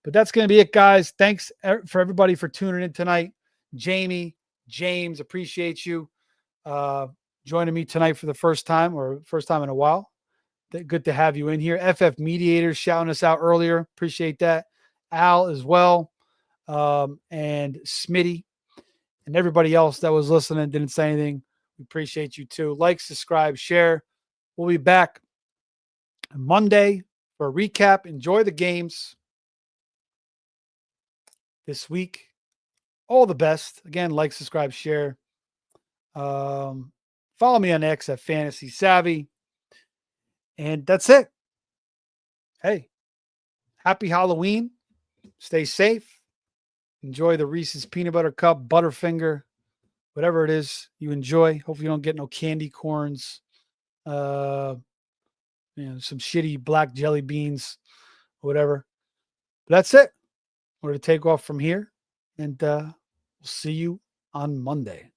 But that's going to be it, guys. Thanks for everybody for tuning in tonight. Jamie, James, appreciate you joining me tonight for the first time in a while. Good to have you in here. FF Mediators shouting us out earlier. Appreciate that. Al as well. And Smitty and everybody else that was listening, didn't say anything. We appreciate you too. Like, subscribe, share. We'll be back Monday for a recap. Enjoy the games this week. All the best. Again, like, subscribe, share. Follow me on X at Fantasy Savvy. And that's it. Hey, happy Halloween. Stay safe. Enjoy the Reese's Peanut Butter Cup, Butterfinger, whatever it is you enjoy. Hope you don't get no candy corns, some shitty black jelly beans, whatever. But that's it. We're going to take off from here, and we'll see you on Monday.